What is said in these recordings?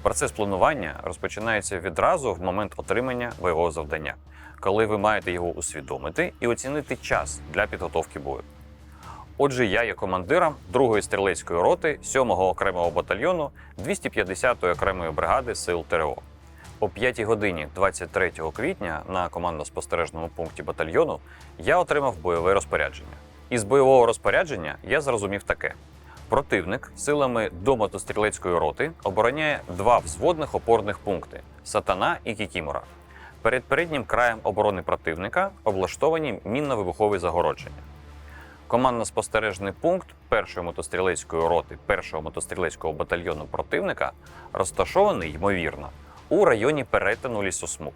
Процес планування розпочинається відразу в момент отримання бойового завдання, коли ви маєте його усвідомити і оцінити час для підготовки бою. Отже, я є командиром 2-ї стрілецької роти 7-го окремого батальйону 250-ї окремої бригади сил ТрО. О 5 годині 23 квітня на командно-спостережному пункті батальйону я отримав бойове розпорядження. Із бойового розпорядження я зрозумів таке. Противник силами до мотострілецької роти обороняє 2 взводних опорних пункти – Сатана і Кікімора. Перед переднім краєм оборони противника облаштовані мінно-вибухові загородження. Командно-спостережний пункт 1-ї мотострілецької роти 1-го мотострілецького батальйону противника розташований, ймовірно, у районі перетину лісосмуг.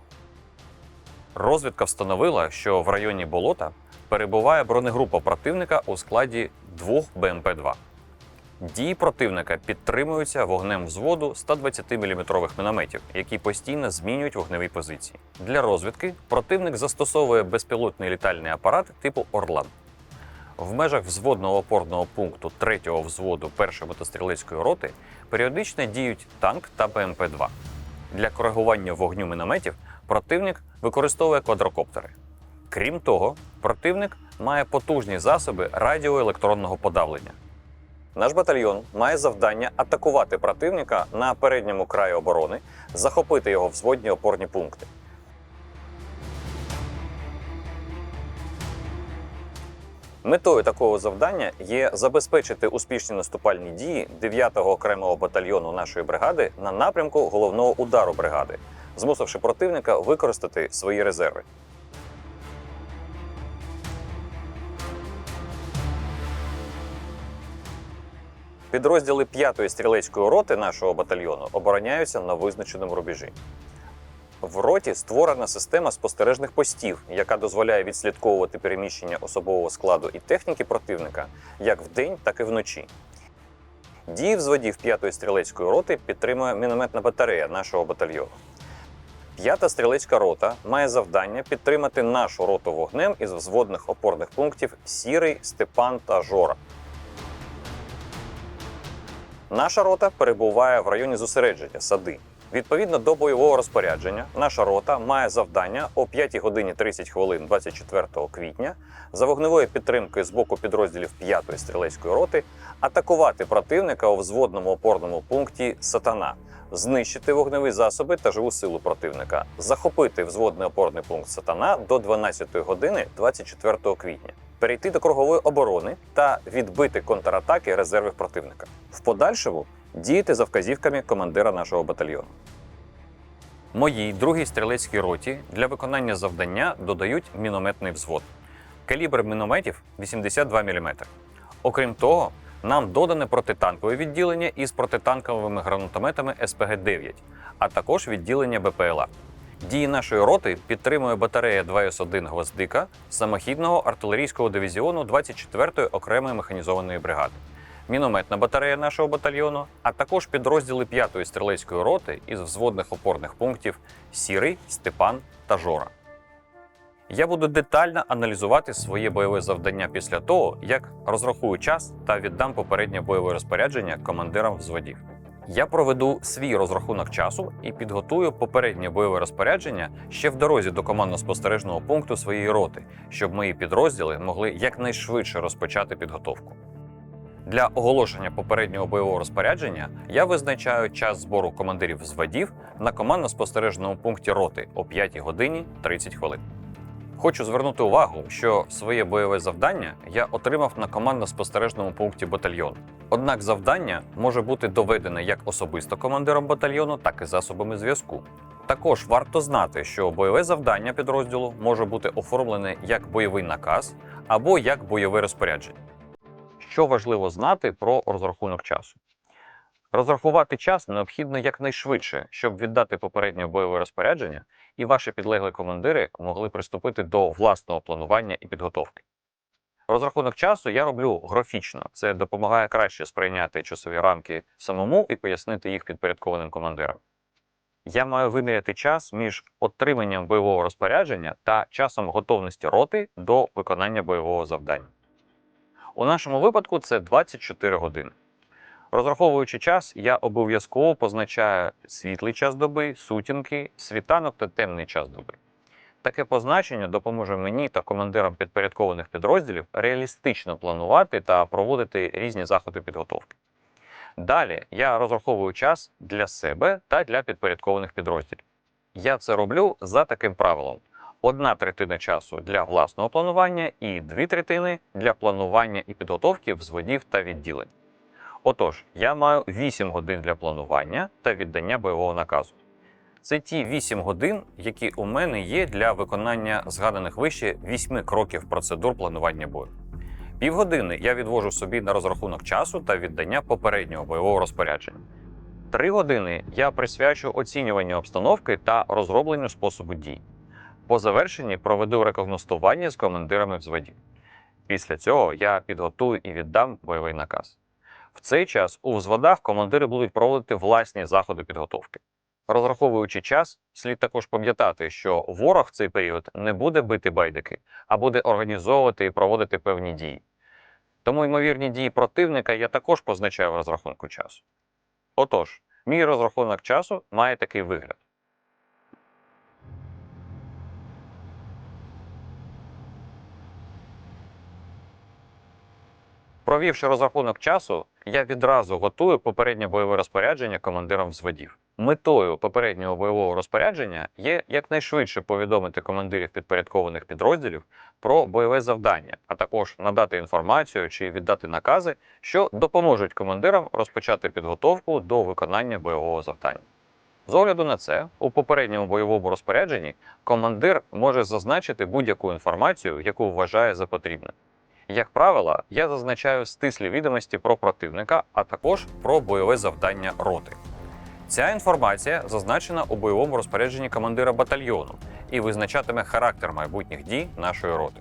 Розвідка встановила, що в районі болота перебуває бронегрупа противника у складі 2 БМП-2. Дії противника підтримуються вогнем взводу 120-мм мінометів, які постійно змінюють вогневі позиції. Для розвідки противник застосовує безпілотний літальний апарат типу «Орлан». В межах взводного опорного пункту 3-го взводу 1-ї мотострілецької роти періодично діють танк та БМП-2. Для коригування вогню мінометів противник використовує квадрокоптери. Крім того, противник має потужні засоби радіоелектронного подавлення. Наш батальйон має завдання атакувати противника на передньому краї оборони, захопити його взводні опорні пункти. Метою такого завдання є забезпечити успішні наступальні дії 9-го окремого батальйону нашої бригади на напрямку головного удару бригади, змусивши противника використати свої резерви. Підрозділи 5-ї стрілецької роти нашого батальйону обороняються на визначеному рубежі. В роті створена система спостережних постів, яка дозволяє відслідковувати переміщення особового складу і техніки противника як вдень, так і вночі. Дії взводів 5-ї стрілецької роти підтримує мінометна батарея нашого батальйону. 5-та стрілецька рота має завдання підтримати нашу роту вогнем із взводних опорних пунктів Сірий, Степан та Жора. Наша рота перебуває в районі зосередження Сади. Відповідно до бойового розпорядження, наша рота має завдання о 5 годині 30 хвилин 24 квітня за вогневої підтримки з боку підрозділів 5-ї стрілецької роти атакувати противника у взводному опорному пункті Сатана, знищити вогневі засоби та живу силу противника, захопити взводний опорний пункт Сатана до 12 години 24 квітня, перейти до кругової оборони та відбити контратаки резервів противника. В подальшому діяти за вказівками командира нашого батальйону. Моїй 2-й стрілецькій роті для виконання завдання додають мінометний взвод. Калібр мінометів 82 мм. Окрім того, нам додане протитанкове відділення із протитанковими гранатометами СПГ-9, а також відділення БПЛА. Дії нашої роти підтримує батарея 2С1 «Гвоздика» самохідного артилерійського дивізіону 24-ї окремої механізованої бригади, мінометна батарея нашого батальйону, а також підрозділи 5-ї стрілецької роти із взводних опорних пунктів Сірий, Степан та Жора. Я буду детально аналізувати своє бойове завдання після того, як розрахую час та віддам попереднє бойове розпорядження командирам взводів. Я проведу свій розрахунок часу і підготую попереднє бойове розпорядження ще в дорозі до командно-спостережного пункту своєї роти, щоб мої підрозділи могли якнайшвидше розпочати підготовку. Для оголошення попереднього бойового розпорядження я визначаю час збору командирів взводів на командно-спостережному пункті роти о 5 годині 30 хвилин. Хочу звернути увагу, що своє бойове завдання я отримав на командно-спостережному пункті батальйону. Однак завдання може бути доведене як особисто командиром батальйону, так і засобами зв'язку. Також варто знати, що бойове завдання підрозділу може бути оформлене як бойовий наказ або як бойове розпорядження. Що важливо знати про розрахунок часу? Розрахувати час необхідно якнайшвидше, щоб віддати попереднє бойове розпорядження і ваші підлеглі командири могли приступити до власного планування і підготовки. Розрахунок часу я роблю графічно. Це допомагає краще сприйняти часові рамки самому і пояснити їх підпорядкованим командирам. Я маю виміряти час між отриманням бойового розпорядження та часом готовності роти до виконання бойового завдання. У нашому випадку це 24 години. Розраховуючи час, я обов'язково позначаю світлий час доби, сутінки, світанок та темний час доби. Таке позначення допоможе мені та командирам підпорядкованих підрозділів реалістично планувати та проводити різні заходи підготовки. Далі я розраховую час для себе та для підпорядкованих підрозділів. Я це роблю за таким правилом: 1/3 часу для власного планування і 2/3 для планування і підготовки взводів та відділень. Отож, я маю 8 годин для планування та віддання бойового наказу. Це ті 8 годин, які у мене є для виконання згаданих вище 8 кроків процедур планування бою. Півгодини я відвожу собі на розрахунок часу та віддання попереднього бойового розпорядження. 3 години я присвячу оцінюванню обстановки та розробленню способу дій. По завершенні проведу рекогностування з командирами взводів. Після цього я підготую і віддам бойовий наказ. В цей час у взводах командири будуть проводити власні заходи підготовки. Розраховуючи час, слід також пам'ятати, що ворог в цей період не буде бити байдики, а буде організовувати і проводити певні дії. Тому ймовірні дії противника я також позначаю в розрахунку часу. Отож, мій розрахунок часу має такий вигляд. Провівши розрахунок часу, я відразу готую попереднє бойове розпорядження командирам взводів. Метою попереднього бойового розпорядження є якнайшвидше повідомити командирів підпорядкованих підрозділів про бойове завдання, а також надати інформацію чи віддати накази, що допоможуть командирам розпочати підготовку до виконання бойового завдання. З огляду на це, у попередньому бойовому розпорядженні командир може зазначити будь-яку інформацію, яку вважає за потрібне. Як правило, я зазначаю стислі відомості про противника, а також про бойове завдання роти. Ця інформація зазначена у бойовому розпорядженні командира батальйону і визначатиме характер майбутніх дій нашої роти.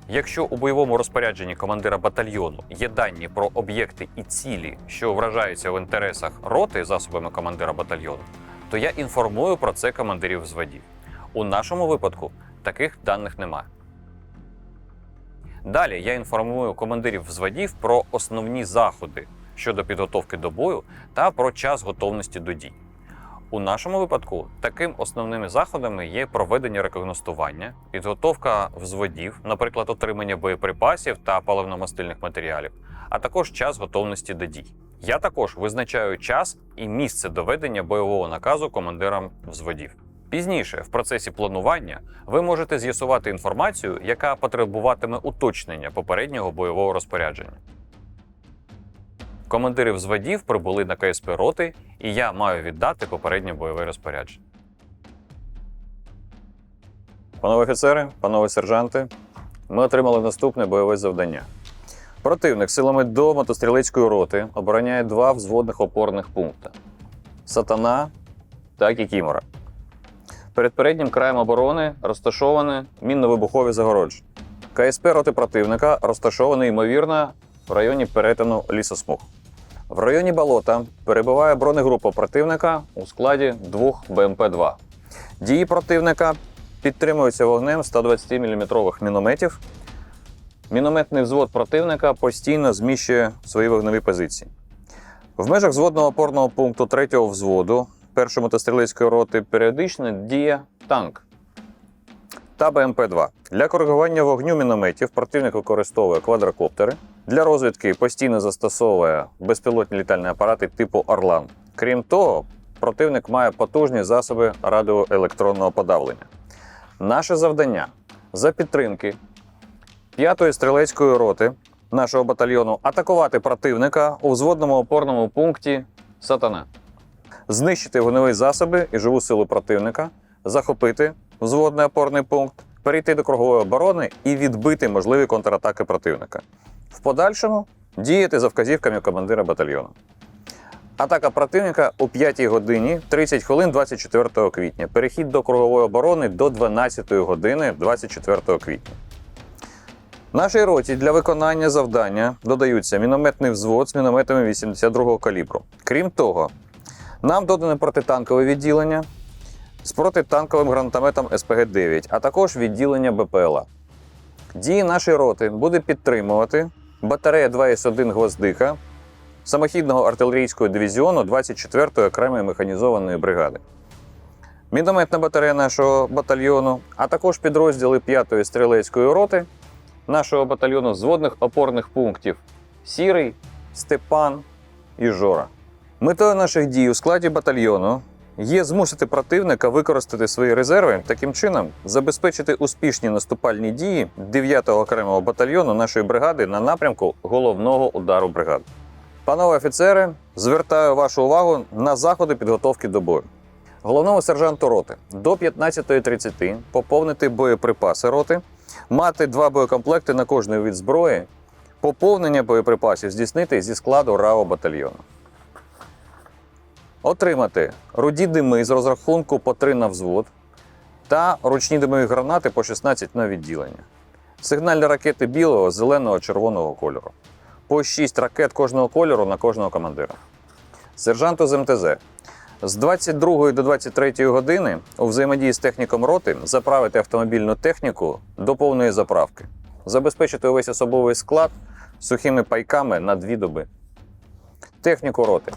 Якщо у бойовому розпорядженні командира батальйону є дані про об'єкти і цілі, що вражаються в інтересах роти засобами командира батальйону, то я інформую про це командирів взводів. У нашому випадку таких даних немає. Далі я інформую командирів взводів про основні заходи щодо підготовки до бою та про час готовності до дій. У нашому випадку таким основними заходами є проведення рекогностування, підготовка взводів, наприклад, отримання боєприпасів та паливно-мастильних матеріалів, а також час готовності до дій. Я також визначаю час і місце доведення бойового наказу командирам взводів. Пізніше, в процесі планування, ви можете з'ясувати інформацію, яка потребуватиме уточнення попереднього бойового розпорядження. Командири взводів прибули на КСП роти, і я маю віддати попереднє бойове розпорядження. Панове офіцери, панове сержанти, ми отримали наступне бойове завдання. Противник силами до мотострілецької роти обороняє 2 взводних опорних пункти – Сатана та Кікімора. Перед переднім краєм оборони розташоване мінно-вибухові загородження. КСП роти противника розташований, ймовірно, в районі перетину лісосмуг. В районі болота перебуває бронегрупа противника у складі 2 БМП-2. Дії противника підтримуються вогнем 120-мм мінометів. Мінометний взвод противника постійно зміщує свої вогневі позиції. В межах взводного опорного пункту 3-го взводу 1-ї мотострілецької роти періодично діє танк та БМП-2. Для коригування вогню мінометів противник використовує квадрокоптери. Для розвідки постійно застосовує безпілотні літальні апарати типу «Орлан». Крім того, противник має потужні засоби радіоелектронного подавлення. Наше завдання – за підтримки 5-ї стрілецької роти нашого батальйону атакувати противника у взводному опорному пункті «Сатана». Знищити вогневі засоби і живу силу противника, захопити взводний опорний пункт, перейти до кругової оборони і відбити можливі контратаки противника. В подальшому діяти за вказівками командира батальйону. Атака противника о 5 годині 30 хвилин 24 квітня. Перехід до кругової оборони до 12 години 24 квітня. Нашій роті для виконання завдання додаються мінометний взвод з мінометами 82-го калібру. Крім того, нам додане протитанкове відділення з протитанковим гранатометом СПГ-9, а також відділення БПЛА. Дії нашої роти буде підтримувати батарея 2С1 «Гвоздика» самохідного артилерійського дивізіону 24-ї окремої механізованої бригади. Мінометна батарея нашого батальйону, а також підрозділи 5-ї стрілецької роти нашого батальйону взводних опорних пунктів Сірий, Степан і Жора. Метою наших дій у складі батальйону є змусити противника використати свої резерви, таким чином забезпечити успішні наступальні дії 9-го окремого батальйону нашої бригади на напрямку головного удару бригади. Панове офіцери, звертаю вашу увагу на заходи підготовки до бою. Головному сержанту роти до 15:30 поповнити боєприпаси роти, мати 2 боєкомплекти на кожний вид зброї, поповнення боєприпасів здійснити зі складу РАО батальйону. Отримати руді дими з розрахунку по 3 на взвод та ручні димові гранати по 16 на відділення. Сигнальні ракети білого, зеленого, червоного кольору. По 6 ракет кожного кольору на кожного командира. Сержанту з МТЗ з 22 до 23 години у взаємодії з техніком роти заправити автомобільну техніку до повної заправки. Забезпечити увесь особовий склад сухими пайками на 2 доби. Техніку роти.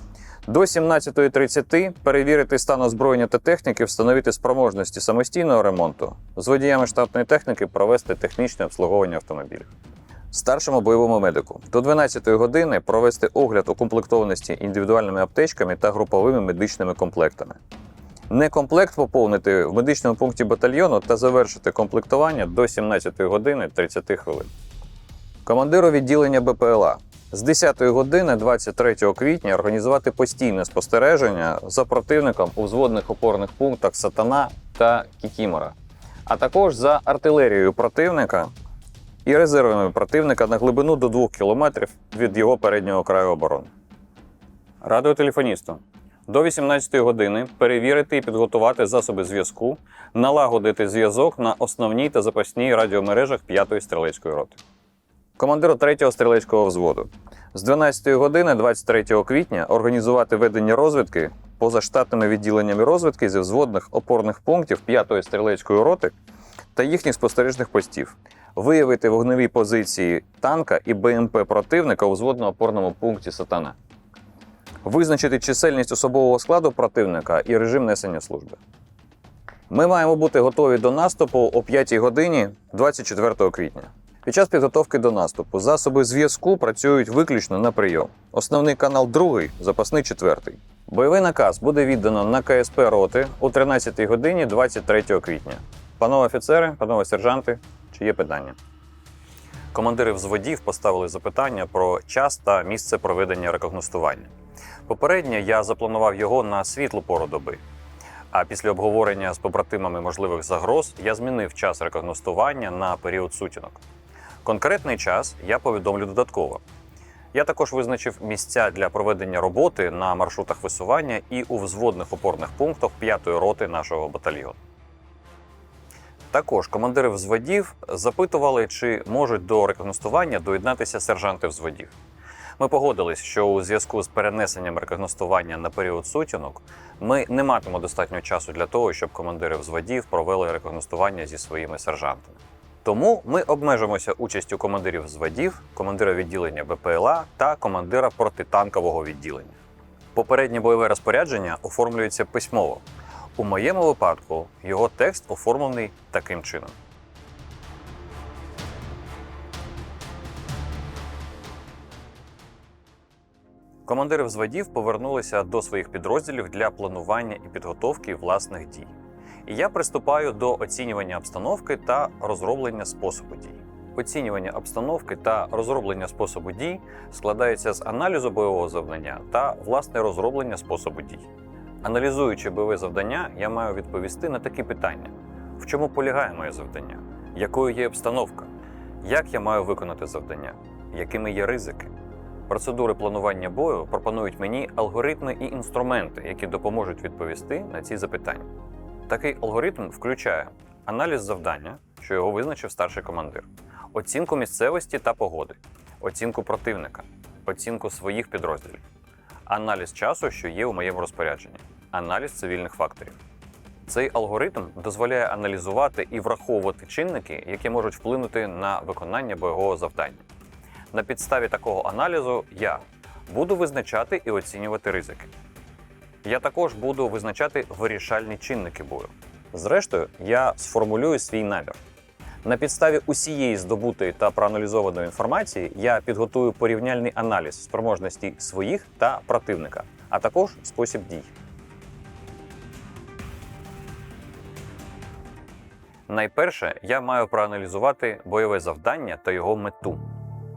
До 17:30 перевірити стан озброєння та техніки, встановити спроможності самостійного ремонту, з водіями штатної техніки провести технічне обслуговування автомобілів. Старшому бойовому медику до 12 години провести огляд укомплектованості індивідуальними аптечками та груповими медичними комплектами. Некомплект поповнити в медичному пункті батальйону та завершити комплектування до 17 години 30 хвилин. Командиру відділення БПЛА з 10 години 23 квітня організувати постійне спостереження за противником у взводних опорних пунктах Сатана та Кікімора, а також за артилерією противника і резервами противника на глибину до 2 км від його переднього краю оборони. Радіотелефоністу до 18 години перевірити і підготувати засоби зв'язку, налагодити зв'язок на основній та запасній радіомережах 5-ї стрілецької роти. Командиру 3-го стрілецького взводу з 12 години 23 квітня організувати ведення розвідки позаштатними відділеннями розвідки зі взводних опорних пунктів 5-ї стрілецької роти та їхніх спостережних постів, виявити вогневі позиції танка і БМП противника у взводно-опорному пункті Сатана, визначити чисельність особового складу противника і режим несення служби. Ми маємо бути готові до наступу о 5 годині 24 квітня. Під час підготовки до наступу засоби зв'язку працюють виключно на прийом. Основний канал 2, запасний 4. Бойовий наказ буде віддано на КСП роти о 13 годині 23 квітня. Панове офіцери, панове сержанти, чи є питання? Командири взводів поставили запитання про час та місце проведення рекогностування. Попередньо я запланував його на світлу пору доби. А після обговорення з побратимами можливих загроз я змінив час рекогностування на період сутінок. Конкретний час я повідомлю додатково. Я також визначив місця для проведення роботи на маршрутах висування і у взводних опорних пунктах 5-ї роти нашого батальйону. Також командири взводів запитували, чи можуть до рекогностування доєднатися сержанти взводів. Ми погодились, що у зв'язку з перенесенням рекогностування на період сутінок ми не матимемо достатньо часу для того, щоб командири взводів провели рекогностування зі своїми сержантами. Тому ми обмежимося участю командирів взводів, командира відділення БПЛА та командира протитанкового відділення. Попереднє бойове розпорядження оформлюється письмово. У моєму випадку його текст оформлений таким чином. Командири взводів повернулися до своїх підрозділів для планування і підготовки власних дій. І я приступаю до оцінювання обстановки та розроблення способу дій. Оцінювання обстановки та розроблення способу дій складається з аналізу бойового завдання та власне розроблення способу дій. Аналізуючи бойове завдання, я маю відповісти на такі питання. В чому полягає моє завдання? Якою є обстановка? Як я маю виконати завдання? Якими є ризики? Процедури планування бою пропонують мені алгоритми і інструменти, які допоможуть відповісти на ці запитання. Такий алгоритм включає аналіз завдання, що його визначив старший командир, оцінку місцевості та погоди, оцінку противника, оцінку своїх підрозділів, аналіз часу, що є у моєму розпорядженні, аналіз цивільних факторів. Цей алгоритм дозволяє аналізувати і враховувати чинники, які можуть вплинути на виконання бойового завдання. На підставі такого аналізу я Буду визначати і оцінювати ризики. Я також буду визначати вирішальні чинники бою. Зрештою, я сформулюю свій намір. На підставі усієї здобутої та проаналізованої інформації я підготую порівняльний аналіз спроможностей своїх та противника, а також спосіб дій. Найперше, я маю проаналізувати бойове завдання та його мету.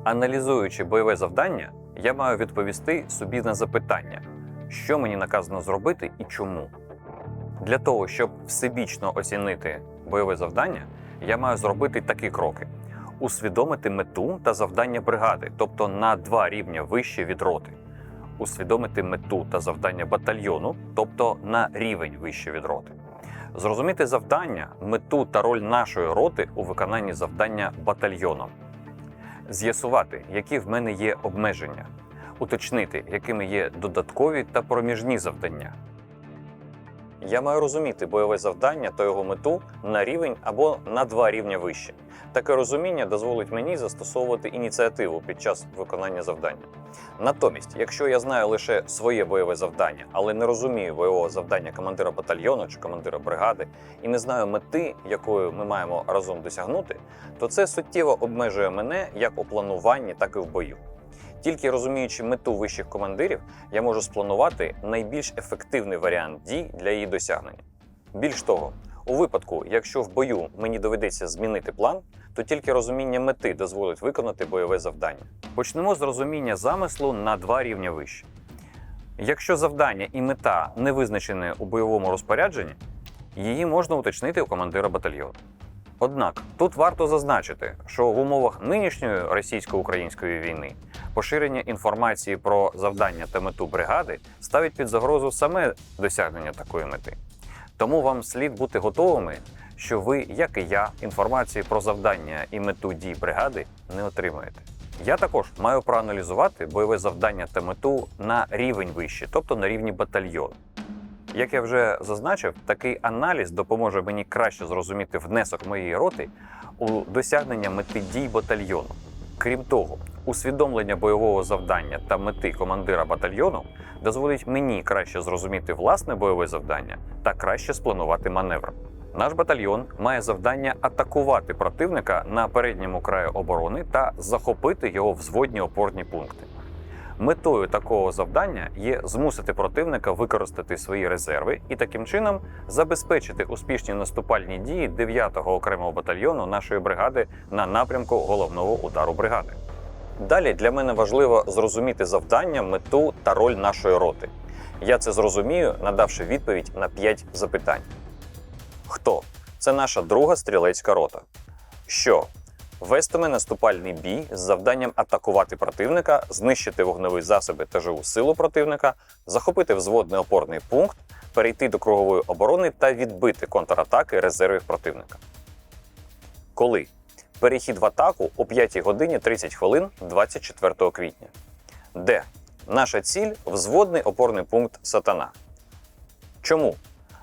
Аналізуючи бойове завдання, я маю відповісти собі на запитання, що мені наказано зробити і чому. Для того, щоб всебічно оцінити бойове завдання, я маю зробити такі кроки: усвідомити мету та завдання бригади, тобто на 2 рівня вище від роти. Усвідомити мету та завдання батальйону, тобто на рівень вище від роти. Зрозуміти завдання, мету та роль нашої роти у виконанні завдання батальйоном. З'ясувати, які в мене є обмеження. Уточнити, якими є додаткові та проміжні завдання. Я маю розуміти бойове завдання та його мету на рівень або на 2 рівня вище. Таке розуміння дозволить мені застосовувати ініціативу під час виконання завдання. Натомість, якщо я знаю лише своє бойове завдання, але не розумію бойового завдання командира батальйону чи командира бригади і не знаю мети, якою ми маємо разом досягнути, то це суттєво обмежує мене як у плануванні, так і в бою. Тільки розуміючи мету вищих командирів, я можу спланувати найбільш ефективний варіант дій для її досягнення. Більш того, у випадку, якщо в бою мені доведеться змінити план, то тільки розуміння мети дозволить виконати бойове завдання. Почнемо з розуміння замислу на 2 рівня вище. Якщо завдання і мета не визначені у бойовому розпорядженні, її можна уточнити у командира батальйону. Однак, тут варто зазначити, що в умовах нинішньої російсько-української війни поширення інформації про завдання та мету бригади ставить під загрозу саме досягнення такої мети. Тому вам слід бути готовими, що ви, як і я, інформації про завдання і мету дій бригади не отримаєте. Я також маю проаналізувати бойове завдання та мету на рівень вище, тобто на рівні батальйону. Як я вже зазначив, такий аналіз допоможе мені краще зрозуміти внесок моєї роти у досягнення мети дій батальйону. Крім того, усвідомлення бойового завдання та мети командира батальйону дозволить мені краще зрозуміти власне бойове завдання та краще спланувати маневр. Наш батальйон має завдання атакувати противника на передньому краї оборони та захопити його взводні опорні пункти. Метою такого завдання є змусити противника використати свої резерви і таким чином забезпечити успішні наступальні дії 9-го окремого батальйону нашої бригади на напрямку головного удару бригади. Далі для мене важливо зрозуміти завдання, мету та роль нашої роти. Я це зрозумію, надавши відповідь на 5 запитань. Хто? Це наша 2-га стрілецька рота. Що? Вестиме наступальний бій з завданням атакувати противника, знищити вогневі засоби та живу силу противника, захопити взводний опорний пункт, перейти до кругової оборони та відбити контратаки резервів противника. Коли? Перехід в атаку о 5 годині 30 хвилин 24 квітня. Де? Наша ціль – взводний опорний пункт «Сатана». Чому?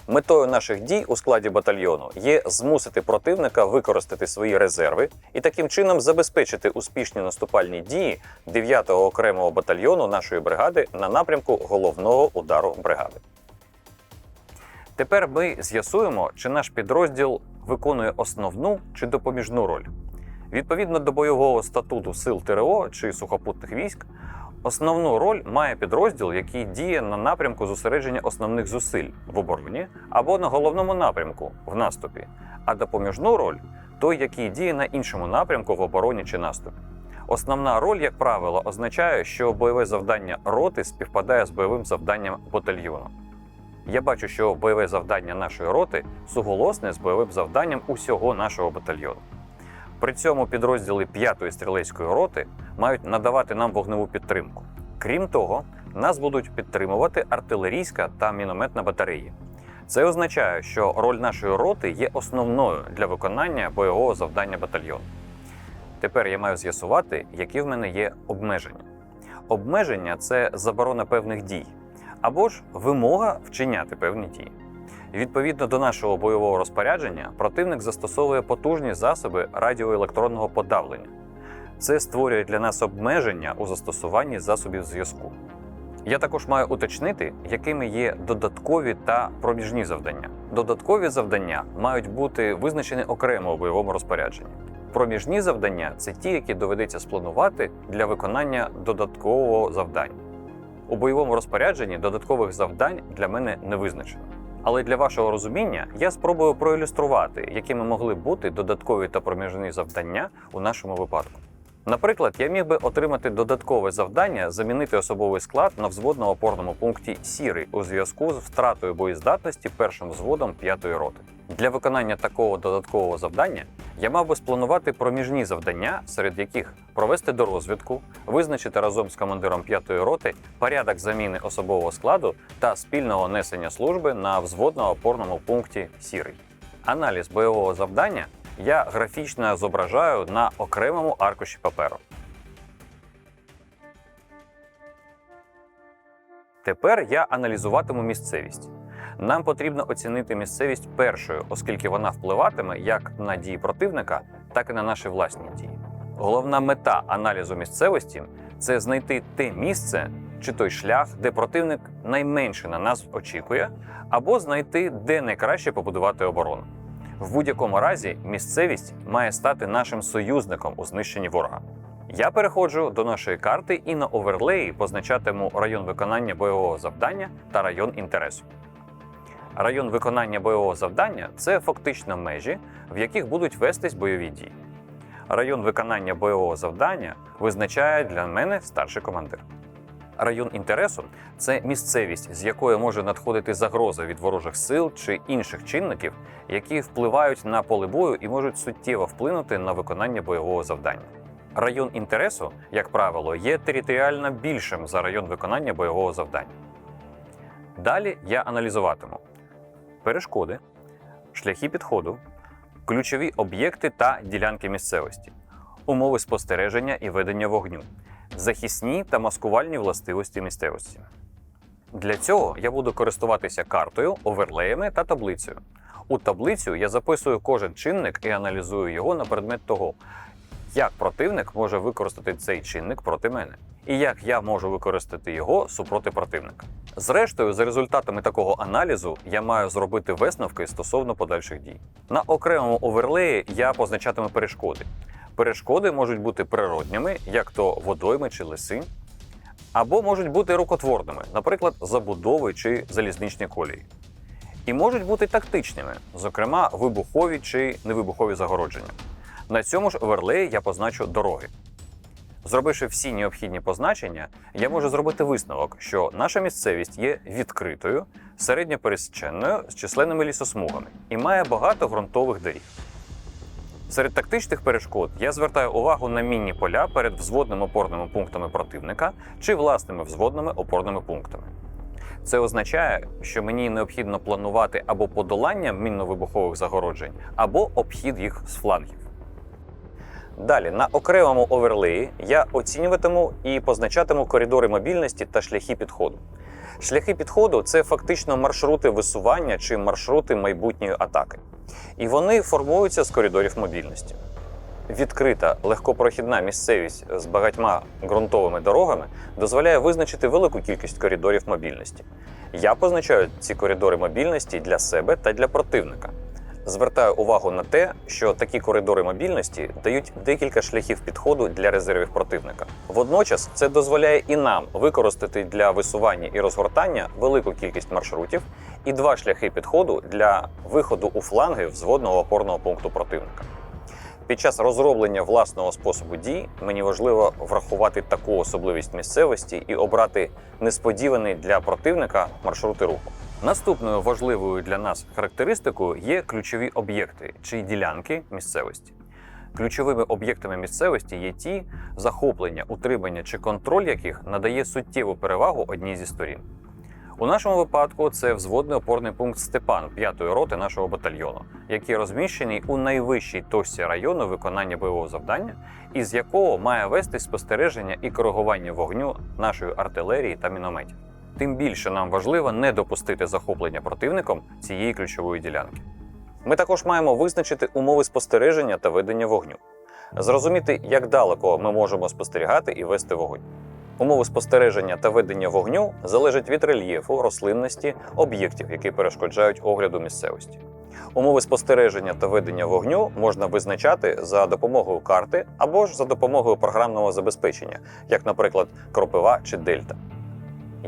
Метою наших дій у складі батальйону є змусити противника використати свої резерви і таким чином забезпечити успішні наступальні дії 9-го окремого батальйону нашої бригади на напрямку головного удару бригади. Тепер ми з'ясуємо, чи наш підрозділ виконує основну чи допоміжну роль. Відповідно до бойового статуту сил ТРО чи сухопутних військ, основну роль має підрозділ, який діє на напрямку зосередження основних зусиль в обороні або на головному напрямку в наступі, а допоміжну роль – той, який діє на іншому напрямку в обороні чи наступі. Основна роль, як правило, означає, що бойове завдання роти співпадає з бойовим завданням батальйону. Я бачу, що бойове завдання нашої роти суголосне з бойовим завданням усього нашого батальйону. При цьому підрозділи 5-ї стрілецької роти мають надавати нам вогневу підтримку. Крім того, нас будуть підтримувати артилерійська та мінометна батареї. Це означає, що роль нашої роти є основною для виконання бойового завдання батальйону. Тепер я маю з'ясувати, які в мене є обмеження. Обмеження – це заборона певних дій, або ж вимога вчиняти певні дії. Відповідно до нашого бойового розпорядження, противник застосовує потужні засоби радіоелектронного подавлення. Це створює для нас обмеження у застосуванні засобів зв'язку. Я також маю уточнити, якими є додаткові та проміжні завдання. Додаткові завдання мають бути визначені окремо у бойовому розпорядженні. Проміжні завдання – це ті, які доведеться спланувати для виконання додаткового завдання. У бойовому розпорядженні додаткових завдань для мене не визначено. Але для вашого розуміння я спробую проілюструвати, якими могли б бути додаткові та проміжні завдання у нашому випадку. Наприклад, я міг би отримати додаткове завдання замінити особовий склад на взводно-опорному пункті «Сірий» у зв'язку з втратою боєздатності першим взводом 5-ї роти. Для виконання такого додаткового завдання я мав би спланувати проміжні завдання, серед яких провести дорозвідку, визначити разом з командиром 5-ї роти порядок заміни особового складу та спільного несення служби на взводно-опорному пункті «Сірий». Аналіз бойового завдання я графічно зображаю на окремому аркуші паперу. Тепер я аналізуватиму місцевість. Нам потрібно оцінити місцевість першою, оскільки вона впливатиме як на дії противника, так і на наші власні дії. Головна мета аналізу місцевості – це знайти те місце чи той шлях, де противник найменше на нас очікує, або знайти, де найкраще побудувати оборону. В будь-якому разі, місцевість має стати нашим союзником у знищенні ворога. Я переходжу до нашої карти і на оверлеї позначатиму район виконання бойового завдання та район інтересу. Район виконання бойового завдання – це фактично межі, в яких будуть вестись бойові дії. Район виконання бойового завдання визначає для мене старший командир. Район інтересу – це місцевість, з якої може надходити загроза від ворожих сил чи інших чинників, які впливають на поле бою і можуть суттєво вплинути на виконання бойового завдання. Район інтересу, як правило, є територіально більшим за район виконання бойового завдання. Далі я аналізуватиму перешкоди, шляхи підходу, ключові об'єкти та ділянки місцевості, умови спостереження і ведення вогню, захисні та маскувальні властивості місцевості. Для цього я буду користуватися картою, оверлеями та таблицею. У таблицю я записую кожен чинник і аналізую його на предмет того, як противник може використати цей чинник проти мене, і як я можу використати його супроти противника. Зрештою, за результатами такого аналізу я маю зробити висновки стосовно подальших дій. На окремому оверлеї я позначатиму перешкоди. Перешкоди можуть бути природніми, як то водойми чи ліси, або можуть бути рукотворними, наприклад, забудови чи залізничні колії. І можуть бути тактичними, зокрема вибухові чи невибухові загородження. На цьому ж оверлеї я позначу дороги. Зробивши всі необхідні позначення, я можу зробити висновок, що наша місцевість є відкритою, середньопересіченною з численними лісосмугами і має багато ґрунтових доріг. Серед тактичних перешкод я звертаю увагу на мінні поля перед взводними опорними пунктами противника чи власними взводними опорними пунктами. Це означає, що мені необхідно планувати або подолання мінно-вибухових загороджень, або обхід їх з флангів. Далі, на окремому оверлеї я оцінюватиму і позначатиму коридори мобільності та шляхи підходу. Шляхи підходу – це фактично маршрути висування чи маршрути майбутньої атаки. І вони формуються з коридорів мобільності. Відкрита, легкопрохідна місцевість з багатьма ґрунтовими дорогами дозволяє визначити велику кількість коридорів мобільності. Я позначаю ці коридори мобільності для себе та для противника. Звертаю увагу на те, що такі коридори мобільності дають декілька шляхів підходу для резервів противника. Водночас це дозволяє і нам використати для висування і розгортання велику кількість маршрутів і два шляхи підходу для виходу у фланги взводного опорного пункту противника. Під час розроблення власного способу дій мені важливо врахувати таку особливість місцевості і обрати несподіваний для противника маршрути руху. Наступною важливою для нас характеристикою є ключові об'єкти чи ділянки місцевості. Ключовими об'єктами місцевості є ті, захоплення, утримання чи контроль яких надає суттєву перевагу одній зі сторін. У нашому випадку це взводний опорний пункт «Степан» 5-ї роти нашого батальйону, який розміщений у найвищій точці району виконання бойового завдання, із якого має вестись спостереження і коригування вогню нашої артилерії та мінометів. Тим більше нам важливо не допустити захоплення противником цієї ключової ділянки. Ми також маємо визначити умови спостереження та ведення вогню. зрозуміти, як далеко ми можемо спостерігати і вести вогонь. Умови спостереження та ведення вогню залежать від рельєфу, рослинності, об'єктів, які перешкоджають огляду місцевості. Умови спостереження та ведення вогню можна визначати за допомогою карти або ж за допомогою програмного забезпечення, як, наприклад, кропива чи дельта.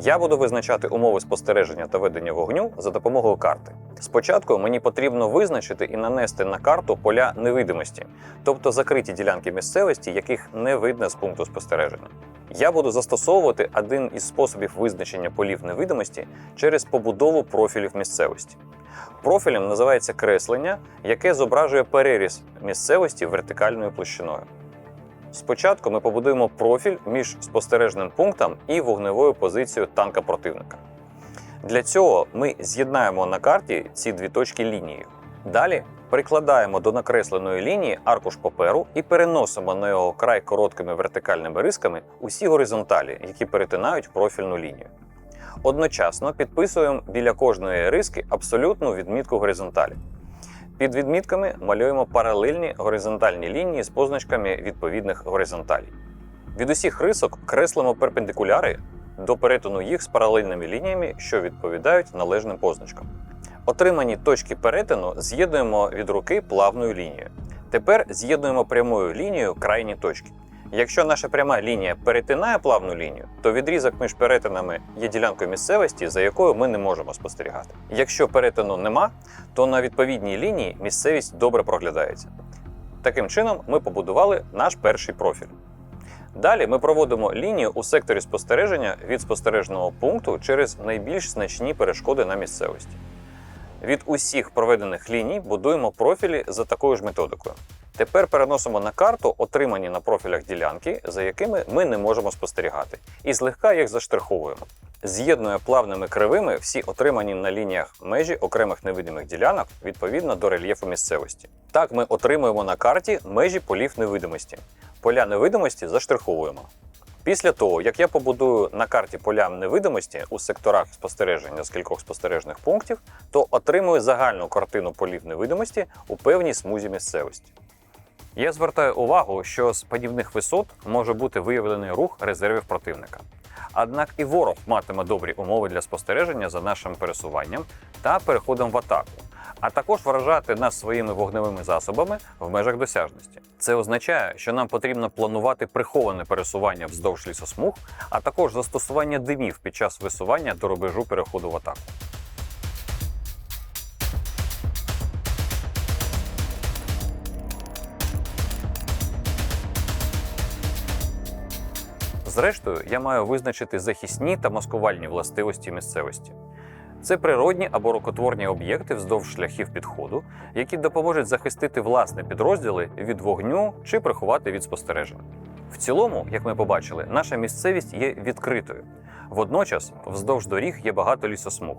Я буду визначати умови спостереження та ведення вогню за допомогою карти. Спочатку мені потрібно визначити і нанести на карту поля невидимості, тобто закриті ділянки місцевості, яких не видно з пункту спостереження. Я буду застосовувати один із способів визначення полів невидимості через побудову профілів місцевості. Профілем називається креслення, яке зображує переріз місцевості вертикальною площиною. Спочатку ми побудуємо профіль між спостережним пунктом і вогневою позицією танка противника. Для цього ми з'єднаємо на карті ці дві точки лінією. Далі прикладаємо до накресленої лінії аркуш паперу і переносимо на його край короткими вертикальними рисками усі горизонталі, які перетинають профільну лінію. Одночасно підписуємо біля кожної риски абсолютну відмітку горизонталі. Під відмітками малюємо паралельні горизонтальні лінії з позначками відповідних горизонталей. Від усіх рисок креслимо перпендикуляри до перетину їх з паралельними лініями, що відповідають належним позначкам. Отримані точки перетину з'єднуємо від руки плавною лінією. Тепер з'єднуємо прямою лінією крайні точки. Якщо наша пряма лінія перетинає плавну лінію, то відрізок між перетинами є ділянкою місцевості, за якою ми не можемо спостерігати. Якщо перетину нема, то на відповідній лінії місцевість добре проглядається. Таким чином ми побудували наш перший профіль. Далі ми проводимо лінію у секторі спостереження від спостережного пункту через найбільш значні перешкоди на місцевості. Від усіх проведених ліній будуємо профілі за такою ж методикою. Тепер переносимо на карту отримані на профілях ділянки, за якими ми не можемо спостерігати, і злегка їх заштриховуємо. З'єднує плавними кривими всі отримані на лініях межі окремих невидимих ділянок відповідно до рельєфу місцевості. Так ми отримуємо на карті межі полів невидимості. Поля невидимості заштриховуємо. Після того, як я побудую на карті поля невидимості у секторах спостереження з кількох спостережних пунктів, то отримую загальну картину полів невидимості у певній смузі місцевості. Я звертаю увагу, що з падівних висот може бути виявлений рух резервів противника. Однак і ворог матиме добрі умови для спостереження за нашим пересуванням та переходом в атаку, а також вражати нас своїми вогневими засобами в межах досяжності. Це означає, що нам потрібно планувати приховане пересування вздовж лісосмуг, а також застосування димів під час висування до рубежу переходу в атаку. Зрештою, я маю визначити захисні та маскувальні властивості місцевості. Це природні або рукотворні об'єкти вздовж шляхів підходу, які допоможуть захистити власні підрозділи від вогню чи приховати від спостереження. В цілому, як ми побачили, наша місцевість є відкритою. Водночас, вздовж доріг є багато лісосмуг.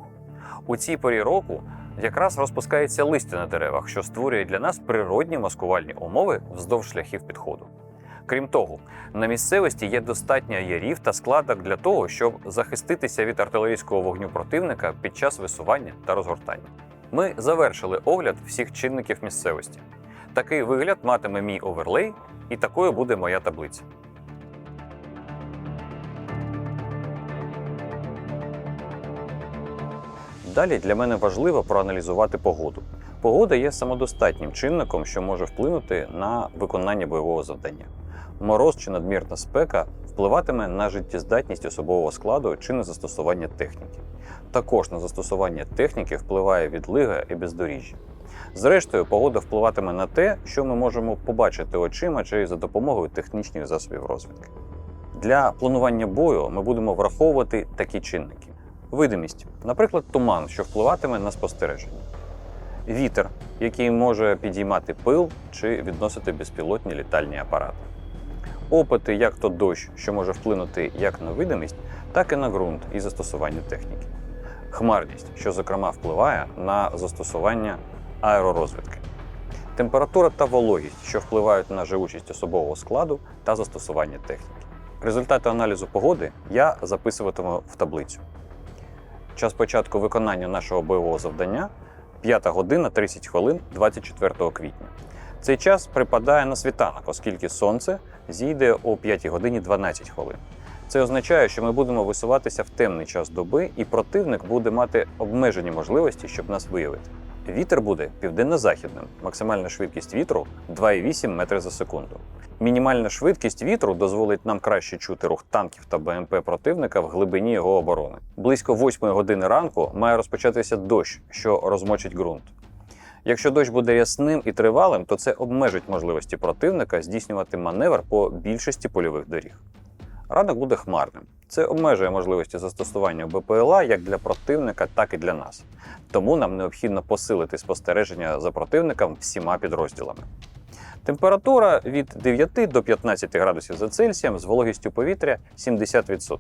У цій порі року якраз розпускається листя на деревах, що створює для нас природні маскувальні умови вздовж шляхів підходу. Крім того, на місцевості є достатньо ярів та складок для того, щоб захиститися від артилерійського вогню противника під час висування та розгортання. Ми завершили огляд всіх чинників місцевості. Такий вигляд матиме мій оверлей, і такою буде моя таблиця. Далі для мене важливо проаналізувати погоду. Погода є самодостатнім чинником, що може вплинути на виконання бойового завдання. Мороз чи надмірна спека впливатиме на життєздатність особового складу чи на застосування техніки. Також на застосування техніки впливає відлига і бездоріжжя. Зрештою, погода впливатиме на те, що ми можемо побачити очима чи за допомогою технічних засобів розвідки. Для планування бою ми будемо враховувати такі чинники. Видимість, наприклад, туман, що впливатиме на спостереження. Вітер, який може підіймати пил чи відносити безпілотні літальні апарати. Опити, як то дощ, що може вплинути як на видимість, так і на ґрунт і застосування техніки. Хмарність, що, зокрема, впливає на застосування аеророзвідки. Температура та вологість, що впливають на живучість особового складу та застосування техніки. Результати аналізу погоди я записуватиму в таблицю. Час початку виконання нашого бойового завдання – 5 година 30 хвилин 24 квітня. Цей час припадає на світанок, оскільки сонце зійде о 5 годині 12 хвилин. Це означає, що ми будемо висуватися в темний час доби, і противник буде мати обмежені можливості, щоб нас виявити. Вітер буде південно-західним, максимальна швидкість вітру 2,8 метри за секунду. Мінімальна швидкість вітру дозволить нам краще чути рух танків та БМП противника в глибині його оборони. Близько 8 години ранку має розпочатися дощ, що розмочить ґрунт. Якщо дощ буде рясним і тривалим, то це обмежить можливості противника здійснювати маневр по більшості польових доріг. Ранок буде хмарним. Це обмежує можливості застосування БПЛА як для противника, так і для нас. Тому нам необхідно посилити спостереження за противником всіма підрозділами. Температура від 9 до 15 градусів за Цельсієм з вологістю повітря 70%.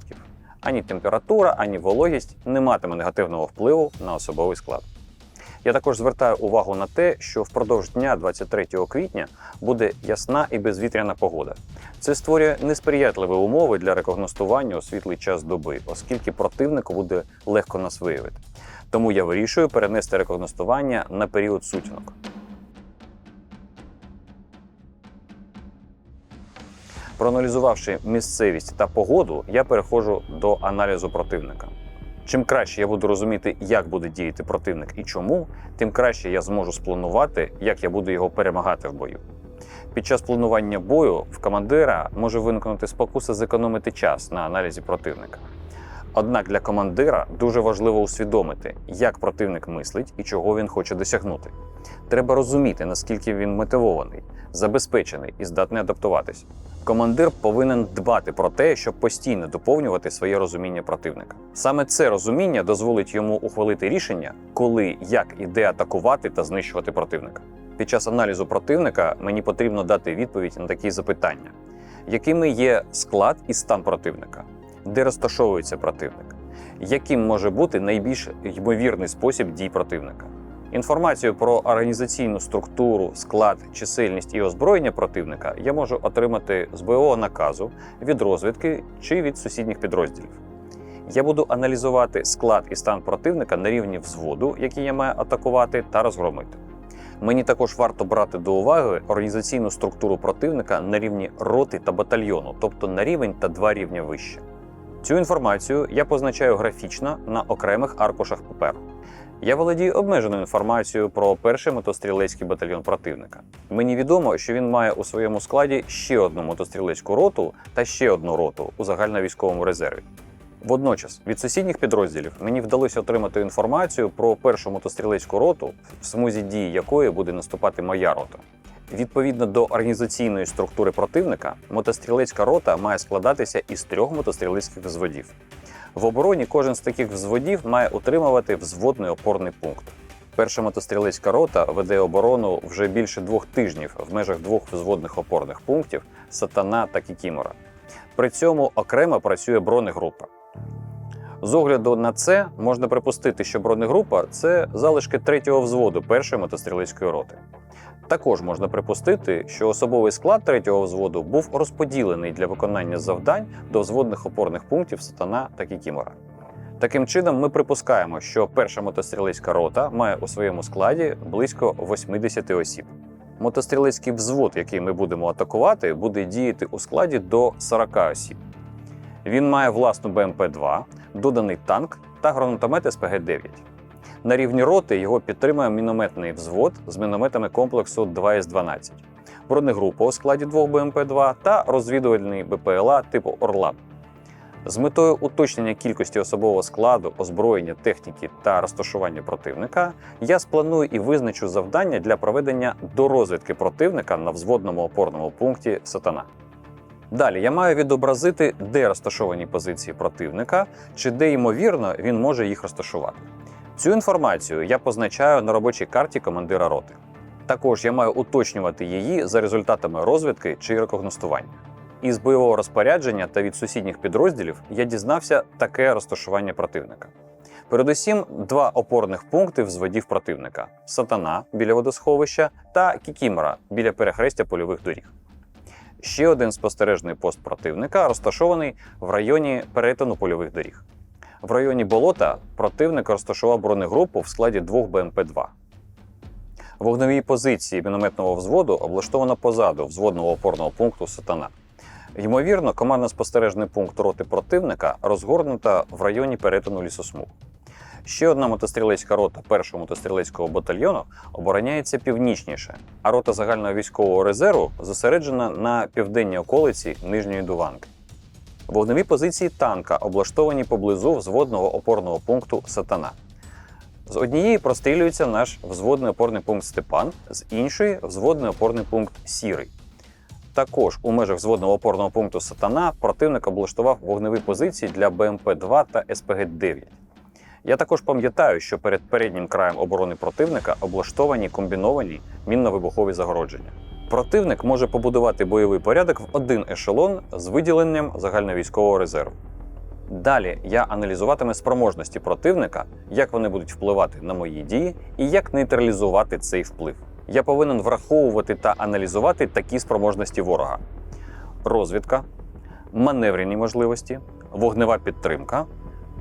Ані температура, ані вологість не матиме негативного впливу на особовий склад. Я також звертаю увагу на те, що впродовж дня 23 квітня буде ясна і безвітряна погода. Це створює несприятливі умови для рекогностування у світлий час доби, оскільки противнику буде легко нас виявити. Тому я вирішую перенести рекогностування на період сутінок. Проаналізувавши місцевість та погоду, я переходжу до аналізу противника. Чим краще я буду розуміти, як буде діяти противник і чому, тим краще я зможу спланувати, як я буду його перемагати в бою. Під час планування бою в командира може виникнути спокуса зекономити час на аналізі противника. Однак для командира дуже важливо усвідомити, як противник мислить і чого він хоче досягнути. Треба розуміти, наскільки він мотивований, забезпечений і здатний адаптуватись. Командир повинен дбати про те, щоб постійно доповнювати своє розуміння противника. Саме це розуміння дозволить йому ухвалити рішення, коли, як і де атакувати та знищувати противника. Під час аналізу противника мені потрібно дати відповідь на такі запитання. Якими є склад і стан противника? Де розташовується противник? Яким може бути найбільш ймовірний спосіб дій противника? Інформацію про організаційну структуру, склад, чисельність і озброєння противника я можу отримати з бойового наказу, від розвідки чи від сусідніх підрозділів. Я буду аналізувати склад і стан противника на рівні взводу, який я маю атакувати та розгромити. Мені також варто брати до уваги організаційну структуру противника на рівні роти та батальйону, тобто на рівень та 2 рівня вище. Цю інформацію я позначаю графічно на окремих аркушах паперу. Я володію обмеженою інформацією про перший мотострілецький батальйон противника. Мені відомо, що він має у своєму складі ще одну мотострілецьку роту та ще одну роту у загальновійськовому резерві. Водночас, від сусідніх підрозділів мені вдалося отримати інформацію про першу мотострілецьку роту, в смузі дії якої буде наступати моя рота. Відповідно до організаційної структури противника, мотострілецька рота має складатися із 3 мотострілецьких взводів. В обороні кожен з таких взводів має утримувати взводний опорний пункт. Перша мотострілецька рота веде оборону вже більше 2 тижнів в межах 2 взводних опорних пунктів «Сатана» та «Кікімора». При цьому окремо працює бронегрупа. З огляду на це можна припустити, що бронегрупа – це залишки 3-го взводу першої мотострілецької роти. Також можна припустити, що особовий склад 3-го взводу був розподілений для виконання завдань до взводних опорних пунктів «Сатана» та «Кікімора». Таким чином, ми припускаємо, що перша мотострілецька рота має у своєму складі близько 80 осіб. Мотострілецький взвод, який ми будемо атакувати, буде діяти у складі до 40 осіб. Він має власну БМП-2, доданий танк та гранатомет СПГ-9. На рівні роти його підтримує мінометний взвод з мінометами комплексу 2С-12, бронегрупа у складі 2 БМП-2 та розвідувальний БПЛА типу «Орлан». З метою уточнення кількості особового складу, озброєння, техніки та розташування противника, я спланую і визначу завдання для проведення дорозвідки противника на взводному опорному пункті «Сатана». Далі я маю відобразити, де розташовані позиції противника, чи де, ймовірно, він може їх розташувати. Цю інформацію я позначаю на робочій карті командира роти. Також я маю уточнювати її за результатами розвідки чи рекогностування. Із бойового розпорядження та від сусідніх підрозділів я дізнався таке розташування противника. Передусім, 2 опорних пункти взводів противника – «Сатана» біля водосховища та «Кікімора» біля перехрестя польових доріг. Ще один спостережний пост противника розташований в районі перетину польових доріг. В районі болота противник розташував бронегрупу в складі 2 БМП-2. Вогневі позиції мінометного взводу облаштовано позаду взводного опорного пункту «Сатана». Ймовірно, командно-спостережний пункт роти противника розгорнута в районі перетину лісосмуг. Ще одна мотострілецька рота 1-го мотострілецького батальйону обороняється північніше, а рота загального військового резерву зосереджена на південній околиці Нижньої Дуванки. Вогневі позиції танка облаштовані поблизу взводного опорного пункту «Сатана». З однієї прострілюється наш взводний опорний пункт «Степан», з іншої – взводний опорний пункт «Сірий». Також у межах взводного опорного пункту «Сатана» противник облаштував вогневі позиції для БМП-2 та СПГ-9. Я також пам'ятаю, що перед переднім краєм оборони противника облаштовані комбіновані мінно-вибухові загородження. Противник може побудувати бойовий порядок в один ешелон з виділенням загальновійськового резерву. Далі я аналізуватиму спроможності противника, як вони будуть впливати на мої дії і як нейтралізувати цей вплив. Я повинен враховувати та аналізувати такі спроможності ворога: розвідка, маневрені можливості, вогнева підтримка,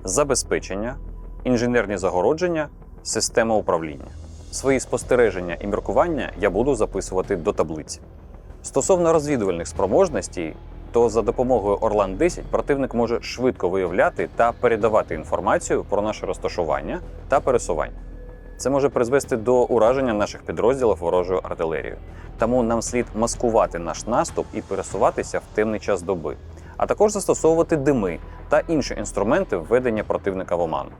забезпечення, інженерні загородження, система управління. Свої спостереження і міркування я буду записувати до таблиці. Стосовно розвідувальних спроможностей, то за допомогою Орлан-10 противник може швидко виявляти та передавати інформацію про наше розташування та пересування. Це може призвести до ураження наших підрозділів ворожою артилерією. Тому нам слід маскувати наш наступ і пересуватися в темний час доби, а також застосовувати дими та інші інструменти введення противника в оману.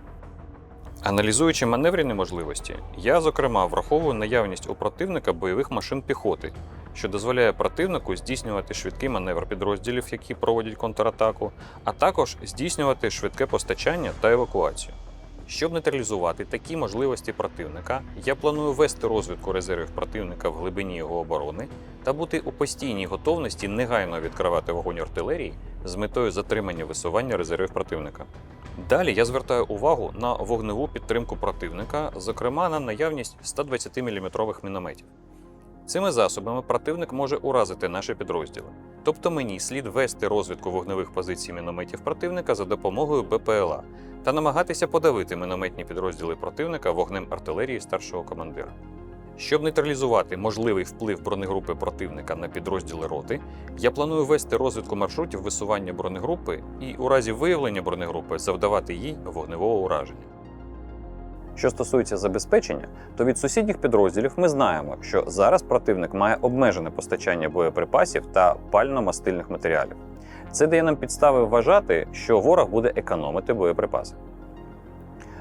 Аналізуючи маневрені можливості, я, зокрема, враховую наявність у противника бойових машин піхоти, що дозволяє противнику здійснювати швидкий маневр підрозділів, які проводять контратаку, а також здійснювати швидке постачання та евакуацію. Щоб нейтралізувати такі можливості противника, я планую вести розвідку резервів противника в глибині його оборони та бути у постійній готовності негайно відкривати вогонь артилерії з метою затримання висування резервів противника. Далі я звертаю увагу на вогневу підтримку противника, зокрема на наявність 120 мм мінометів. Цими засобами противник може уразити наші підрозділи. Тобто мені слід вести розвідку вогневих позицій мінометів противника за допомогою БПЛА та намагатися подавити мінометні підрозділи противника вогнем артилерії старшого командира. Щоб нейтралізувати можливий вплив бронегрупи противника на підрозділи роти, я планую вести розвідку маршрутів висування бронегрупи і у разі виявлення бронегрупи завдавати їй вогневого ураження. Що стосується забезпечення, то від сусідніх підрозділів ми знаємо, що зараз противник має обмежене постачання боєприпасів та пально-мастильних матеріалів. Це дає нам підстави вважати, що ворог буде економити боєприпаси.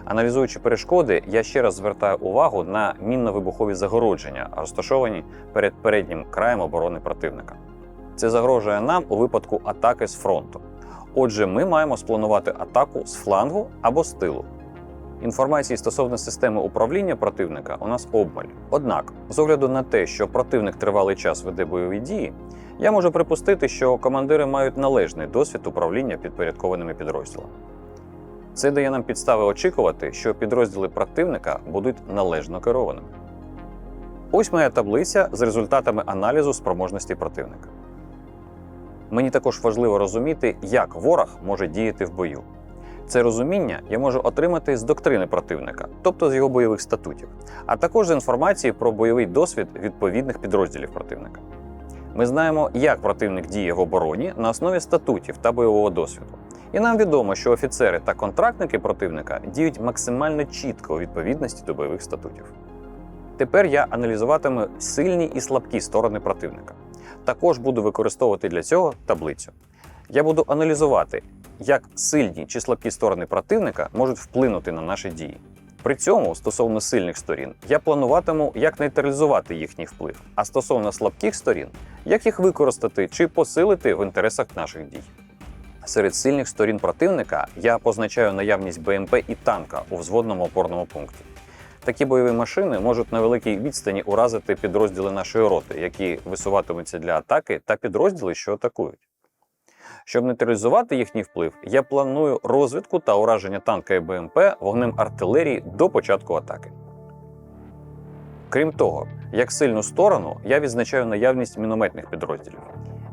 Аналізуючи перешкоди, я ще раз звертаю увагу на мінно-вибухові загородження, розташовані перед переднім краєм оборони противника. Це загрожує нам у випадку атаки з фронту. Отже, ми маємо спланувати атаку з флангу або з тилу. Інформації стосовно системи управління противника у нас обмаль. Однак, з огляду на те, що противник тривалий час веде бойові дії, я можу припустити, що командири мають належний досвід управління підпорядкованими підрозділами. Це дає нам підстави очікувати, що підрозділи противника будуть належно керованими. Ось моя таблиця з результатами аналізу спроможності противника. Мені також важливо розуміти, як ворог може діяти в бою. Це розуміння я можу отримати з доктрини противника, тобто з його бойових статутів, а також з інформації про бойовий досвід відповідних підрозділів противника. Ми знаємо, як противник діє в обороні на основі статутів та бойового досвіду. І нам відомо, що офіцери та контрактники противника діють максимально чітко у відповідності до бойових статутів. Тепер я аналізуватиму сильні і слабкі сторони противника. Також буду використовувати для цього таблицю. Я буду аналізувати, як сильні чи слабкі сторони противника можуть вплинути на наші дії. При цьому, стосовно сильних сторін, я плануватиму, як нейтралізувати їхній вплив, а стосовно слабких сторін, як їх використати чи посилити в інтересах наших дій. Серед сильних сторін противника я позначаю наявність БМП і танка у взводному опорному пункті. Такі бойові машини можуть на великій відстані уразити підрозділи нашої роти, які висуватимуться для атаки, та підрозділи, що атакують. Щоб нейтралізувати їхній вплив, я планую розвідку та ураження танка і БМП вогнем артилерії до початку атаки. Крім того, як сильну сторону я відзначаю наявність мінометних підрозділів.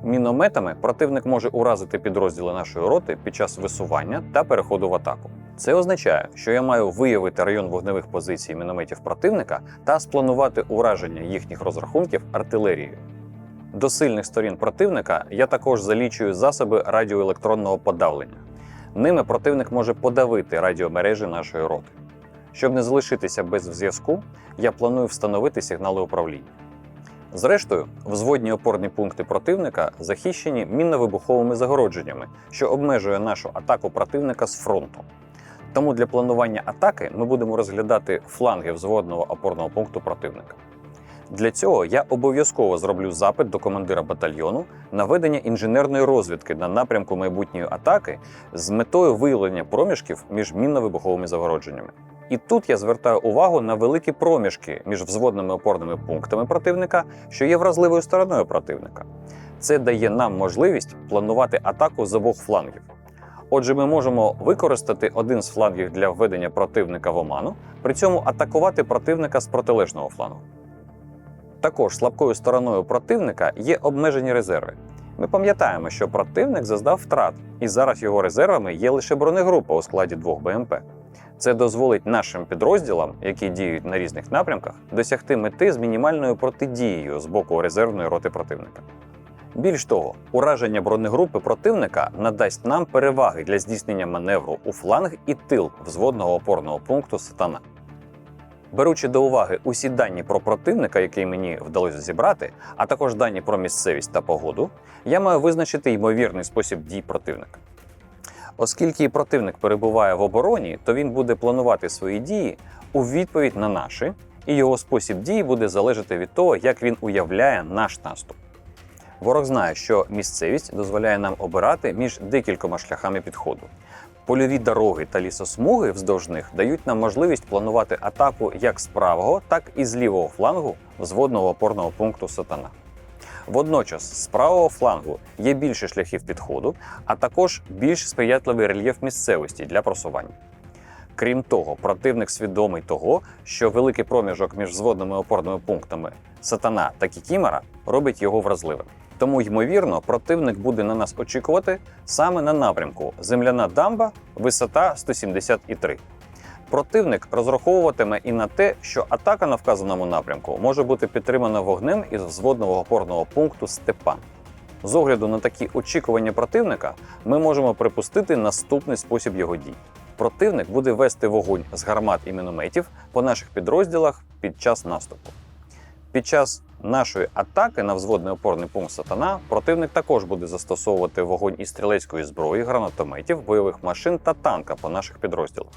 Мінометами противник може уразити підрозділи нашої роти під час висування та переходу в атаку. Це означає, що я маю виявити район вогневих позицій мінометів противника та спланувати ураження їхніх розрахунків артилерією. До сильних сторін противника я також залічую засоби радіоелектронного подавлення. Ними противник може подавити радіомережі нашої роти. Щоб не залишитися без зв'язку, я планую встановити сигнали управління. Зрештою, взводні опорні пункти противника захищені мінно-вибуховими загородженнями, що обмежує нашу атаку противника з фронту. Тому для планування атаки ми будемо розглядати фланги взводного опорного пункту противника. Для цього я обов'язково зроблю запит до командира батальйону на ведення інженерної розвідки на напрямку майбутньої атаки з метою виявлення проміжків між мінно-вибуховими загородженнями. І тут я звертаю увагу на великі проміжки між взводними опорними пунктами противника, що є вразливою стороною противника. Це дає нам можливість планувати атаку з обох флангів. Отже, ми можемо використати один з флангів для введення противника в оману, при цьому атакувати противника з протилежного флангу. Також слабкою стороною противника є обмежені резерви. Ми пам'ятаємо, що противник зазнав втрат, і зараз його резервами є лише бронегрупа у складі 2 БМП. Це дозволить нашим підрозділам, які діють на різних напрямках, досягти мети з мінімальною протидією з боку резервної роти противника. Більш того, ураження бронегрупи противника надасть нам переваги для здійснення маневру у фланг і тил взводного опорного пункту «Сатана». Беручи до уваги усі дані про противника, які мені вдалося зібрати, а також дані про місцевість та погоду, я маю визначити ймовірний спосіб дій противника. Оскільки противник перебуває в обороні, то він буде планувати свої дії у відповідь на наші, і його спосіб дії буде залежати від того, як він уявляє наш наступ. Ворог знає, що місцевість дозволяє нам обирати між декількома шляхами підходу. Польові дороги та лісосмуги вздовж них дають нам можливість планувати атаку як з правого, так і з лівого флангу взводного опорного пункту «Сатана». Водночас, з правого флангу є більше шляхів підходу, а також більш сприятливий рельєф місцевості для просування. Крім того, противник свідомий того, що великий проміжок між взводними опорними пунктами «Сатана» та «Кікімора» робить його вразливим. Тому, ймовірно, противник буде на нас очікувати саме на напрямку Земляна дамба, висота 170,3. Противник розраховуватиме і на те, що атака на вказаному напрямку може бути підтримана вогнем із взводного опорного пункту «Степан». З огляду на такі очікування противника, ми можемо припустити наступний спосіб його дій. Противник буде вести вогонь з гармат і мінометів по наших підрозділах під час наступу. Під час нашої атаки на взводний опорний пункт «Сатана» противник також буде застосовувати вогонь із стрілецької зброї, гранатометів, бойових машин та танка по наших підрозділах.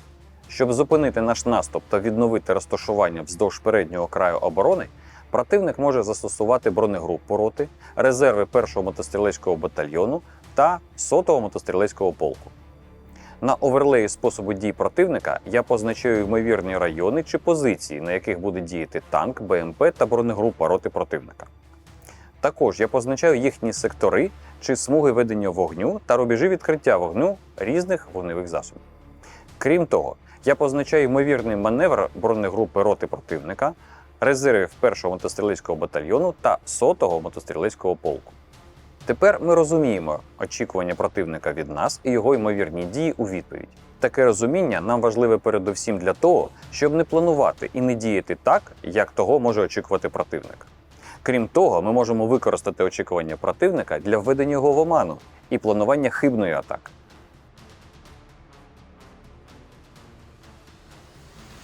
Щоб зупинити наш наступ та відновити розташування вздовж переднього краю оборони, противник може застосувати бронегрупу роти, резерви 1-го мотострілецького батальйону та 100-го мотострілецького полку. На оверлеї способу дій противника я позначаю ймовірні райони чи позиції, на яких буде діяти танк, БМП та бронегрупа роти противника. Також я позначаю їхні сектори чи смуги ведення вогню та рубежі відкриття вогню різних вогневих засобів. Крім того, я позначаю ймовірний маневр бронегрупи роти противника, резервів 1-го мотострілецького батальйону та 100-го мотострілецького полку. Тепер ми розуміємо очікування противника від нас і його ймовірні дії у відповідь. Таке розуміння нам важливе передусім для того, щоб не планувати і не діяти так, як того може очікувати противник. Крім того, ми можемо використати очікування противника для введення його в оману і планування хибної атаки.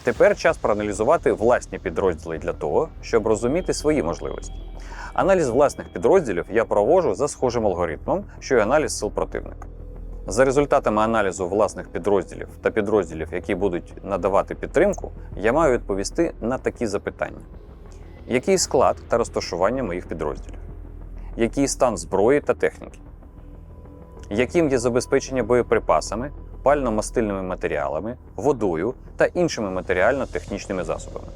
Тепер час проаналізувати власні підрозділи для того, щоб розуміти свої можливості. Аналіз власних підрозділів я проводжу за схожим алгоритмом, що й аналіз сил противника. За результатами аналізу власних підрозділів та підрозділів, які будуть надавати підтримку, я маю відповісти на такі запитання. Який склад та розташування моїх підрозділів? Який стан зброї та техніки? Яким є забезпечення боєприпасами, пально-мастильними матеріалами, водою та іншими матеріально-технічними засобами?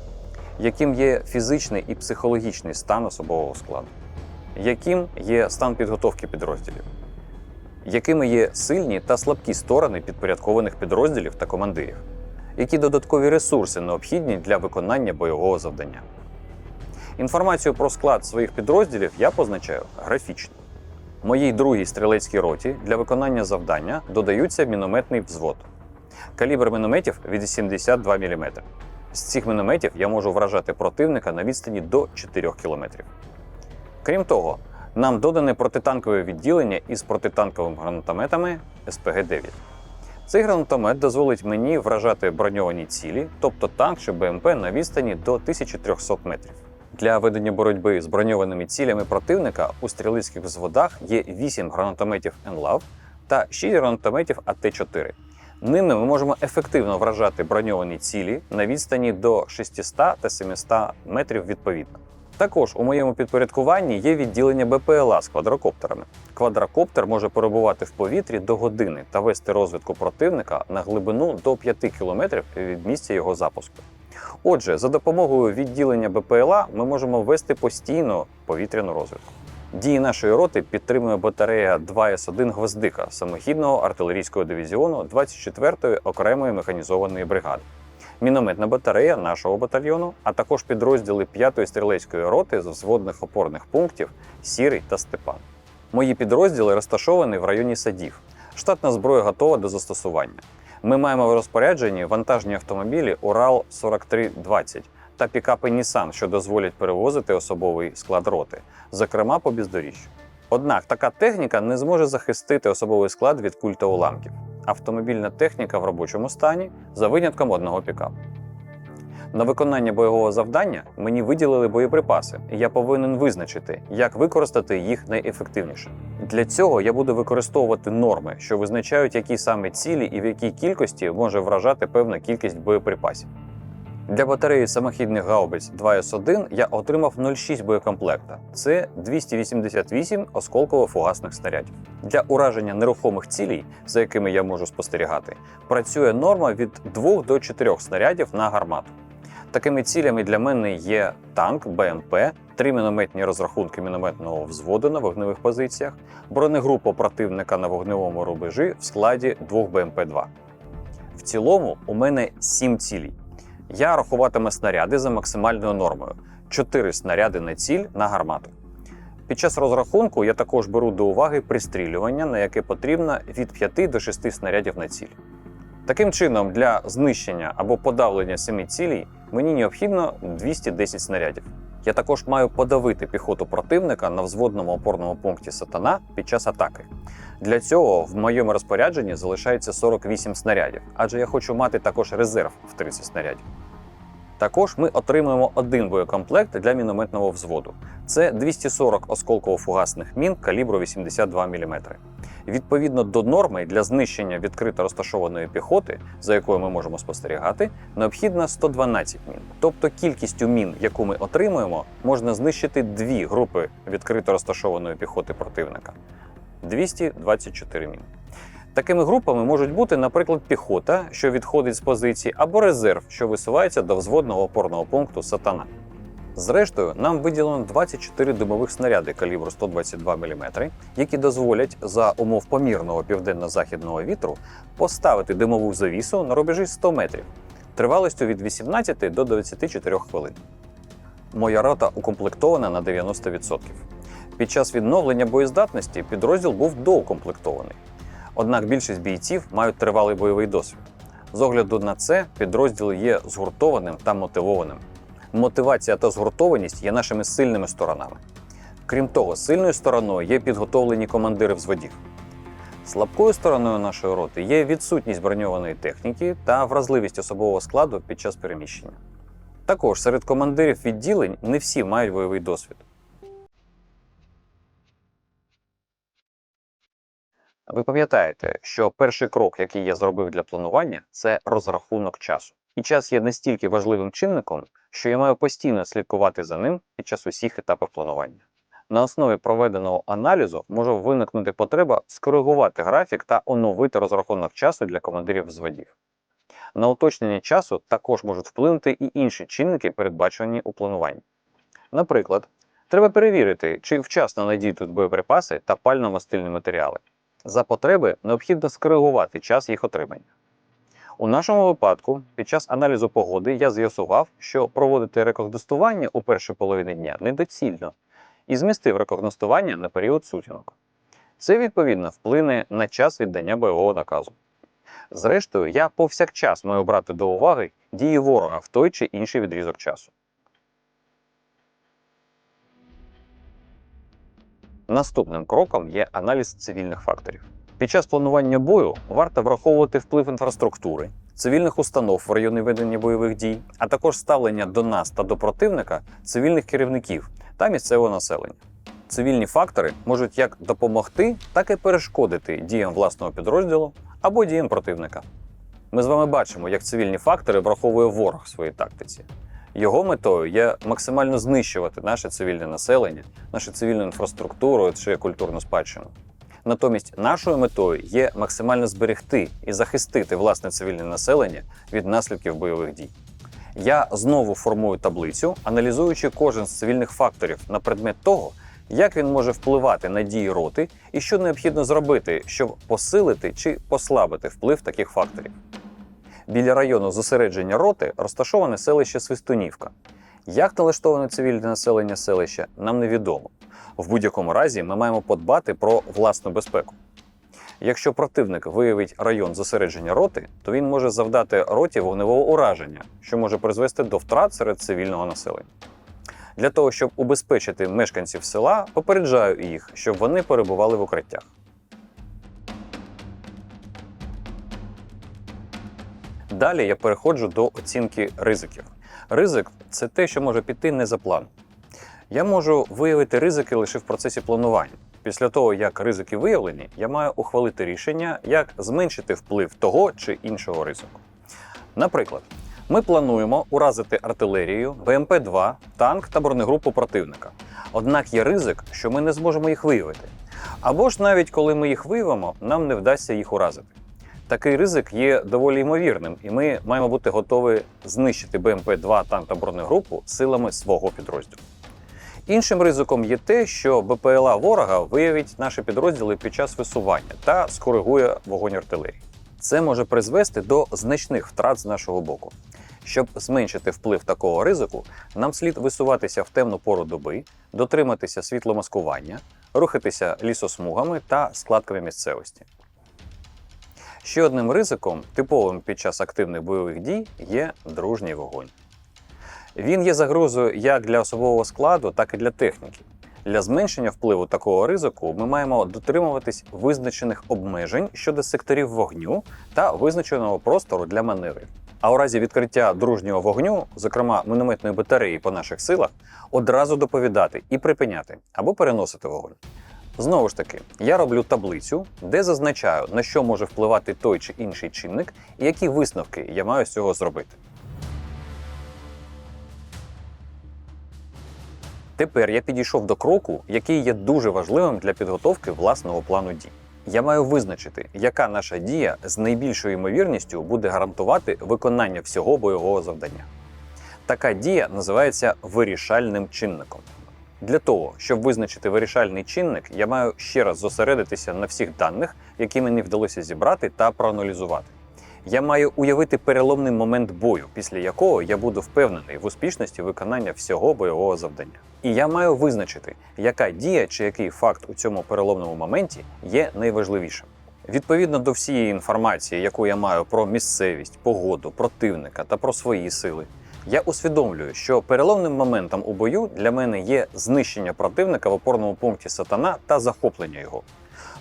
Яким є фізичний і психологічний стан особового складу? Яким є стан підготовки підрозділів? Якими є сильні та слабкі сторони підпорядкованих підрозділів та командирів? Які додаткові ресурси необхідні для виконання бойового завдання? Інформацію про склад своїх підрозділів я позначаю графічно. Моїй 2-й стрілецькій роті для виконання завдання додаються мінометний взвод. Калібр мінометів 82 мм. З цих мінометів я можу вражати противника на відстані до 4 км. Крім того, нам додане протитанкове відділення із протитанковими гранатометами СПГ-9. Цей гранатомет дозволить мені вражати броньовані цілі, тобто танк чи БМП на відстані до 1300 метрів. Для ведення боротьби з броньованими цілями противника у стрілецьких взводах є 8 гранатометів НЛАВ та 6 гранатометів АТ-4. Ними ми можемо ефективно вражати броньовані цілі на відстані до 600 та 700 метрів відповідно. Також у моєму підпорядкуванні є відділення БПЛА з квадрокоптерами. Квадрокоптер може перебувати в повітрі до години та вести розвідку противника на глибину до 5 км від місця його запуску. Отже, за допомогою відділення БПЛА ми можемо вести постійно повітряну розвідку. Дії нашої роти підтримує батарея 2С1 «Гвоздика» самохідного артилерійського дивізіону 24-ї окремої механізованої бригади, мінометна батарея нашого батальйону, а також підрозділи 5-ї стрілецької роти з взводних опорних пунктів «Сірий» та «Степан». Мої підрозділи розташовані в районі садів. Штатна зброя готова до застосування. Ми маємо в розпорядженні вантажні автомобілі Урал-4320 та пікапи Nissan, що дозволять перевозити особовий склад роти, зокрема по бездоріжжю. Однак така техніка не зможе захистити особовий склад від куль та уламків. Автомобільна техніка в робочому стані за винятком одного пікапу. На виконання бойового завдання мені виділили боєприпаси, і я повинен визначити, як використати їх найефективніше. Для цього я буду використовувати норми, що визначають, які саме цілі і в якій кількості може вражати певна кількість боєприпасів. Для батареї самохідних гаубиць 2С1 я отримав 0,6 боєкомплекта. Це 288 осколково-фугасних снарядів. Для ураження нерухомих цілей, за якими я можу спостерігати, працює норма від 2 до 4 снарядів на гармату. Такими цілями для мене є танк, БМП, 3 мінометні розрахунки мінометного взводу на вогневих позиціях, бронегрупа противника на вогневому рубежі в складі 2 БМП-2. В цілому у мене 7 цілей. Я рахуватиму снаряди за максимальною нормою – 4 снаряди на ціль на гармату. Під час розрахунку я також беру до уваги пристрілювання, на яке потрібно від 5 до 6 снарядів на ціль. Таким чином, для знищення або подавлення 7 цілей мені необхідно 210 снарядів. Я також маю подавити піхоту противника на взводному опорному пункті «Сатана» під час атаки. Для цього в моєму розпорядженні залишається 48 снарядів, адже я хочу мати також резерв в 30 снарядів. Також ми отримуємо один боєкомплект для мінометного взводу. Це 240 осколково-фугасних мін калібру 82 мм. Відповідно до норми для знищення відкрито розташованої піхоти, за якою ми можемо спостерігати, необхідно 112 мін. Тобто кількістю мін, яку ми отримуємо, можна знищити 2 групи відкрито розташованої піхоти противника. 224 мін. Такими групами можуть бути, наприклад, піхота, що відходить з позиції, або резерв, що висувається до взводного опорного пункту «Сатана». Зрештою, нам виділено 24 димових снаряди калібру 122 мм, які дозволять за умов помірного південно-західного вітру поставити димову завісу на рубежі 100 метрів, тривалістю від 18 до 24 хвилин. Моя рота укомплектована на 90%. Під час відновлення боєздатності підрозділ був доукомплектований. Однак більшість бійців мають тривалий бойовий досвід. З огляду на це, підрозділ є згуртованим та мотивованим. Мотивація та згуртованість є нашими сильними сторонами. Крім того, сильною стороною є підготовлені командири взводів. Слабкою стороною нашої роти є відсутність броньованої техніки та вразливість особового складу під час переміщення. Також серед командирів відділень не всі мають бойовий досвід. Ви пам'ятаєте, що перший крок, який я зробив для планування, це розрахунок часу. І час є настільки важливим чинником, що я маю постійно слідкувати за ним під час усіх етапів планування. На основі проведеного аналізу може виникнути потреба скоригувати графік та оновити розрахунок часу для командирів взводів. На уточнення часу також можуть вплинути і інші чинники, передбачені у плануванні. Наприклад, треба перевірити, чи вчасно надійдуть боєприпаси та пально-мастильні матеріали. За потреби необхідно скоригувати час їх отримання. У нашому випадку, під час аналізу погоди я з'ясував, що проводити рекогностування у першій половині дня недоцільно і змістив рекогностування на період сутінок. Це, відповідно, вплине на час віддання бойового наказу. Зрештою, я повсякчас маю брати до уваги дії ворога в той чи інший відрізок часу. Наступним кроком є аналіз цивільних факторів. Під час планування бою варто враховувати вплив інфраструктури, цивільних установ в районі ведення бойових дій, а також ставлення до нас та до противника цивільних керівників та місцевого населення. Цивільні фактори можуть як допомогти, так і перешкодити діям власного підрозділу або діям противника. Ми з вами бачимо, як цивільні фактори враховує ворог в своїй тактиці. Його метою є максимально знищувати наше цивільне населення, нашу цивільну інфраструктуру чи культурну спадщину. Натомість нашою метою є максимально зберегти і захистити власне цивільне населення від наслідків бойових дій. Я знову формую таблицю, аналізуючи кожен з цивільних факторів на предмет того, як він може впливати на дії роти і що необхідно зробити, щоб посилити чи послабити вплив таких факторів. Біля району зосередження роти розташоване селище Свистунівка. Як налаштоване цивільне населення селища, нам невідомо. В будь-якому разі ми маємо подбати про власну безпеку. Якщо противник виявить район зосередження роти, то він може завдати роті вогневого ураження, що може призвести до втрат серед цивільного населення. Для того, щоб убезпечити мешканців села, попереджаю їх, щоб вони перебували в укриттях. Далі я переходжу до оцінки ризиків. Ризик – це те, що може піти не за планом. Я можу виявити ризики лише в процесі планування. Після того, як ризики виявлені, я маю ухвалити рішення, як зменшити вплив того чи іншого ризику. Наприклад, ми плануємо уразити артилерією, БМП-2, танк та бронегрупу противника. Однак є ризик, що ми не зможемо їх виявити. Або ж навіть коли ми їх виявимо, нам не вдасться їх уразити. Такий ризик є доволі ймовірним, і ми маємо бути готові знищити БМП-2, танк та бронегрупу силами свого підрозділу. Іншим ризиком є те, що БПЛА ворога виявить наші підрозділи під час висування та скоригує вогонь артилерії. Це може призвести до значних втрат з нашого боку. Щоб зменшити вплив такого ризику, нам слід висуватися в темну пору доби, дотриматися світломаскування, рухатися лісосмугами та складками місцевості. Ще одним ризиком, типовим під час активних бойових дій, є дружній вогонь. Він є загрозою як для особового складу, так і для техніки. Для зменшення впливу такого ризику ми маємо дотримуватись визначених обмежень щодо секторів вогню та визначеного простору для маневрів. А у разі відкриття дружнього вогню, зокрема мінометної батареї по наших силах, одразу доповідати і припиняти або переносити вогонь. Знову ж таки, я роблю таблицю, де зазначаю, на що може впливати той чи інший чинник і які висновки я маю з цього зробити. Тепер я підійшов до кроку, який є дуже важливим для підготовки власного плану дій. Я маю визначити, яка наша дія з найбільшою ймовірністю буде гарантувати виконання всього бойового завдання. Така дія називається вирішальним чинником. Для того, щоб визначити вирішальний чинник, я маю ще раз зосередитися на всіх даних, які мені вдалося зібрати та проаналізувати. Я маю уявити переломний момент бою, після якого я буду впевнений в успішності виконання всього бойового завдання. І я маю визначити, яка дія чи який факт у цьому переломному моменті є найважливішим. Відповідно до всієї інформації, яку я маю про місцевість, погоду, противника та про свої сили, я усвідомлюю, що переломним моментом у бою для мене є знищення противника в опорному пункті Сатана та захоплення його.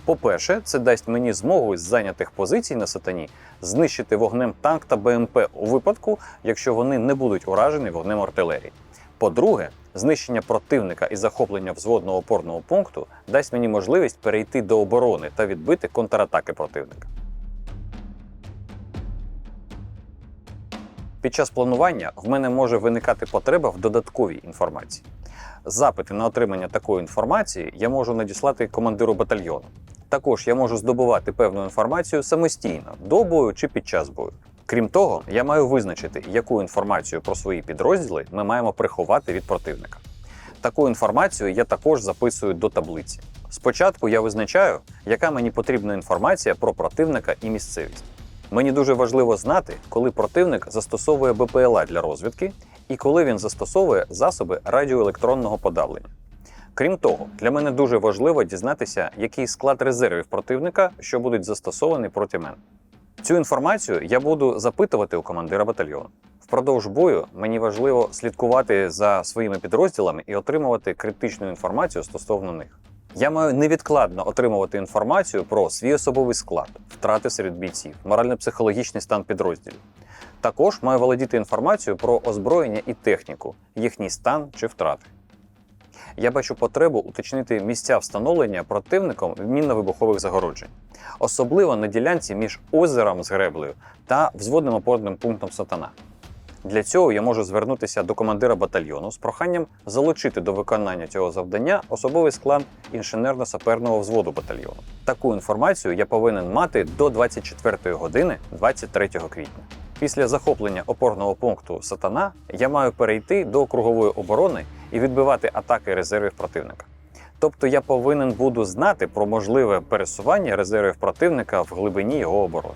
По-перше, це дасть мені змогу з зайнятих позицій на Сатані знищити вогнем танк та БМП у випадку, якщо вони не будуть уражені вогнем артилерії. По-друге, знищення противника і захоплення взводного опорного пункту дасть мені можливість перейти до оборони та відбити контратаки противника. Під час планування в мене може виникати потреба в додатковій інформації. Запити на отримання такої інформації я можу надіслати командиру батальйону. Також я можу здобувати певну інформацію самостійно, до бою чи під час бою. Крім того, я маю визначити, яку інформацію про свої підрозділи ми маємо приховати від противника. Таку інформацію я також записую до таблиці. Спочатку я визначаю, яка мені потрібна інформація про противника і місцевість. Мені дуже важливо знати, коли противник застосовує БПЛА для розвідки і коли він застосовує засоби радіоелектронного подавлення. Крім того, для мене дуже важливо дізнатися, який склад резервів противника, що будуть застосовані проти мене. Цю інформацію я буду запитувати у командира батальйону. Впродовж бою мені важливо слідкувати за своїми підрозділами і отримувати критичну інформацію стосовно них. Я маю невідкладно отримувати інформацію про свій особовий склад, втрати серед бійців, морально-психологічний стан підрозділів. Також маю володіти інформацією про озброєння і техніку, їхній стан чи втрати. Я бачу потребу уточнити місця встановлення противником мінно-вибухових загороджень, особливо на ділянці між озером з греблею та взводним опорним пунктом «Сатана». Для цього я можу звернутися до командира батальйону з проханням залучити до виконання цього завдання особовий склад інженерно-саперного взводу батальйону. Таку інформацію я повинен мати до 24 години 23 квітня. Після захоплення опорного пункту «Сатана» я маю перейти до кругової оборони і відбивати атаки резервів противника. Тобто я повинен буду знати про можливе пересування резервів противника в глибині його оборони.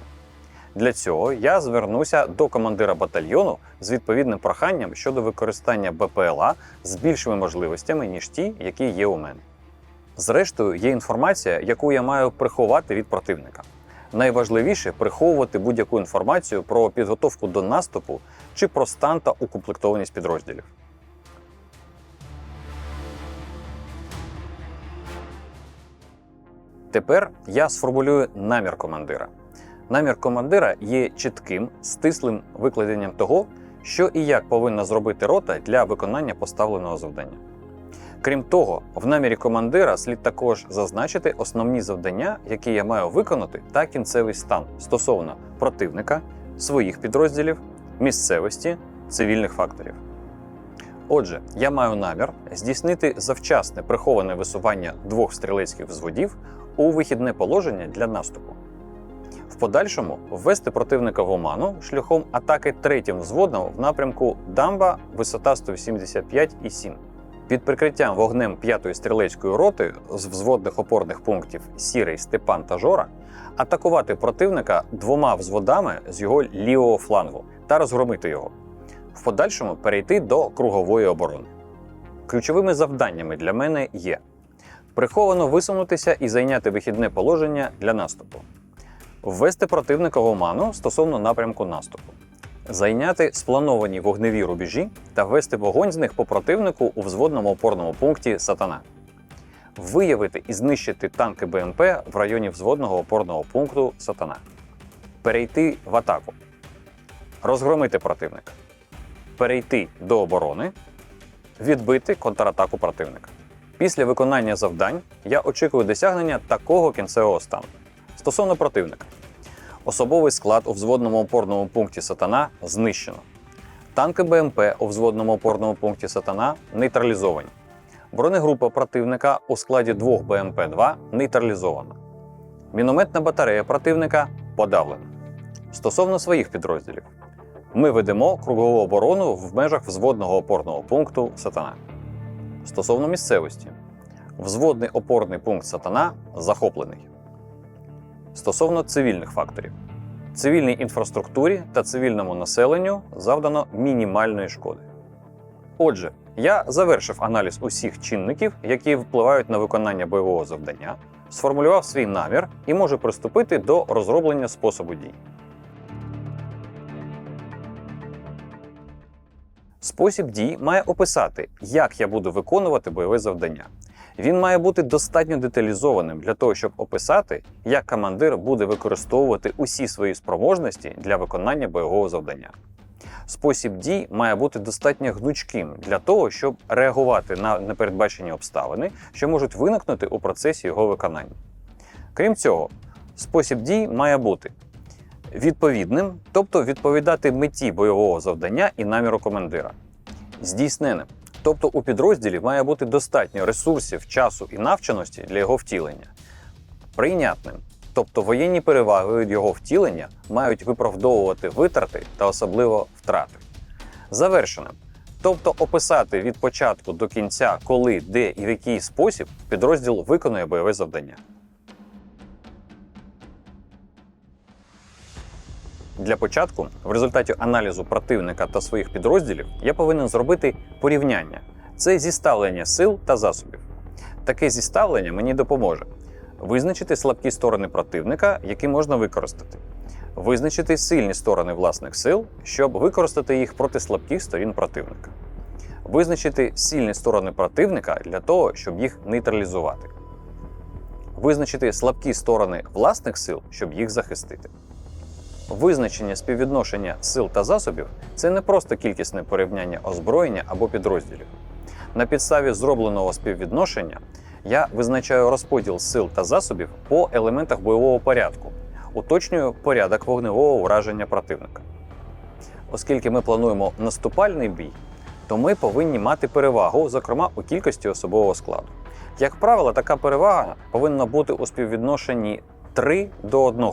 Для цього я звернуся до командира батальйону з відповідним проханням щодо використання БПЛА з більшими можливостями, ніж ті, які є у мене. Зрештою, є інформація, яку я маю приховати від противника. Найважливіше – приховувати будь-яку інформацію про підготовку до наступу чи про стан та укомплектованість підрозділів. Тепер я сформулюю намір командира. Намір командира є чітким, стислим викладенням того, що і як повинна зробити рота для виконання поставленого завдання. Крім того, в намірі командира слід також зазначити основні завдання, які я маю виконати, та кінцевий стан стосовно противника, своїх підрозділів, місцевості, цивільних факторів. Отже, я маю намір здійснити завчасне приховане висування двох стрілецьких взводів у вихідне положення для наступу. В подальшому ввести противника в оману шляхом атаки третім взводом в напрямку Дамба, висота 185,7. Під прикриттям вогнем 5-ї стрілецької роти з взводних опорних пунктів Сірий, Степан та Жора атакувати противника двома взводами з його лівого флангу та розгромити його. В подальшому перейти до кругової оборони. Ключовими завданнями для мене є: приховано висунутися і зайняти вихідне положення для наступу, ввести противника в оману стосовно напрямку наступу, зайняти сплановані вогневі рубежі та ввести вогонь з них по противнику у взводному опорному пункті «Сатана», виявити і знищити танки БМП в районі взводного опорного пункту «Сатана», перейти в атаку, розгромити противника, перейти до оборони, відбити контратаку противника. Після виконання завдань я очікую досягнення такого кінцевого стану. Стосовно противника. Особовий склад у взводному опорному пункті «Сатана» знищено. Танки БМП у взводному опорному пункті «Сатана» нейтралізовані. Бронегрупа противника у складі двох БМП-2 нейтралізована. Мінометна батарея противника подавлена. Стосовно своїх підрозділів. Ми ведемо кругову оборону в межах взводного опорного пункту «Сатана». Стосовно місцевості. Взводний опорний пункт «Сатана» захоплений. Стосовно цивільних факторів. Цивільній інфраструктурі та цивільному населенню завдано мінімальної шкоди. Отже, я завершив аналіз усіх чинників, які впливають на виконання бойового завдання, сформулював свій намір і можу приступити до розроблення способу дій. Спосіб дій має описати, як я буду виконувати бойове завдання. Він має бути достатньо деталізованим для того, щоб описати, як командир буде використовувати усі свої спроможності для виконання бойового завдання. Спосіб дій має бути достатньо гнучким для того, щоб реагувати на непередбачені обставини, що можуть виникнути у процесі його виконання. Крім цього, спосіб дій має бути відповідним, тобто відповідати меті бойового завдання і наміру командира. Здійсненим, тобто у підрозділі має бути достатньо ресурсів, часу і навченості для його втілення. Прийнятним, тобто воєнні переваги від його втілення мають виправдовувати витрати та особливо втрати. Завершеним, тобто описати від початку до кінця, коли, де і в який спосіб підрозділ виконує бойове завдання. Для початку, в результаті аналізу противника та своїх підрозділів, я повинен зробити порівняння. Це зіставлення сил та засобів. Таке зіставлення мені допоможе визначити слабкі сторони противника, які можна використати, Визначити сильні сторони власних сил, щоб використати їх проти слабких сторін противника. Визначити сильні сторони противника для того, щоб їх нейтралізувати. Визначити слабкі сторони власних сил, щоб їх захистити. Визначення співвідношення сил та засобів – це не просто кількісне порівняння озброєння або підрозділів. На підставі зробленого співвідношення я визначаю розподіл сил та засобів по елементах бойового порядку, уточнюю порядок вогневого ураження противника. Оскільки ми плануємо наступальний бій, то ми повинні мати перевагу, зокрема у кількості особового складу. Як правило, така перевага повинна бути у співвідношенні 3 до 1,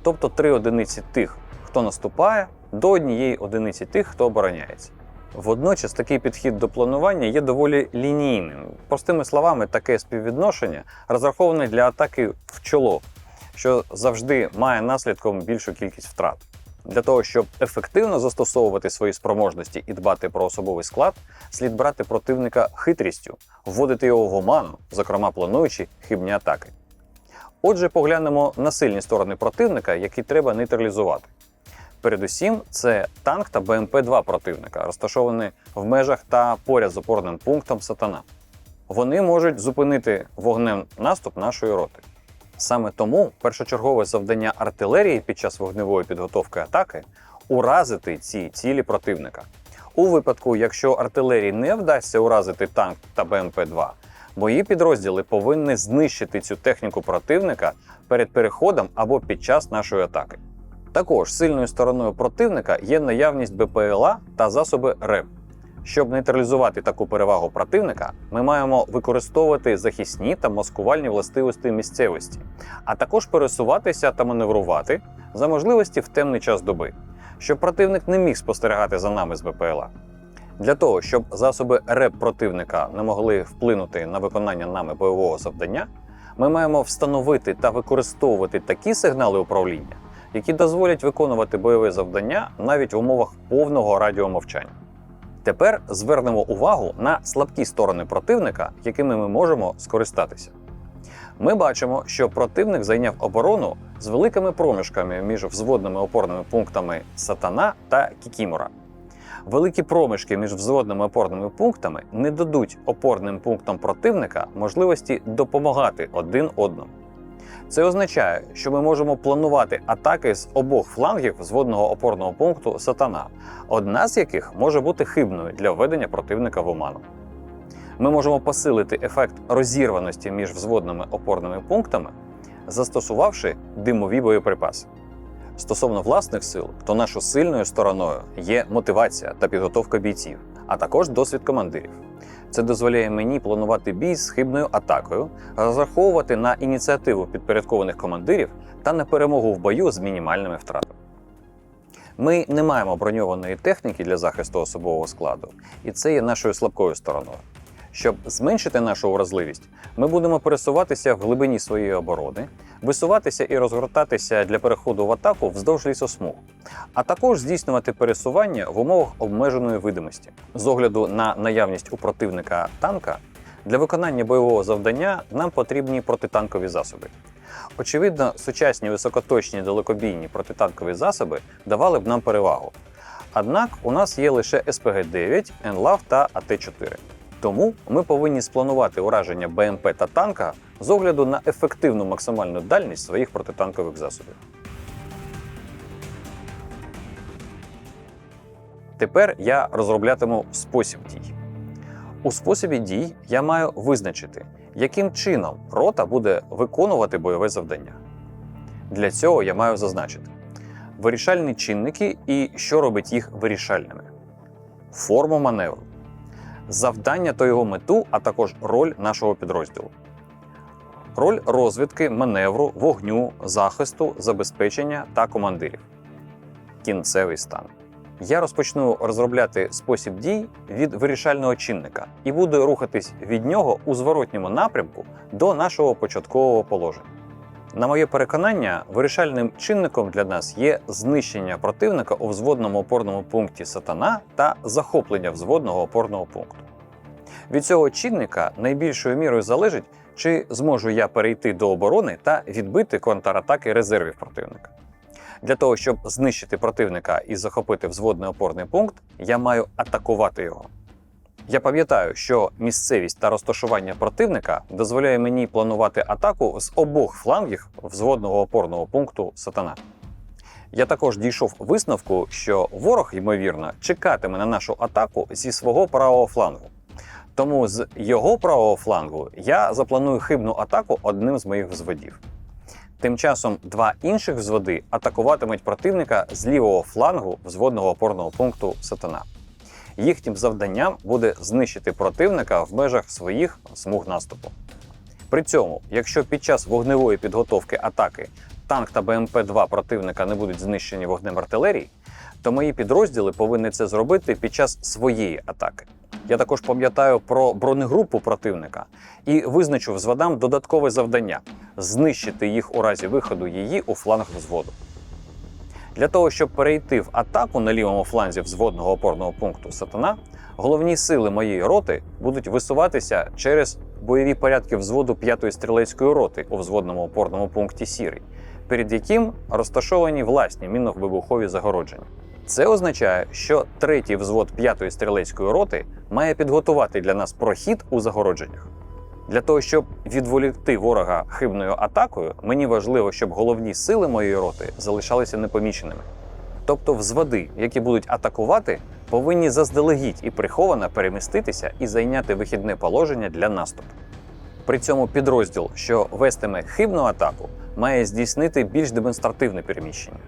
тобто 3 одиниці тих, хто наступає, до 1 одиниці тих, хто обороняється. Водночас такий підхід до планування є доволі лінійним. Простими словами, таке співвідношення розраховане для атаки в чоло, що завжди має наслідком більшу кількість втрат. Для того, щоб ефективно застосовувати свої спроможності і дбати про особовий склад, слід брати противника хитрістю, вводити його в оману, зокрема плануючи хибні атаки. Отже, поглянемо на сильні сторони противника, які треба нейтралізувати. Передусім, це танк та БМП-2 противника, розташовані в межах та поряд з опорним пунктом «Сатана». Вони можуть зупинити вогнем наступ нашої роти. Саме тому першочергове завдання артилерії під час вогневої підготовки атаки – уразити ці цілі противника. У випадку, якщо артилерії не вдасться уразити танк та БМП-2, мої підрозділи повинні знищити цю техніку противника перед переходом або під час нашої атаки. Також сильною стороною противника є наявність БПЛА та засоби РЕБ. Щоб нейтралізувати таку перевагу противника, ми маємо використовувати захисні та маскувальні властивості місцевості, а також пересуватися та маневрувати за можливості в темний час доби, щоб противник не міг спостерігати за нами з БПЛА. Для того, щоб засоби РЕБ противника не могли вплинути на виконання нами бойового завдання, ми маємо встановити та використовувати такі сигнали управління, які дозволять виконувати бойове завдання навіть в умовах повного радіомовчання. Тепер звернемо увагу на слабкі сторони противника, якими ми можемо скористатися. Ми бачимо, що противник зайняв оборону з великими проміжками між взводними опорними пунктами «Сатана» та «Кікімора». Великі проміжки між взводними опорними пунктами не дадуть опорним пунктам противника можливості допомагати один одному. Це означає, що ми можемо планувати атаки з обох флангів взводного опорного пункту «Сатана», одна з яких може бути хибною для введення противника в оману. Ми можемо посилити ефект розірваності між взводними опорними пунктами, застосувавши димові боєприпаси. Стосовно власних сил, то нашою сильною стороною є мотивація та підготовка бійців, а також досвід командирів. Це дозволяє мені планувати бій з хибною атакою, розраховувати на ініціативу підпорядкованих командирів та на перемогу в бою з мінімальними втратами. Ми не маємо броньованої техніки для захисту особового складу, і це є нашою слабкою стороною. Щоб зменшити нашу вразливість, ми будемо пересуватися в глибині своєї оборони, висуватися і розгортатися для переходу в атаку вздовж лісосмуг, а також здійснювати пересування в умовах обмеженої видимості. З огляду на наявність у противника танка, для виконання бойового завдання нам потрібні протитанкові засоби. Очевидно, сучасні високоточні далекобійні протитанкові засоби давали б нам перевагу. Однак у нас є лише СПГ-9, НЛАВ та АТ-4. Тому ми повинні спланувати ураження БМП та танка з огляду на ефективну максимальну дальність своїх протитанкових засобів. Тепер я розроблятиму спосіб дій. У способі дій я маю визначити, яким чином рота буде виконувати бойове завдання. Для цього я маю зазначити вирішальні чинники і що робить їх вирішальними, форму маневру, завдання та його мету, а також роль нашого підрозділу. Роль розвідки, маневру, вогню, захисту, забезпечення та командирів. Кінцевий стан. Я розпочну розробляти спосіб дій від вирішального чинника і буду рухатись від нього у зворотньому напрямку до нашого початкового положення. На моє переконання, вирішальним чинником для нас є знищення противника у взводному опорному пункті «Сатана» та захоплення взводного опорного пункту. Від цього чинника найбільшою мірою залежить, чи зможу я перейти до оборони та відбити контратаки резервів противника. Для того, щоб знищити противника і захопити взводний опорний пункт, я маю атакувати його. Я пам'ятаю, що місцевість та розташування противника дозволяє мені планувати атаку з обох флангів взводного опорного пункту Сатана. Я також дійшов висновку, що ворог, ймовірно, чекатиме на нашу атаку зі свого правого флангу. Тому з його правого флангу я запланую хибну атаку одним з моїх взводів. Тим часом два інших взводи атакуватимуть противника з лівого флангу взводного опорного пункту Сатана. Їхнім завданням буде знищити противника в межах своїх смуг наступу. При цьому, якщо під час вогневої підготовки атаки танк та БМП-2 противника не будуть знищені вогнем артилерії, то мої підрозділи повинні це зробити під час своєї атаки. Я також пам'ятаю про бронегрупу противника і визначу взводам додаткове завдання – знищити їх у разі виходу її у фланг взводу. Для того, щоб перейти в атаку на лівому фланзі взводного опорного пункту Сатана, головні сили моєї роти будуть висуватися через бойові порядки взводу 5-ї стрілецької роти у взводному опорному пункті Сірий, перед яким розташовані власні мінно-вибухові загородження. Це означає, що 3-й взвод 5-ї стрілецької роти має підготувати для нас прохід у загородженнях. Для того, щоб відволікти ворога хибною атакою, мені важливо, щоб головні сили моєї роти залишалися непоміченими. Тобто взводи, які будуть атакувати, повинні заздалегідь і приховано переміститися і зайняти вихідне положення для наступу. При цьому підрозділ, що вестиме хибну атаку, має здійснити більш демонстративне переміщення.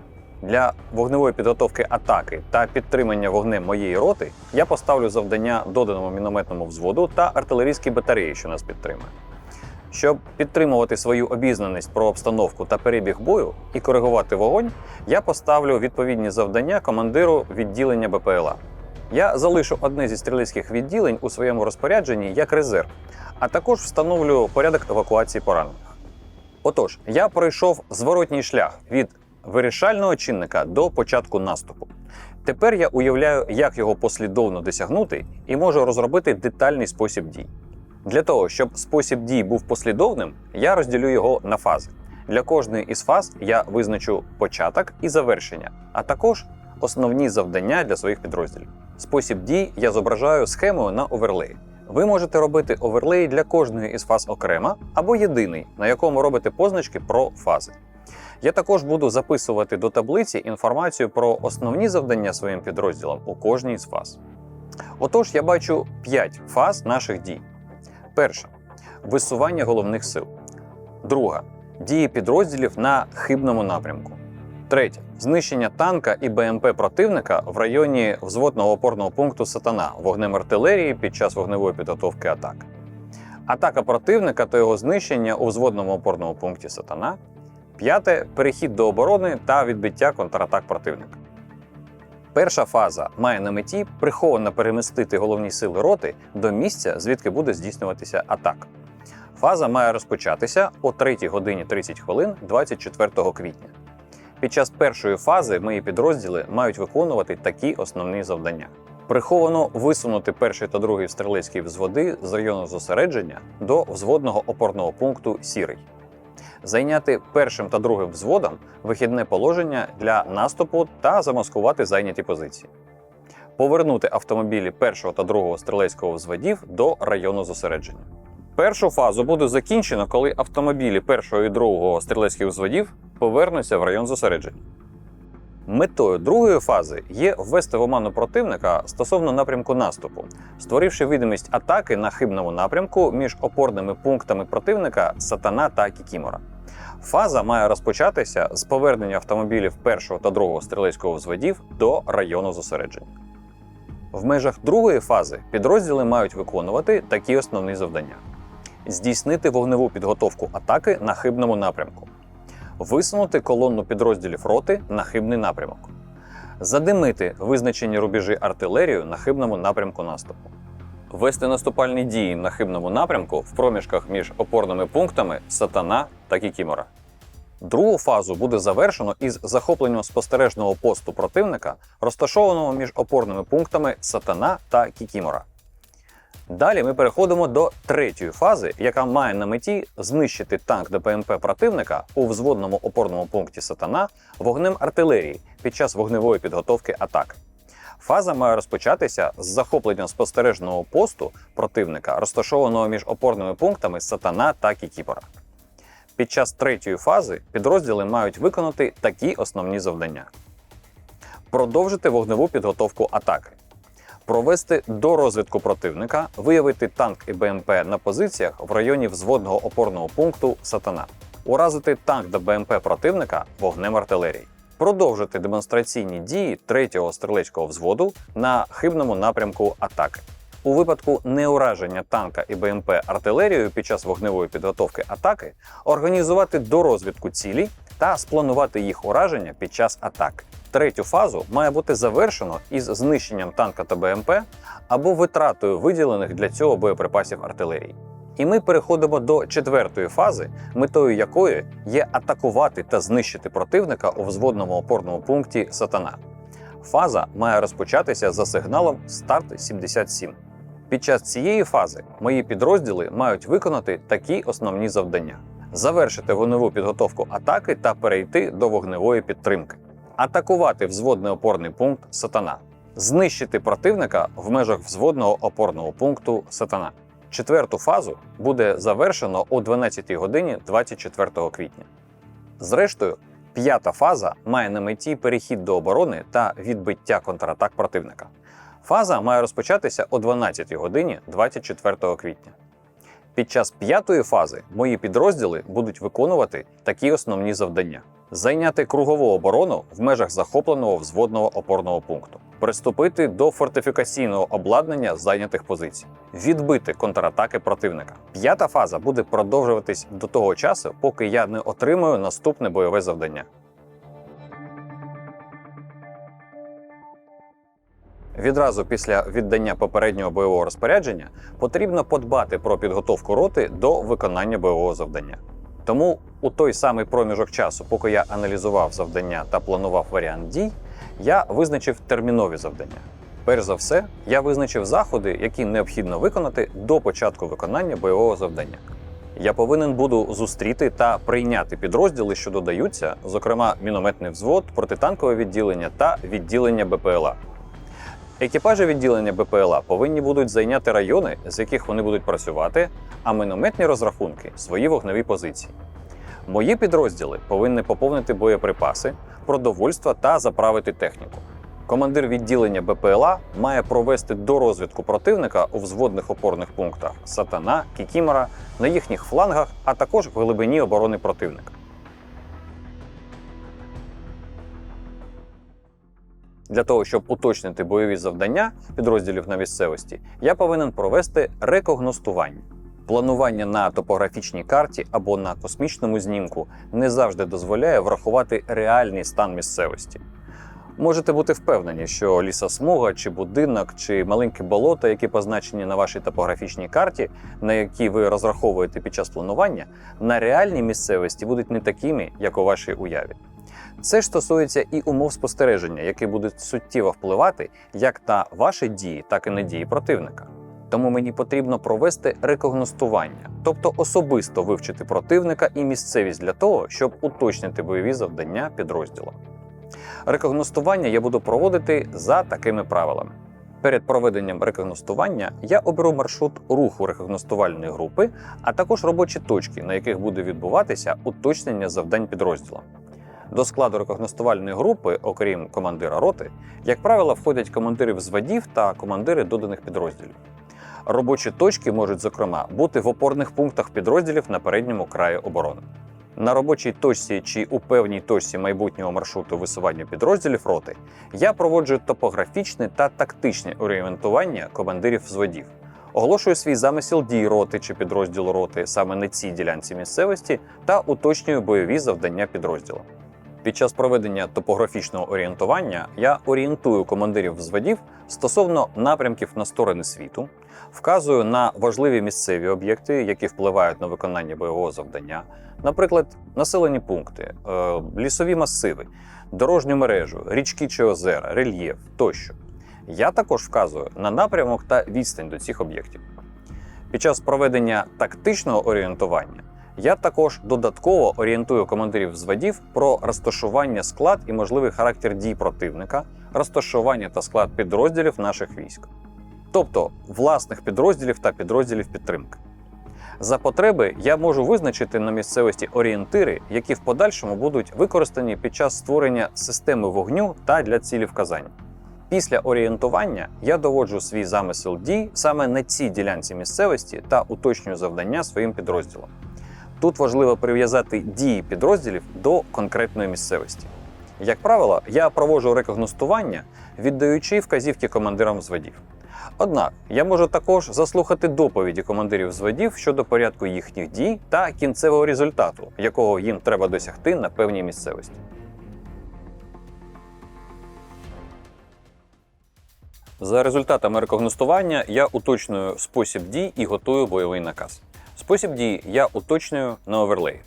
Для вогневої підготовки атаки та підтримання вогнем моєї роти я поставлю завдання доданому мінометному взводу та артилерійській батареї, що нас підтримує. Щоб підтримувати свою обізнаність про обстановку та перебіг бою і коригувати вогонь, я поставлю відповідні завдання командиру відділення БПЛА. Я залишу одне зі стрілецьких відділень у своєму розпорядженні як резерв, а також встановлю порядок евакуації поранених. Отож, я пройшов зворотній шлях від вирішального чинника до початку наступу. Тепер я уявляю, як його послідовно досягнути, і можу розробити детальний спосіб дій. Для того, щоб спосіб дій був послідовним, я розділю його на фази. Для кожної із фаз я визначу початок і завершення, а також основні завдання для своїх підрозділів. Спосіб дій я зображаю схемою на оверлеї. Ви можете робити оверлей для кожної із фаз окремо або єдиний, на якому робите позначки про фази. Я також буду записувати до таблиці інформацію про основні завдання своїм підрозділам у кожній з фаз. Отож, я бачу 5 фаз наших дій. Перша – висування головних сил. Друга – дії підрозділів на хибному напрямку. Третя – знищення танка і БМП противника в районі взводного опорного пункту Сатана вогнем артилерії під час вогневої підготовки атаки. Атака противника та його знищення у взводному опорному пункті Сатана. П'яте – перехід до оборони та відбиття контратак противника. Перша фаза має на меті приховано перемістити головні сили роти до місця, звідки буде здійснюватися атака. Фаза має розпочатися о 3 годині 30 хвилин 24 квітня. Під час першої фази мої підрозділи мають виконувати такі основні завдання. Приховано висунути перший та другий стрілецькі взводи з району зосередження до взводного опорного пункту Сірий. Зайняти першим та другим взводом вихідне положення для наступу та замаскувати зайняті позиції. Повернути автомобілі першого та другого стрілецького взводів до району зосередження. Першу фазу буде закінчено, коли автомобілі першого і другого стрілецьких взводів повернуться в район зосередження. Метою другої фази є ввести в оману противника стосовно напрямку наступу, створивши видимість атаки на хибному напрямку між опорними пунктами противника Сатана та Кікімора. Фаза має розпочатися з повернення автомобілів першого та другого стрілецького взводів до району зосередження. В межах другої фази підрозділи мають виконувати такі основні завдання: здійснити вогневу підготовку атаки на хибному напрямку, висунути колонну підрозділів роти на хибний напрямок, задимити визначені рубежі артилерію на хибному напрямку наступу, вести наступальні дії на хибному напрямку в проміжках між опорними пунктами Сатана та Кікімора. Другу фазу буде завершено із захопленням спостережного посту противника, розташованого між опорними пунктами Сатана та Кікімора. Далі ми переходимо до третьої фази, яка має на меті знищити танк ДПМП противника у взводному опорному пункті «Сатана» вогнем артилерії під час вогневої підготовки атаки. Фаза має розпочатися з захоплення спостережного посту противника, розташованого між опорними пунктами «Сатана» та «Кікімора». Під час третьої фази підрозділи мають виконати такі основні завдання: продовжити вогневу підготовку атаки, провести дорозвідку противника, виявити танк і БМП на позиціях в районі взводного опорного пункту «Сатана», уразити танк та БМП противника вогнем артилерії, продовжити демонстраційні дії 3-го стрілецького взводу на хибному напрямку атаки. У випадку неураження танка і БМП артилерією під час вогневої підготовки атаки організувати дорозвідку цілі та спланувати їх ураження під час атаки. Третю фазу має бути завершено із знищенням танка та БМП або витратою виділених для цього боєприпасів артилерії. І ми переходимо до четвертої фази, метою якої є атакувати та знищити противника у взводному опорному пункті «Сатана». Фаза має розпочатися за сигналом «Старт 77». Під час цієї фази мої підрозділи мають виконати такі основні завдання: завершити вогневу підготовку атаки та перейти до вогневої підтримки, атакувати взводний опорний пункт «Сатана», знищити противника в межах взводного опорного пункту «Сатана». Четверту фазу буде завершено о 12 годині 24 квітня. Зрештою, п'ята фаза має на меті перехід до оборони та відбиття контратак противника. Фаза має розпочатися о 12 годині 24 квітня. Під час п'ятої фази мої підрозділи будуть виконувати такі основні завдання: зайняти кругову оборону в межах захопленого взводного опорного пункту, приступити до фортифікаційного обладнання зайнятих позицій, відбити контратаки противника. П'ята фаза буде продовжуватись до того часу, поки я не отримаю наступне бойове завдання. Відразу після віддання попереднього бойового розпорядження потрібно подбати про підготовку роти до виконання бойового завдання. Тому у той самий проміжок часу, поки я аналізував завдання та планував варіант дій, я визначив термінові завдання. Перш за все, я визначив заходи, які необхідно виконати до початку виконання бойового завдання. Я повинен буду зустріти та прийняти підрозділи, що додаються, зокрема мінометний взвод, протитанкове відділення та відділення БПЛА. Екіпажі відділення БПЛА повинні будуть зайняти райони, з яких вони будуть працювати, а мінометні розрахунки – свої вогневі позиції. Мої підрозділи повинні поповнити боєприпаси, продовольства та заправити техніку. Командир відділення БПЛА має провести дорозвідку противника у взводних опорних пунктах «Сатана», «Кікімора», на їхніх флангах, а також в глибині оборони противника. Для того, щоб уточнити бойові завдання підрозділів на місцевості, я повинен провести рекогностування. Планування на топографічній карті або на космічному знімку не завжди дозволяє врахувати реальний стан місцевості. Можете бути впевнені, що лісосмуга, чи будинок, чи маленьке болото, які позначені на вашій топографічній карті, на які ви розраховуєте під час планування, на реальній місцевості будуть не такими, як у вашій уяві. Це ж стосується і умов спостереження, які будуть суттєво впливати як на ваші дії, так і на дії противника. Тому мені потрібно провести рекогностування, тобто особисто вивчити противника і місцевість для того, щоб уточнити бойові завдання підрозділу. Рекогностування я буду проводити за такими правилами. Перед проведенням рекогностування я оберу маршрут руху рекогностувальної групи, а також робочі точки, на яких буде відбуватися уточнення завдань підрозділу. До складу рекогностувальної групи, окрім командира роти, як правило, входять командири взводів та командири доданих підрозділів. Робочі точки можуть, зокрема, бути в опорних пунктах підрозділів на передньому краї оборони. На робочій точці чи у певній точці майбутнього маршруту висування підрозділів роти я проводжу топографічне та тактичне орієнтування командирів взводів. Оголошую свій замисел дій роти чи підрозділу роти саме на цій ділянці місцевості та уточнюю бойові завдання підрозділу. Під час проведення топографічного орієнтування я орієнтую командирів взводів стосовно напрямків на сторони світу, вказую на важливі місцеві об'єкти, які впливають на виконання бойового завдання, наприклад, населені пункти, лісові масиви, дорожню мережу, річки чи озера, рельєф тощо. Я також вказую на напрямок та відстань до цих об'єктів. Під час проведення тактичного орієнтування я також додатково орієнтую командирів взводів про розташування, склад і можливий характер дій противника, розташування та склад підрозділів наших військ. Тобто власних підрозділів та підрозділів підтримки. За потреби я можу визначити на місцевості орієнтири, які в подальшому будуть використані під час створення системи вогню та для цілі вказань. Після орієнтування я доводжу свій замисел дій саме на цій ділянці місцевості та уточнюю завдання своїм підрозділам. Тут важливо прив'язати дії підрозділів до конкретної місцевості. Як правило, я проводжу рекогностування, віддаючи вказівки командирам взводів. Однак, я можу також заслухати доповіді командирів взводів щодо порядку їхніх дій та кінцевого результату, якого їм треба досягти на певній місцевості. За результатами рекогностування я уточнюю спосіб дій і готую бойовий наказ. Спосіб дій я уточнюю на оверлеї.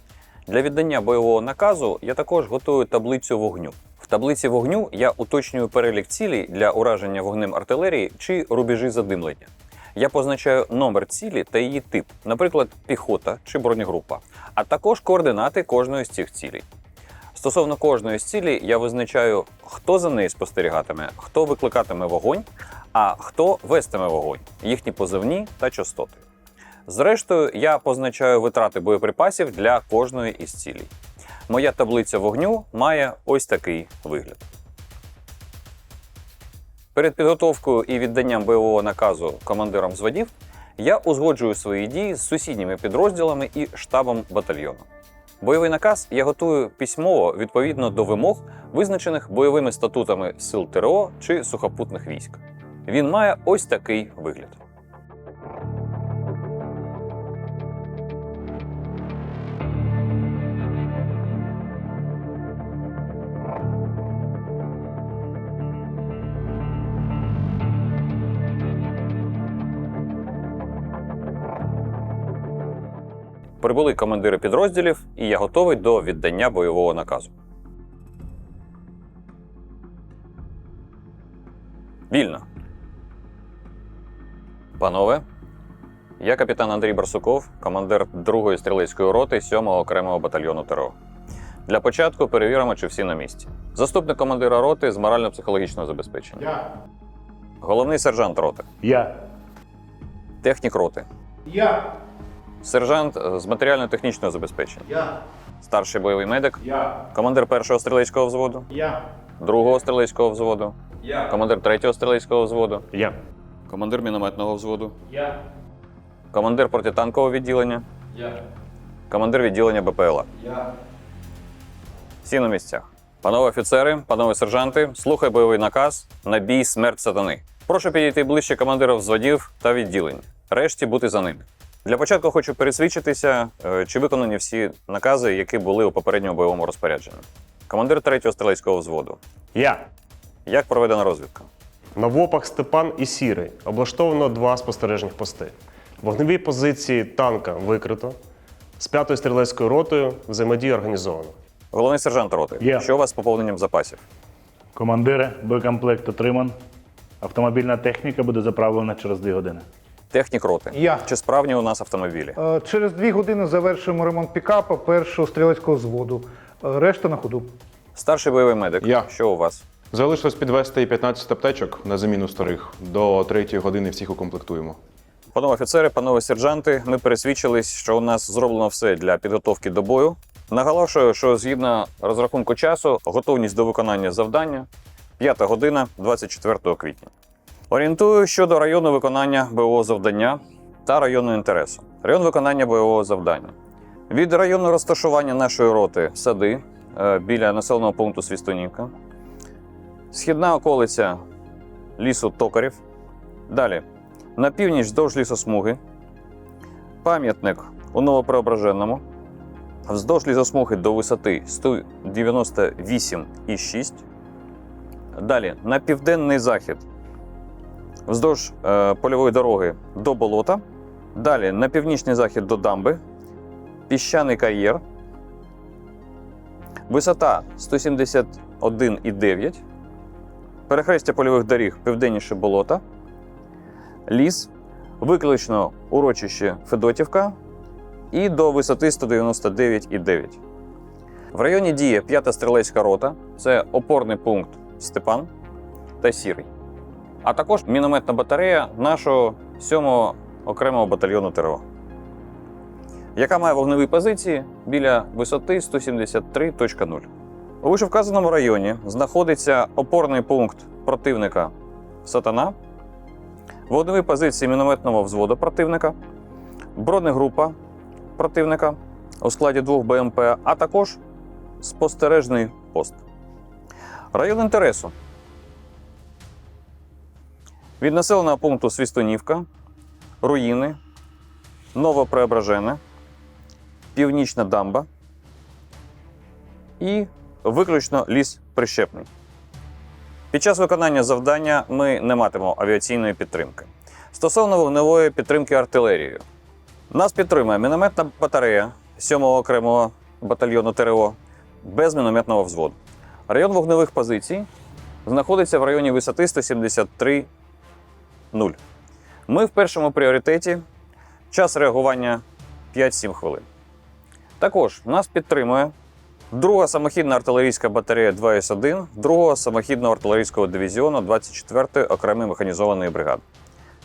Для віддання бойового наказу я також готую таблицю вогню. В таблиці вогню я уточнюю перелік цілей для ураження вогнем артилерії чи рубежі задимлення. Я позначаю номер цілі та її тип, наприклад, піхота чи бронегрупа, а також координати кожної з цих цілей. Стосовно кожної з цілей я визначаю, хто за нею спостерігатиме, хто викликатиме вогонь, а хто вестиме вогонь, їхні позивні та частоти. Зрештою, я позначаю витрати боєприпасів для кожної із цілей. Моя таблиця вогню має ось такий вигляд. Перед підготовкою і відданням бойового наказу командирам взводів я узгоджую свої дії з сусідніми підрозділами і штабом батальйону. Бойовий наказ я готую письмово відповідно до вимог, визначених бойовими статутами сил ТРО чи сухопутних військ. Він має ось такий вигляд. Прибули командири підрозділів, і я готовий до віддання бойового наказу. Вільно. Панове, я капітан Андрій Барсуков, командир 2-ї стрілецької роти 7-го окремого батальйону ТРО. Для початку перевіримо, чи всі на місці. Заступник командира роти з морально-психологічного забезпечення. Я. Головний сержант роти. Я. Технік роти. Я. Сержант з матеріально-технічного забезпечення. Я. Старший бойовий медик. Я. Командир 1-го стрілецького взводу. Я. 2-го стрілецького взводу. Я. Командир 3-го стрілецького взводу. Я. Командир мінометного взводу. Я. Командир протитанкового відділення. Я. Командир відділення БПЛА. Я. Всі на місцях. Панове офіцери, панове сержанти, слухай бойовий наказ на бій смерть сатани. Прошу підійти ближче командирів взводів та відділень. Решті бути за ними. Для початку хочу пересвідчитися, чи виконані всі накази, які були у попередньому бойовому розпорядженні. Командир 3-го стрілецького взводу. Я. Як проведена розвідка? На ВОПах Степан і Сірий облаштовано 2 спостережних пости. Вогневі позиції танка викрито. З 5-ю стрілецькою ротою взаємодія організована. Головний сержант роти. Є. Що у вас з поповненням запасів? Командири, боєкомплект отриман. Автомобільна техніка буде заправлена через 2 години. Технік роти. Я. Чи справні у нас автомобілі? Через 2 години завершуємо ремонт пікапа 1-го стрілецького взводу. Решта на ходу. Старший бойовий медик. Я. Що у вас? Залишилось підвести 15 аптечок на заміну старих. До 3-ї години всіх укомплектуємо. Панове офіцери, панове сержанти, ми пересвідчились, що у нас зроблено все для підготовки до бою. Наголошую, що згідно розрахунку часу, готовність до виконання завдання 5 година 24 квітня. Орієнтую щодо району виконання бойового завдання та району інтересу. Район виконання бойового завдання. Від району розташування нашої роти Сади біля населеного пункту Свістунівка. Східна околиця лісу Токарів. Далі. На північ вздовж лісосмуги. Пам'ятник у Новопреображеному. Вздовж лісосмуги до висоти 198,6. Далі. На південний захід. Вздовж польової дороги до болота. Далі на північний захід до дамби. Піщаний кар'єр. Висота 171,9. перехрестя польових доріг південніше болота, ліс, виключно урочище Федотівка і до висоти 199,9. В районі діє 5-та стрілецька рота, це опорний пункт Степан та Сірий, а також мінометна батарея нашого 7-го окремого батальйону ТРО, яка має вогневі позиції біля висоти 173.0. У вищевказаному районі знаходиться опорний пункт противника «Сатана», вогневі позиції мінометного взводу противника, бронегрупа противника у складі 2 БМП, а також спостережний пост. Район інтересу. Від населеного пункту Свістунівка, Руїни, Новопреображене, Північна дамба і виключно ліс Прищепний. Під час виконання завдання ми не матимемо авіаційної підтримки. Стосовно вогневої підтримки артилерією. Нас підтримує мінометна батарея 7-го окремого батальйону ТРО без мінометного взводу. Район вогневих позицій знаходиться в районі висоти 173,0. Ми в першому пріоритеті. Час реагування 5-7 хвилин. Також нас підтримує 2-га самохідна артилерійська батарея 2С1 2-го самохідного артилерійського дивізіону 24-ї окремої механізованої бригади.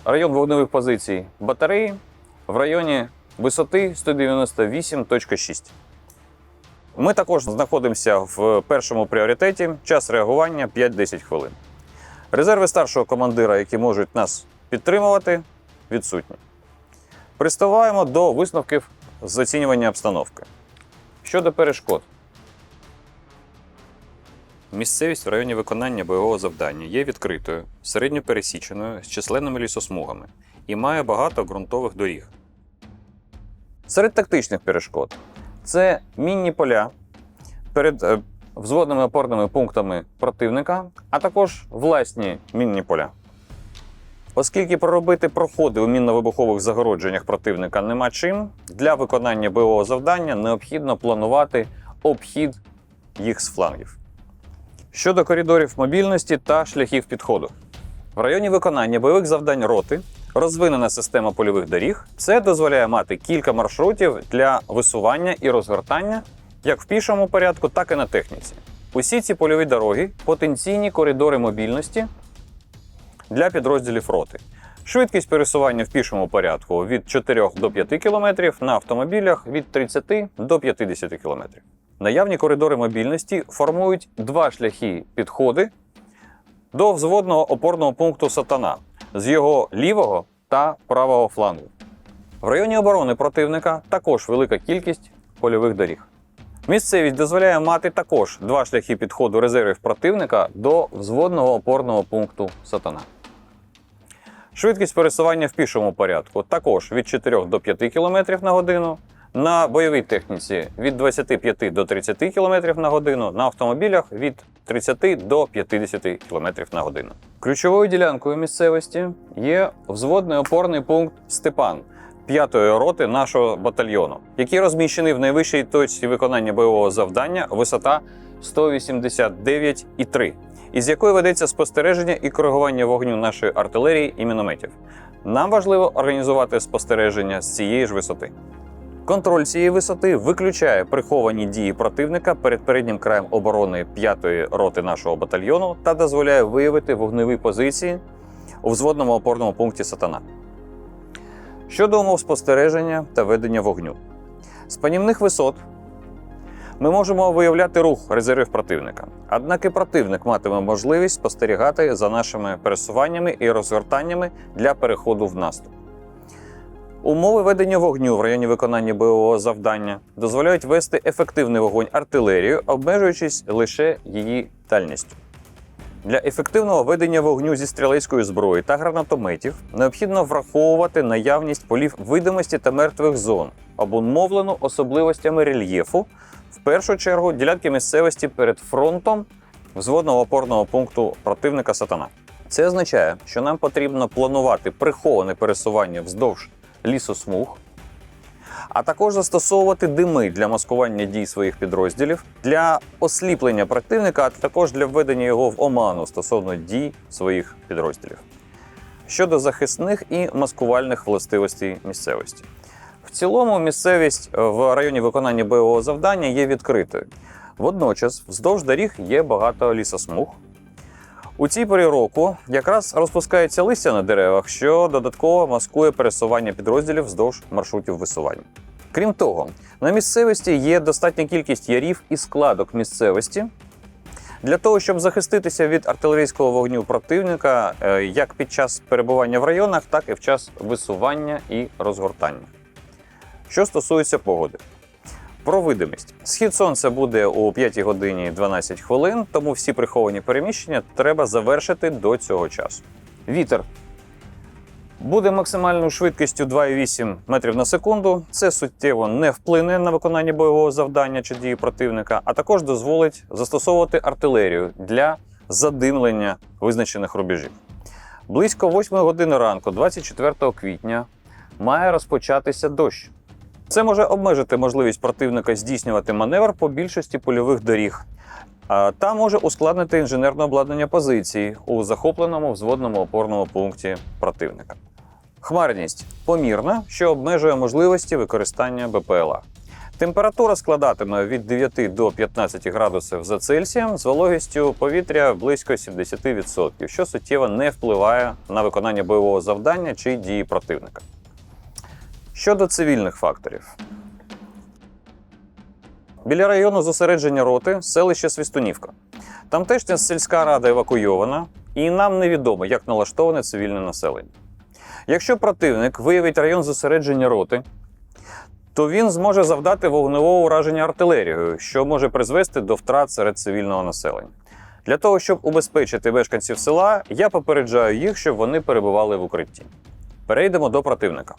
Район вогневих позицій батареї в районі висоти 198,6. Ми також знаходимося в першому пріоритеті. Час реагування 5-10 хвилин. Резерви старшого командира, які можуть нас підтримувати, відсутні. Приступаємо до висновків з оцінювання обстановки. Щодо перешкод. Місцевість в районі виконання бойового завдання є відкритою, середньопересіченою, з численними лісосмугами і має багато ґрунтових доріг. Серед тактичних перешкод це мінні поля перед взводними опорними пунктами противника, а також власні мінні поля. Оскільки проробити проходи у мінно-вибухових загородженнях противника нема чим, для виконання бойового завдання необхідно планувати обхід їх з флангів. Щодо коридорів мобільності та шляхів підходу. В районі виконання бойових завдань роти розвинена система польових доріг. Це дозволяє мати кілька маршрутів для висування і розгортання як в пішому порядку, так і на техніці. Усі ці польові дороги – потенційні коридори мобільності для підрозділів роти. Швидкість пересування в пішому порядку від 4 до 5 км, на автомобілях від 30 до 50 км. Наявні коридори мобільності формують 2 шляхи підходи до взводного опорного пункту «Сатана» з його лівого та правого флангу. В районі оборони противника також велика кількість польових доріг. Місцевість дозволяє мати також 2 шляхи підходу резервів противника до взводного опорного пункту «Сатана». Швидкість пересування в пішому порядку також від 4 до 5 км на годину, на бойовій техніці від 25 до 30 км на годину, на автомобілях від 30 до 50 км на годину. Ключовою ділянкою місцевості є взводний опорний пункт «Степан» 5-ї роти нашого батальйону, який розміщений в найвищій точці виконання бойового завдання, висота 189,3, із якої ведеться спостереження і коригування вогню нашої артилерії і мінометів. Нам важливо організувати спостереження з цієї ж висоти. Контроль цієї висоти виключає приховані дії противника перед переднім краєм оборони 5-ї роти нашого батальйону та дозволяє виявити вогневі позиції у взводному опорному пункті «Сатана». Щодо умов спостереження та ведення вогню. З панівних висот ми можемо виявляти рух резервів противника. Однак і противник матиме можливість спостерігати за нашими пересуваннями і розгортаннями для переходу в наступ. Умови ведення вогню в районі виконання бойового завдання дозволяють вести ефективний вогонь артилерією, обмежуючись лише її дальністю. Для ефективного ведення вогню зі стрілецької зброї та гранатометів необхідно враховувати наявність полів видимості та мертвих зон, обумовлену особливостями рельєфу, в першу чергу ділянки місцевості перед фронтом взводного опорного пункту противника «Сатана». Це означає, що нам потрібно планувати приховане пересування вздовж лісосмуг, а також застосовувати дими для маскування дій своїх підрозділів, для осліплення противника, а також для введення його в оману стосовно дій своїх підрозділів. Щодо захисних і маскувальних властивостей місцевості. В цілому місцевість в районі виконання бойового завдання є відкритою. Водночас вздовж доріг є багато лісосмуг. У цій порі року якраз розпускається листя на деревах, що додатково маскує пересування підрозділів вздовж маршрутів висування. Крім того, на місцевості є достатня кількість ярів і складок місцевості для того, щоб захиститися від артилерійського вогню противника як під час перебування в районах, так і в час висування і розгортання. Що стосується погоди. Про видимість. Схід сонця буде о 5 годині 12 хвилин, тому всі приховані переміщення треба завершити до цього часу. Вітер буде максимальною швидкістю 2,8 метрів на секунду. Це суттєво не вплине на виконання бойового завдання чи дії противника, а також дозволить застосовувати артилерію для задимлення визначених рубежів. Близько 8 години ранку, 24 квітня, має розпочатися дощ. Це може обмежити можливість противника здійснювати маневр по більшості польових доріг та може ускладнити інженерне обладнання позицій у захопленому взводному опорному пункті противника. Хмарність помірна, що обмежує можливості використання БПЛА. Температура складатиме від 9 до 15 градусів за Цельсієм з вологістю повітря близько 70%, що суттєво не впливає на виконання бойового завдання чи дії противника. Щодо цивільних факторів. Біля району зосередження роти селище Свистунівка. Тамтешня сільська рада евакуйована, і нам невідомо, як налаштоване цивільне населення. Якщо противник виявить район зосередження роти, то він зможе завдати вогневого ураження артилерією, що може призвести до втрат серед цивільного населення. Для того, щоб убезпечити мешканців села, я попереджаю їх, щоб вони перебували в укритті. Перейдемо до противника.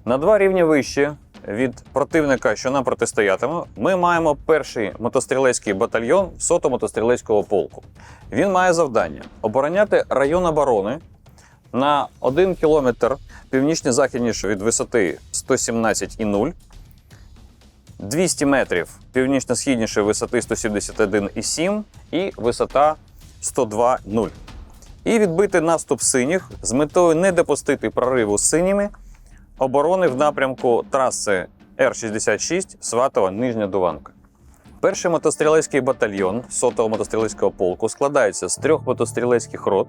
На 2 рівні вище від противника, що нам протистоятиме, ми маємо перший мотострілецький батальйон 100-го мотострілецького полку. Він має завдання обороняти район оборони на 1 кілометр північно-західніше від висоти 117,0, 200 метрів північно-східніше висоти 171,7 і висота 102,0. І відбити наступ синіх з метою не допустити прориву синіми оборони в напрямку траси Р-66 Сватово-Нижня Дуванка. Перший мотострілецький батальйон 100-го мотострілецького полку складається з 3 мотострілецьких рот,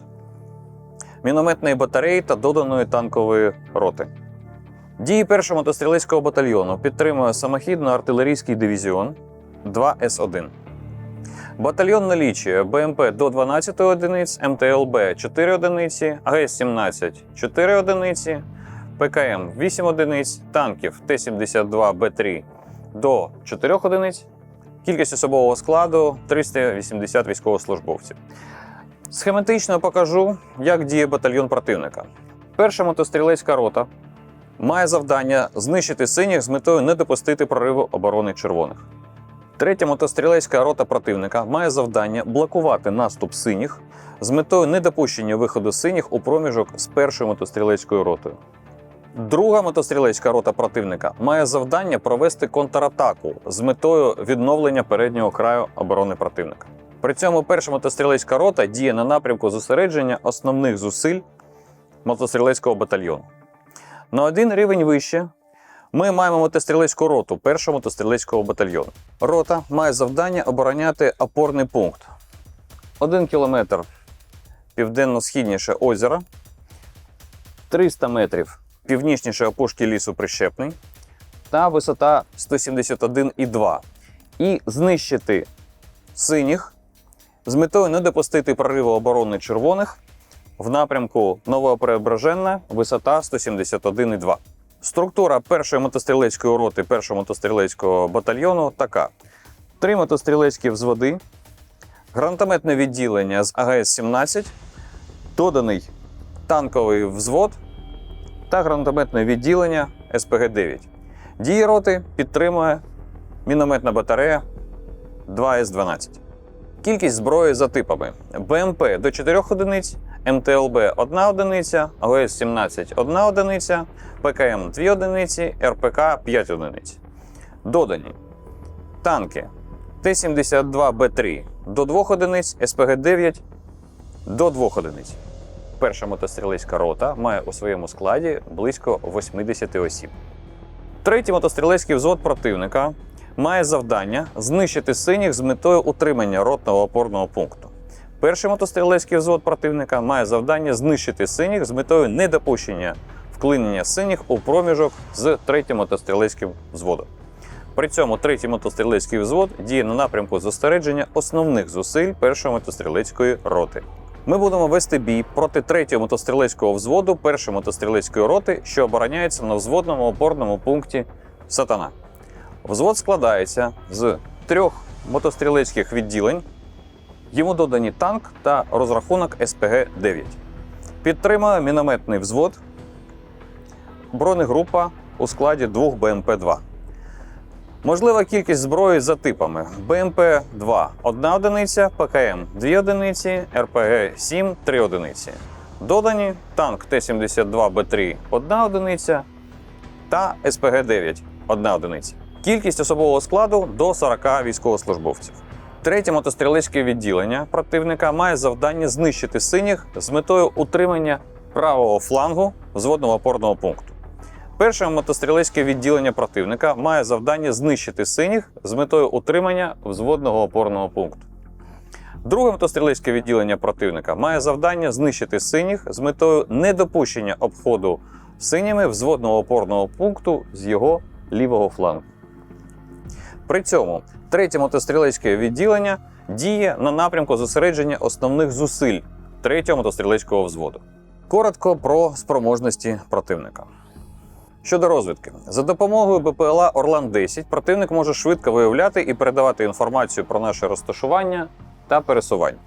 мінометної батареї та доданої танкової роти. Дії першого мотострілецького батальйону підтримує самохідно-артилерійський дивізіон 2С1. Батальйон налічує БМП до 12 одиниць, МТЛБ 4 одиниці, АГС-17 4 одиниці, ПКМ 8 одиниць, танків Т-72Б3 до 4 одиниць, кількість особового складу 380 військовослужбовців. Схематично покажу, як діє батальйон противника. Перша мотострілецька рота має завдання знищити синіх з метою не допустити прориву оборони червоних. Третя мотострілецька рота противника має завдання блокувати наступ синіх з метою недопущення виходу синіх у проміжок з першою мотострілецькою ротою. Друга мотострілецька рота противника має завдання провести контратаку з метою відновлення переднього краю оборони противника. При цьому перша мотострілецька рота діє на напрямку зосередження основних зусиль мотострілецького батальйону. На 1 рівень вище ми маємо мотострілецьку роту першого мотострілецького батальйону. Рота має завдання обороняти опорний пункт 1 кілометр південно-східніше озера, 300 метрів північніше опушки лісу Прищепний та висота 171,2. І знищити синіх з метою не допустити прориву оборони червоних в напрямку Новопреображенна, висота 171,2. Структура першої мотострілецької роти першого мотострілецького батальйону така. 3 мотострілецькі взводи, гранатометне відділення з АГС-17, доданий танковий взвод та гранатометне відділення СПГ-9. Дії роти підтримує мінометна батарея 2С-12. Кількість зброї за типами. БМП до 4 одиниць, МТЛБ – 1 одиниця, ОС-17 – 1 одиниця, ПКМ – 2 одиниці, РПК – 5 одиниць. Додані танки Т-72Б3 – до 2 одиниць, СПГ-9 – до 2 одиниць. Перша мотострілецька рота має у своєму складі близько 80 осіб. Третій мотострілецький взвод противника має завдання знищити синіх з метою утримання ротного опорного пункту. Перший мотострілецький взвод противника має завдання знищити синіх з метою недопущення вклинення синіх у проміжок з третім мотострілецьким взводом. При цьому третій мотострілецький взвод діє на напрямку зосередження основних зусиль першої мотострілецької роти. Ми будемо вести бій проти третього мотострілецького взводу першої мотострілецької роти, що обороняється на взводному опорному пункті «Сатана». Взвод складається з 3 мотострілецьких відділень, йому додані танк та розрахунок СПГ-9. Підтримує мінометний взвод, бронегрупа у складі 2 БМП-2. Можлива кількість зброї за типами: БМП-2 – 1 одиниця, ПКМ – 2 одиниці, РПГ-7 – 3 одиниці. Додані танк Т-72Б3 – 1 одиниця та СПГ-9 – 1 одиниця. Кількість особового складу – до 40 військовослужбовців. Третє мотострілецьке відділення противника має завдання знищити синіх з метою утримання правого флангу взводного опорного пункту. Перше мотострілецьке відділення противника має завдання знищити синіх з метою утримання взводного опорного пункту. Друге мотострілецьке відділення противника має завдання знищити синіх з метою недопущення обходу синіми взводного опорного пункту з його лівого флангу. При цьому третє мотострілецьке відділення діє на напрямку зосередження основних зусиль третього мотострілецького взводу. Коротко про спроможності противника. Щодо розвідки. За допомогою БПЛА «Орлан-10» противник може швидко виявляти і передавати інформацію про наше розташування та пересування.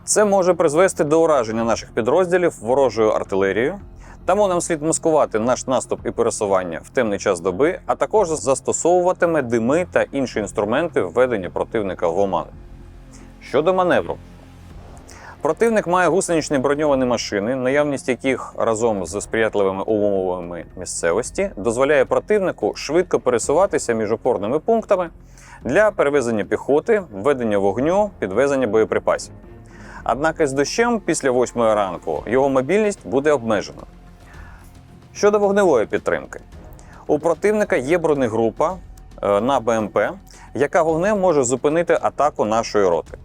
Це може призвести до ураження наших підрозділів ворожою артилерією, тому нам слід маскувати наш наступ і пересування в темний час доби, а також застосовуватиме дими та інші інструменти введення противника в оману. Щодо маневру. Противник має гусеничні броньовані машини, наявність яких разом з сприятливими умовами місцевості дозволяє противнику швидко пересуватися між опорними пунктами для перевезення піхоти, введення вогню, підвезення боєприпасів. Однак із дощем після 8 ранку його мобільність буде обмежена. Щодо вогневої підтримки. У противника є бронегрупа на БМП, яка вогнем може зупинити атаку нашої роти.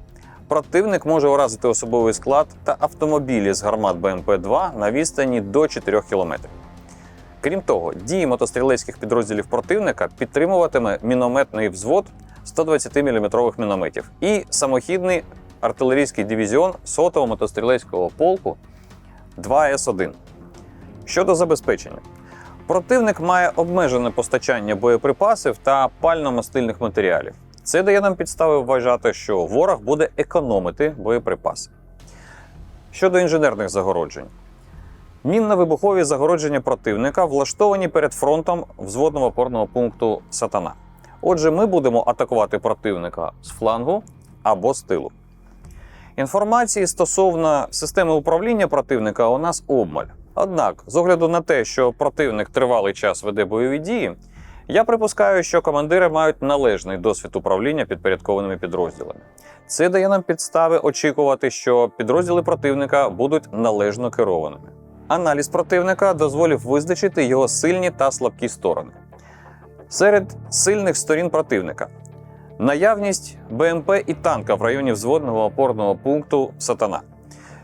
Противник може уразити особовий склад та автомобілі з гармат БМП-2 на відстані до 4 км. Крім того, дії мотострілецьких підрозділів противника підтримуватиме мінометний взвод 120 мм мінометів і самохідний артилерійський дивізіон 100-го мотострілецького полку 2С1. Щодо забезпечення. Противник має обмежене постачання боєприпасів та пально-мастильних матеріалів. Це дає нам підстави вважати, що ворог буде економити боєприпаси. Щодо інженерних загороджень. Мінно-вибухові загородження противника влаштовані перед фронтом взводного опорного пункту «Сатана». Отже, ми будемо атакувати противника з флангу або з тилу. Інформації стосовно системи управління противника у нас обмаль. Однак, з огляду на те, що противник тривалий час веде бойові дії, я припускаю, що командири мають належний досвід управління підпорядкованими підрозділами. Це дає нам підстави очікувати, що підрозділи противника будуть належно керованими. Аналіз противника дозволив визначити його сильні та слабкі сторони. Серед сильних сторін противника – наявність БМП і танка в районі взводного опорного пункту «Сатана».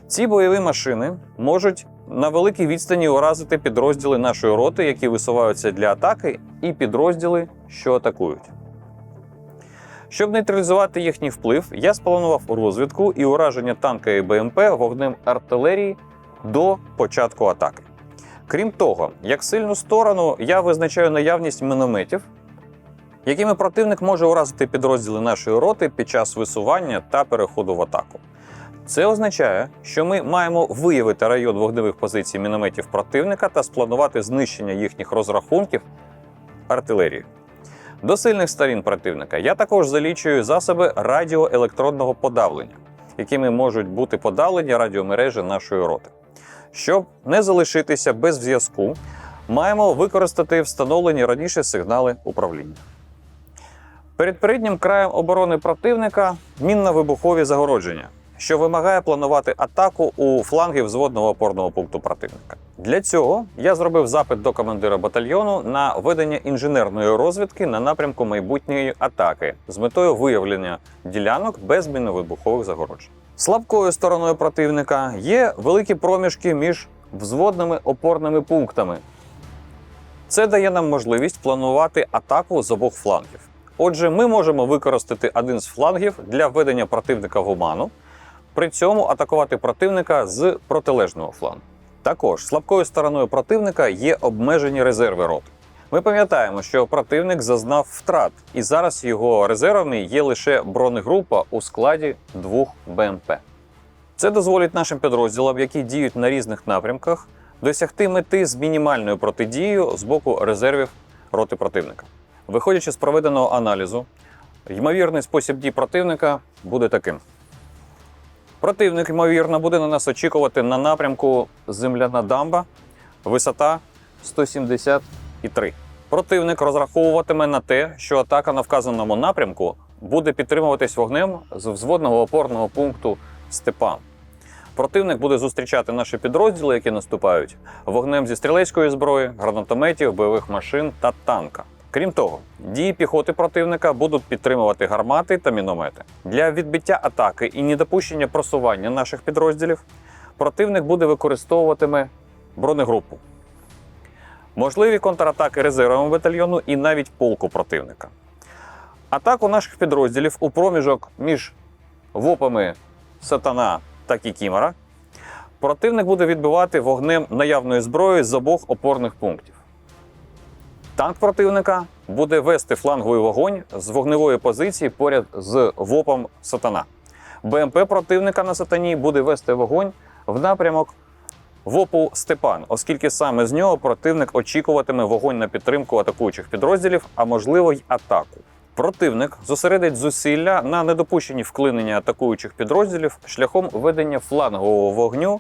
Ці бойові машини можуть на великій відстані уразити підрозділи нашої роти, які висуваються для атаки, і підрозділи, що атакують. Щоб нейтралізувати їхній вплив, я спланував розвідку і ураження танка і БМП вогнем артилерії до початку атаки. Крім того, як сильну сторону я визначаю наявність мінометів, якими противник може уразити підрозділи нашої роти під час висування та переходу в атаку. Це означає, що ми маємо виявити район вогневих позицій мінометів противника та спланувати знищення їхніх розрахунків артилерії. До сильних сторін противника я також залічую засоби радіоелектронного подавлення, якими можуть бути подавлені радіомережі нашої роти. Щоб не залишитися без зв'язку, маємо використати встановлені раніше сигнали управління. Перед переднім краєм оборони противника мінно-вибухові загородження, що вимагає планувати атаку у фланги взводного опорного пункту противника. Для цього я зробив запит до командира батальйону на ведення інженерної розвідки на напрямку майбутньої атаки з метою виявлення ділянок без мінно-вибухових загороджень. Слабкою стороною противника є великі проміжки між взводними опорними пунктами. Це дає нам можливість планувати атаку з обох флангів. Отже, ми можемо використати один з флангів для введення противника в оману, при цьому атакувати противника з протилежного флангу. Також слабкою стороною противника є обмежені резерви роти. Ми пам'ятаємо, що противник зазнав втрат, і зараз його резервами є лише бронегрупа у складі 2 БМП. Це дозволить нашим підрозділам, які діють на різних напрямках, досягти мети з мінімальною протидією з боку резервів роти противника. Виходячи з проведеного аналізу, ймовірний спосіб дій противника буде таким. Противник, ймовірно, буде на нас очікувати на напрямку Земляна дамба, висота 173. Противник розраховуватиме на те, що атака на вказаному напрямку буде підтримуватись вогнем з взводного опорного пункту Степан. Противник буде зустрічати наші підрозділи, які наступають, вогнем зі стрілецької зброї, гранатометів, бойових машин та танка. Крім того, дії піхоти противника будуть підтримувати гармати та міномети. Для відбиття атаки і недопущення просування наших підрозділів противник буде використовуватиме бронегрупу. Можливі контратаки резервами батальйону і навіть полку противника. Атаку наших підрозділів у проміжок між ВОПами Сатана та Кікімора противник буде відбивати вогнем наявної зброї з обох опорних пунктів. Танк противника буде вести фланговий вогонь з вогневої позиції поряд з ВОПом Сатана. БМП противника на Сатані буде вести вогонь в напрямок ВОПу Степан, оскільки саме з нього противник очікуватиме вогонь на підтримку атакуючих підрозділів, а можливо й атаку. Противник зосередить зусилля на недопущенні вклинення атакуючих підрозділів шляхом ведення флангового вогню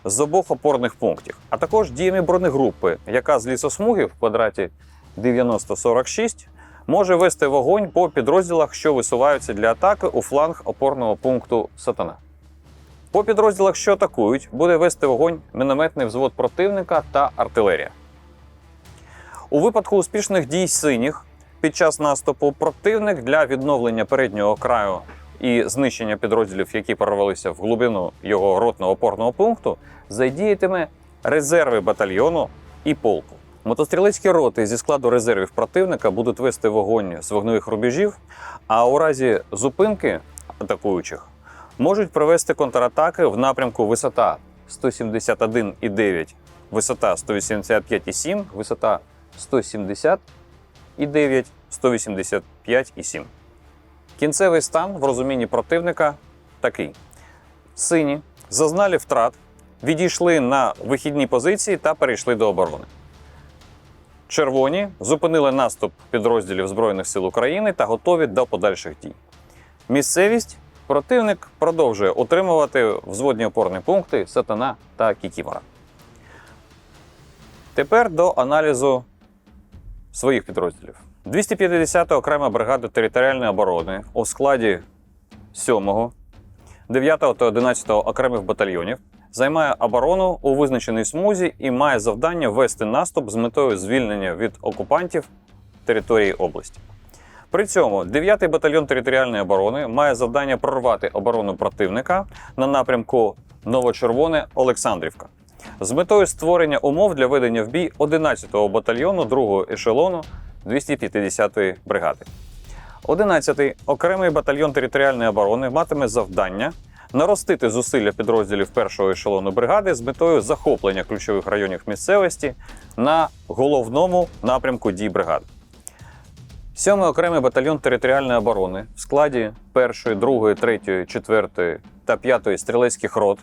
з обох опорних пунктів, а також діями бронегрупи, яка з лісосмуги в квадраті 9046 може вести вогонь по підрозділах, що висуваються для атаки у фланг опорного пункту Сатана. По підрозділах, що атакують, буде вести вогонь мінометний взвод противника та артилерія. У випадку успішних дій синіх під час наступу противник для відновлення переднього краю і знищення підрозділів, які прорвалися в глибину його ротного опорного пункту, задіятиме резерви батальйону і полку. Мотострілецькі роти зі складу резервів противника будуть вести вогонь з вогневих рубежів, а у разі зупинки атакуючих можуть провести контратаки в напрямку висота 171,9, висота 185,7, висота 170,9, 185,7. Кінцевий стан в розумінні противника такий. Сині зазнали втрат, відійшли на вихідні позиції та перейшли до оборони. Червоні зупинили наступ підрозділів Збройних сил України та готові до подальших дій. Місцевість противник продовжує утримувати взводні опорні пункти Сатана та Кікімора. Тепер до аналізу своїх підрозділів. 250-та окрема бригада територіальної оборони у складі 7-го, 9-го та 11-го окремих батальйонів займає оборону у визначеній смузі і має завдання вести наступ з метою звільнення від окупантів території області. При цьому 9-й батальйон територіальної оборони має завдання прорвати оборону противника на напрямку Новочервоне-Олександрівка з метою створення умов для ведення в бій 11-го батальйону 2-го ешелону 250-ї бригади. 11-й окремий батальйон територіальної оборони матиме завдання наростити зусилля підрозділів 1-го ешелону бригади з метою захоплення ключових районів місцевості на головному напрямку дій бригади. 7-й окремий батальйон територіальної оборони в складі 1-ї, 2-ї, 3-ї, 4-ї та 5-ї стрілецьких рот,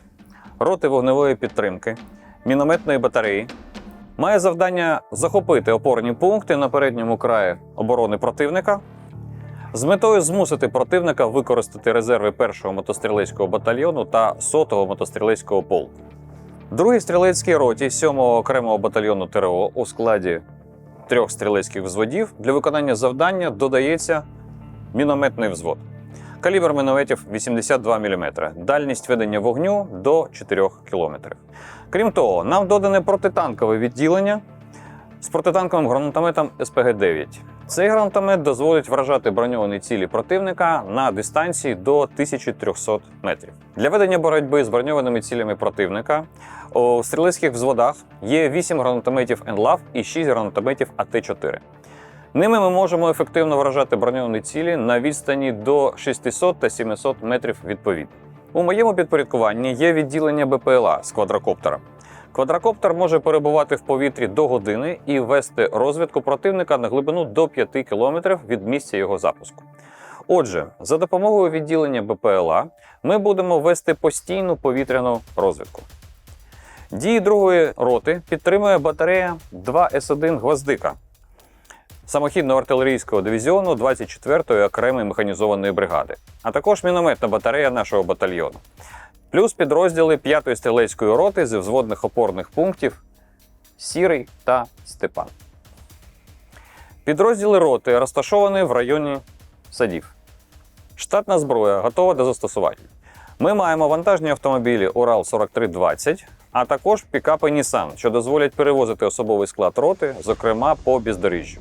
роти вогневої підтримки, мінометної батареї має завдання захопити опорні пункти на передньому краї оборони противника, з метою змусити противника використати резерви 1-го мотострілецького батальйону та 100-го мотострілецького полку. Другій стрілецькій роті 7-го окремого батальйону ТРО у складі 3 стрілецьких взводів для виконання завдання додається мінометний взвод. Калібр мінометів 82 мм, дальність ведення вогню до 4 км. Крім того, нам додане протитанкове відділення з протитанковим гранатометом СПГ-9. Цей гранатомет дозволить вражати броньовані цілі противника на дистанції до 1300 метрів. Для ведення боротьби з броньованими цілями противника у стрілецьких взводах є 8 гранатометів ЕНЛАВ і 6 гранатометів АТ-4. Ними ми можемо ефективно вражати броньовані цілі на відстані до 600 та 700 метрів відповідно. У моєму підпорядкуванні є відділення БПЛА з квадрокоптера. Квадрокоптер може перебувати в повітрі до години і вести розвідку противника на глибину до 5 км від місця його запуску. Отже, за допомогою відділення БПЛА ми будемо вести постійну повітряну розвідку. Дії 2-ї роти підтримує батарея 2С1 «Гвоздика» самохідного артилерійського дивізіону 24-ї окремої механізованої бригади, а також мінометна батарея нашого батальйону. Плюс підрозділи 5-ї стрілецької роти зі взводних опорних пунктів Сірий та Степан. Підрозділи роти розташовані в районі садів. Штатна зброя готова до застосування. Ми маємо вантажні автомобілі Урал-4320, а також пікапи Nissan, що дозволять перевозити особовий склад роти, зокрема по бездоріжжю.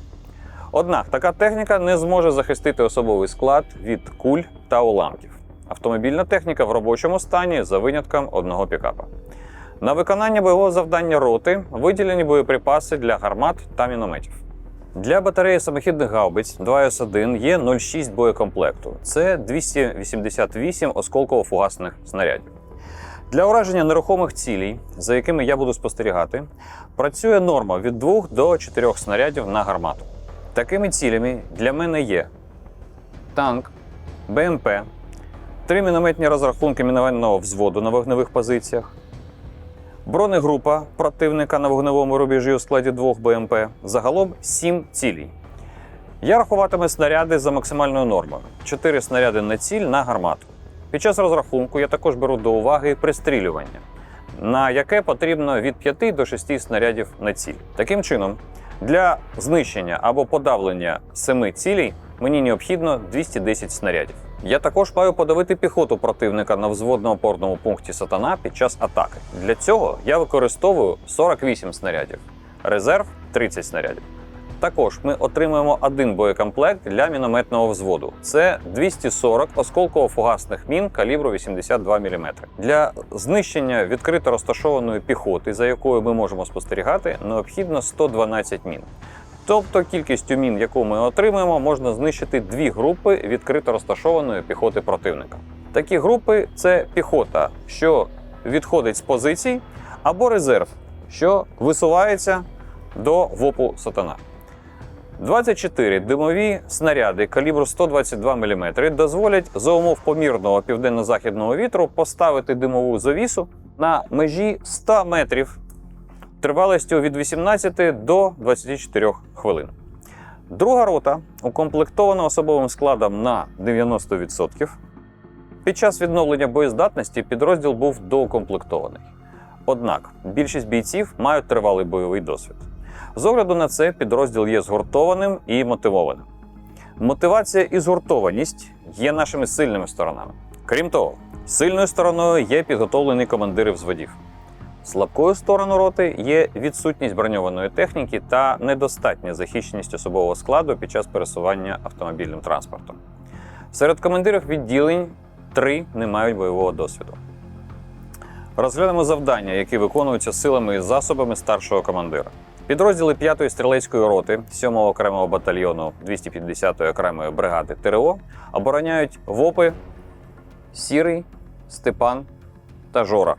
Однак така техніка не зможе захистити особовий склад від куль та уламків. Автомобільна техніка в робочому стані за винятком одного пікапа. На виконання бойового завдання роти виділені боєприпаси для гармат та мінометів. Для батареї самохідних гаубиць 2С1 є 0,6 боєкомплекту. Це 288 осколково-фугасних снарядів. Для ураження нерухомих цілей, за якими я буду спостерігати, працює норма від 2 до 4 снарядів на гармату. Такими цілями для мене є танк, БМП, 3 мінометні розрахунки мінометного взводу на вогневих позиціях, бронегрупа противника на вогневому рубежі у складі 2 БМП, загалом 7 цілей. Я рахуватиму снаряди за максимальною нормою – 4 снаряди на ціль на гармату. Під час розрахунку я також беру до уваги пристрілювання, на яке потрібно від 5 до 6 снарядів на ціль. Таким чином, для знищення або подавлення 7 цілей мені необхідно 210 снарядів. Я також маю подавити піхоту противника на взводно-опорному пункті «Сатана» під час атаки. Для цього я використовую 48 снарядів, резерв – 30 снарядів. Також ми отримуємо один боєкомплект для мінометного взводу. Це 240 осколково-фугасних мін калібру 82 мм. Для знищення відкрито розташованої піхоти, за якою ми можемо спостерігати, необхідно 112 мін. Тобто кількістю мін, яку ми отримаємо, можна знищити 2 групи відкрито розташованої піхоти противника. Такі групи – це піхота, що відходить з позицій, або резерв, що висувається до ВОПу «Сатана». 24 димові снаряди калібру 122 мм дозволять за умов помірного південно-західного вітру поставити димову завісу на межі 100 метрів тривалістю від 18 до 24 хвилин. Друга рота укомплектована особовим складом на 90%. Під час відновлення боєздатності підрозділ був доукомплектований. Однак більшість бійців мають тривалий бойовий досвід. З огляду на це підрозділ є згуртованим і мотивованим. Мотивація і згуртованість є нашими сильними сторонами. Крім того, сильною стороною є підготовлені командири взводів. Слабкою стороною роти є відсутність броньованої техніки та недостатня захищеність особового складу під час пересування автомобільним транспортом. Серед командирів відділень 3 не мають бойового досвіду. Розглянемо завдання, які виконуються силами і засобами старшого командира. Підрозділи 5-ї стрілецької роти 7-го окремого батальйону 250-ї окремої бригади ТРО обороняють ВОПи Сірий, Степан та Жора.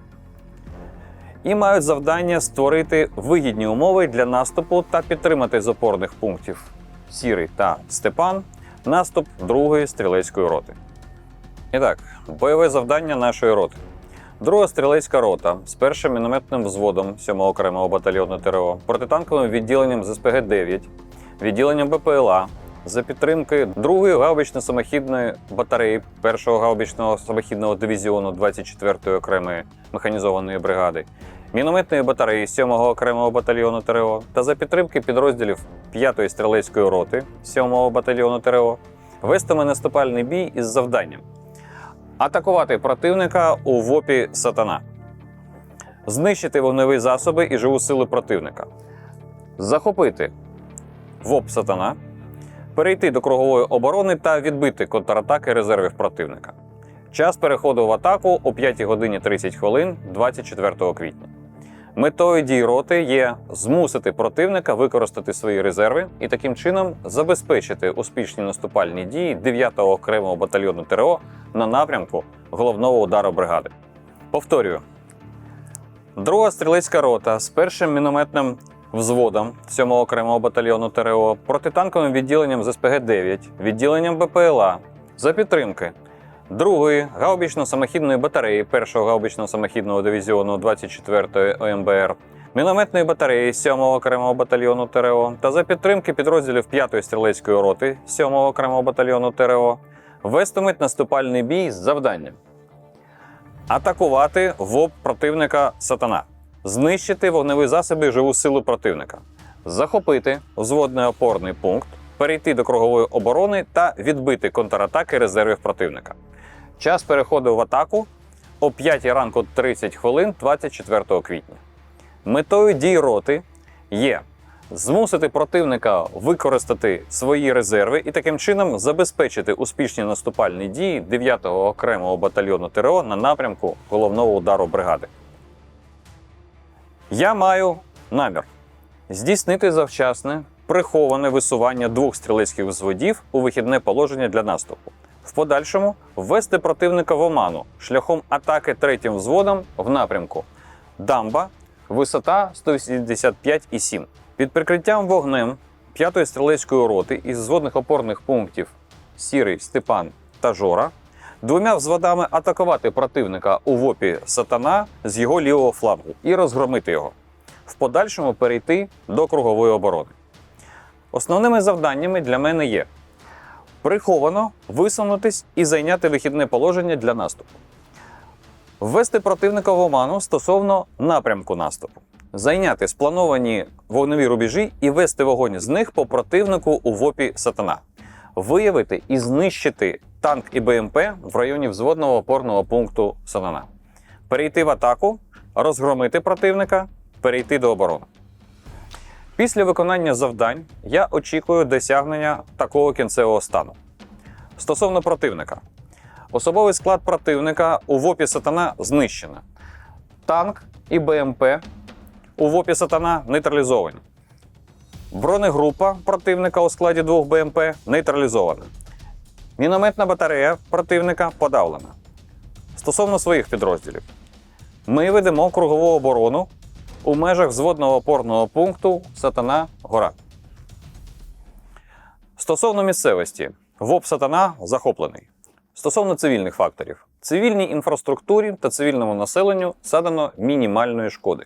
І мають завдання створити вигідні умови для наступу та підтримати з опорних пунктів Сірий та Степан наступ 2-ї стрілецької роти. І так, бойове завдання нашої роти. 2-га стрілецька рота з 1-м мінометним взводом 7-го окремого батальйону ТРО, протитанковим відділенням з СПГ-9, відділенням БПЛА, за підтримки 2-ї гаубично-самохідної батареї 1-го гаубичного самохідного дивізіону 24-ї окремої механізованої бригади, мінометної батареї 7-го окремого батальйону ТРО та за підтримки підрозділів 5-ї стрілецької роти 7-го батальйону ТРО вестиме наступальний бій із завданням атакувати противника у ВОПі «Сатана», знищити вогневі засоби і живу силу противника, захопити ВОП «Сатана», перейти до кругової оборони та відбити контратаки резервів противника. Час переходу в атаку о 5 годині 30 хвилин 24 квітня. Метою дій роти є змусити противника використати свої резерви і таким чином забезпечити успішні наступальні дії 9-го окремого батальйону ТРО на напрямку головного удару бригади. Повторюю. 2-га стрілецька рота з 1-м мінометним взводом 7-го окремого батальйону ТРО, протитанковим відділенням з СПГ-9, відділенням БПЛА за підтримки 2-ї гаубично-самохідної батареї 1-го гаубично-самохідного дивізіону 24-ї ОМБР, мінометної батареї 7-го окремого батальйону ТРО та за підтримки підрозділів 5-ї стрілецької роти 7-го окремого батальйону ТРО вестимуть наступальний бій з завданням атакувати ВОП противника «Сатана», знищити вогневі засоби і живу силу противника, захопити взводний опорний пункт, перейти до кругової оборони та відбити контратаки резервів противника. Час переходу в атаку о 5 ранку 30 хвилин 24 квітня. Метою дій роти є змусити противника використати свої резерви і таким чином забезпечити успішні наступальні дії 9-го окремого батальйону ТРО на напрямку головного удару бригади. Я маю намір здійснити завчасне приховане висування 2 стрілецьких взводів у вихідне положення для наступу. В подальшому ввести противника в оману шляхом атаки 3-м взводом в напрямку Дамба, висота 185,7. Під прикриттям вогнем 5-ї стрілецької роти із взводних опорних пунктів Сірий, Степан та Жора 2 взводами атакувати противника у ВОПі «Сатана» з його лівого флангу і розгромити його. В подальшому перейти до кругової оборони. Основними завданнями для мене є приховано висунутись і зайняти вихідне положення для наступу. Ввести противника в оману стосовно напрямку наступу. Зайняти сплановані вогневі рубежі і вести вогонь з них по противнику у ВОПі «Сатана». Виявити і знищити танк і БМП в районі взводного опорного пункту «Сатана». Перейти в атаку, розгромити противника, перейти до оборони. Після виконання завдань я очікую досягнення такого кінцевого стану. Стосовно противника. Особовий склад противника у ВОПі «Сатана» знищено. Танк і БМП у ВОПі «Сатана» нейтралізовані. Бронегрупа противника у складі 2 БМП нейтралізована. Мінометна батарея противника подавлена. Стосовно своїх підрозділів. Ми ведемо кругову оборону у межах взводного опорного пункту «Сатана-Гора». Стосовно місцевості. ВОП «Сатана» захоплений. Стосовно цивільних факторів. Цивільній інфраструктурі та цивільному населенню завдано мінімальної шкоди.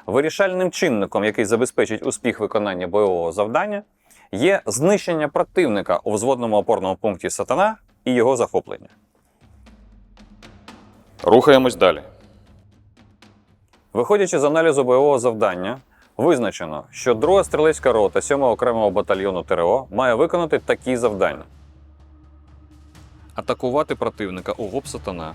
Вирішальним чинником, який забезпечить успіх виконання бойового завдання, є знищення противника у взводному опорному пункті «Сатана» і його захоплення. Рухаємось далі. Виходячи з аналізу бойового завдання, визначено, що 2-га стрілецька рота 7-го окремого батальйону ТРО має виконати такі завдання. Атакувати противника у ВОП «Сатана»,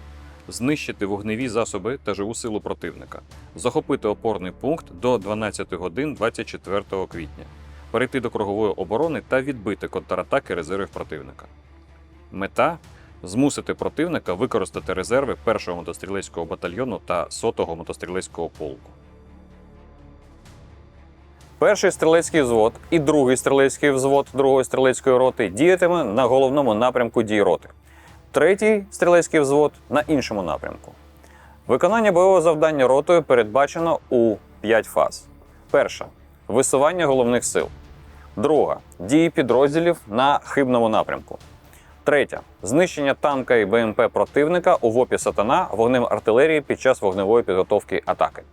знищити вогневі засоби та живу силу противника, захопити опорний пункт до 12 годин 24 квітня, перейти до кругової оборони та відбити контратаки резервів противника. Мета – змусити противника використати резерви 1-го мотострілецького батальйону та 100-го мотострілецького полку. 1-й стрілецький взвод і 2-й стрілецький взвод 2-ї стрілецької роти діятиме на головному напрямку дій роти. 3-й стрілецький взвод на іншому напрямку. Виконання бойового завдання ротою передбачено у 5 фаз. Перша – висування головних сил. Друга – дії підрозділів на хибному напрямку. Третя – знищення танка і БМП противника у ВОПі «Сатана» вогнем артилерії під час вогневої підготовки атаки.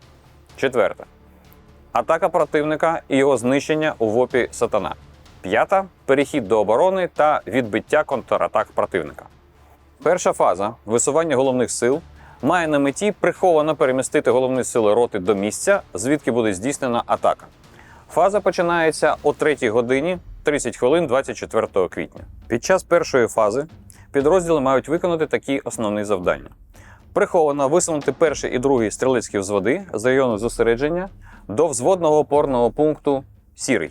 Четверта – атака противника і його знищення у ВОПі «Сатана». 5. Перехід до оборони та відбиття контратак противника. Перша фаза висування головних сил має на меті приховано перемістити головні сили роти до місця, звідки буде здійснена атака. Фаза починається о 3 годині 30 хвилин 24 квітня. Під час першої фази підрозділи мають виконати такі основні завдання. Приховано висунути перший і другий стрілецькі взводи з району зосередження до взводного опорного пункту «Сірий».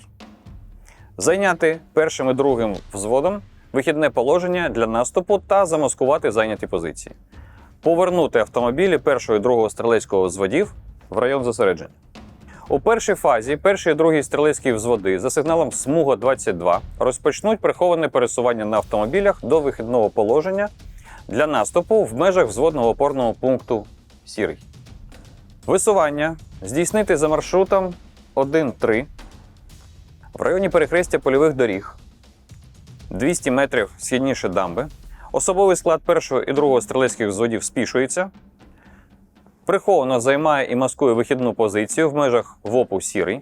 Зайняти першим і другим взводом вихідне положення для наступу та замаскувати зайняті позиції. Повернути автомобілі першого і другого стрілецького взводів в район зосередження. У першій фазі перший і другий стрілецькі взводи за сигналом «Смуга-22» розпочнуть приховане пересування на автомобілях до вихідного положення для наступу в межах взводного опорного пункту «Сірий». Висування здійснити за маршрутом 1-3 в районі перехрестя польових доріг, 200 метрів східніше дамби. Особовий склад першого і другого стрілецьких взводів спішується, приховано займає і маскує вихідну позицію в межах ВОПу «Сірий».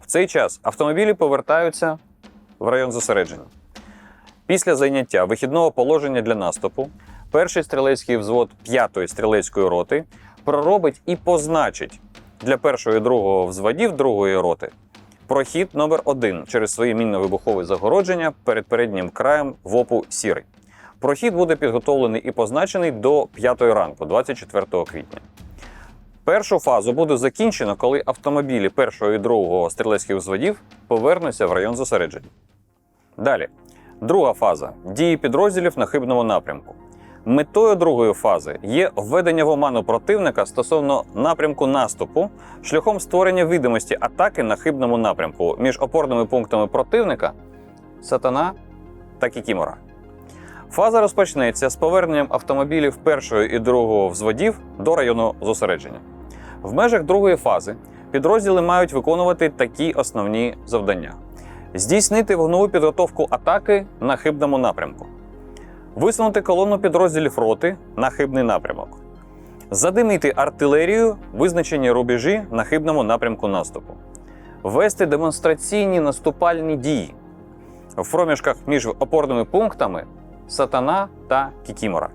В цей час автомобілі повертаються в район зосередження. Після зайняття вихідного положення для наступу перший стрілецький взвод 5-ї стрілецької роти проробить і позначить для першого і другого взводів 2-ї роти прохід номер 1 через свої мінно-вибухові загородження перед переднім краєм ВОПу «Сірий». Прохід буде підготовлений і позначений до 5-ї ранку, 24 квітня. Першу фазу буде закінчено, коли автомобілі першого і другого стрілецьких взводів повернуться в район зосередження. Далі. Друга фаза – дії підрозділів на хибному напрямку. Метою другої фази є введення в оману противника стосовно напрямку наступу шляхом створення видимості атаки на хибному напрямку між опорними пунктами противника «Сатана» та «Кікімора». Фаза розпочнеться з поверненням автомобілів першого і другого взводів до району зосередження. В межах другої фази підрозділи мають виконувати такі основні завдання. Здійснити вогневу підготовку атаки на хибному напрямку. Висунути колону підрозділів роти на хибний напрямок. Задимити артилерію визначені рубежі на хибному напрямку наступу. Вести демонстраційні наступальні дії в проміжках між опорними пунктами «Сатана» та «Кікімора».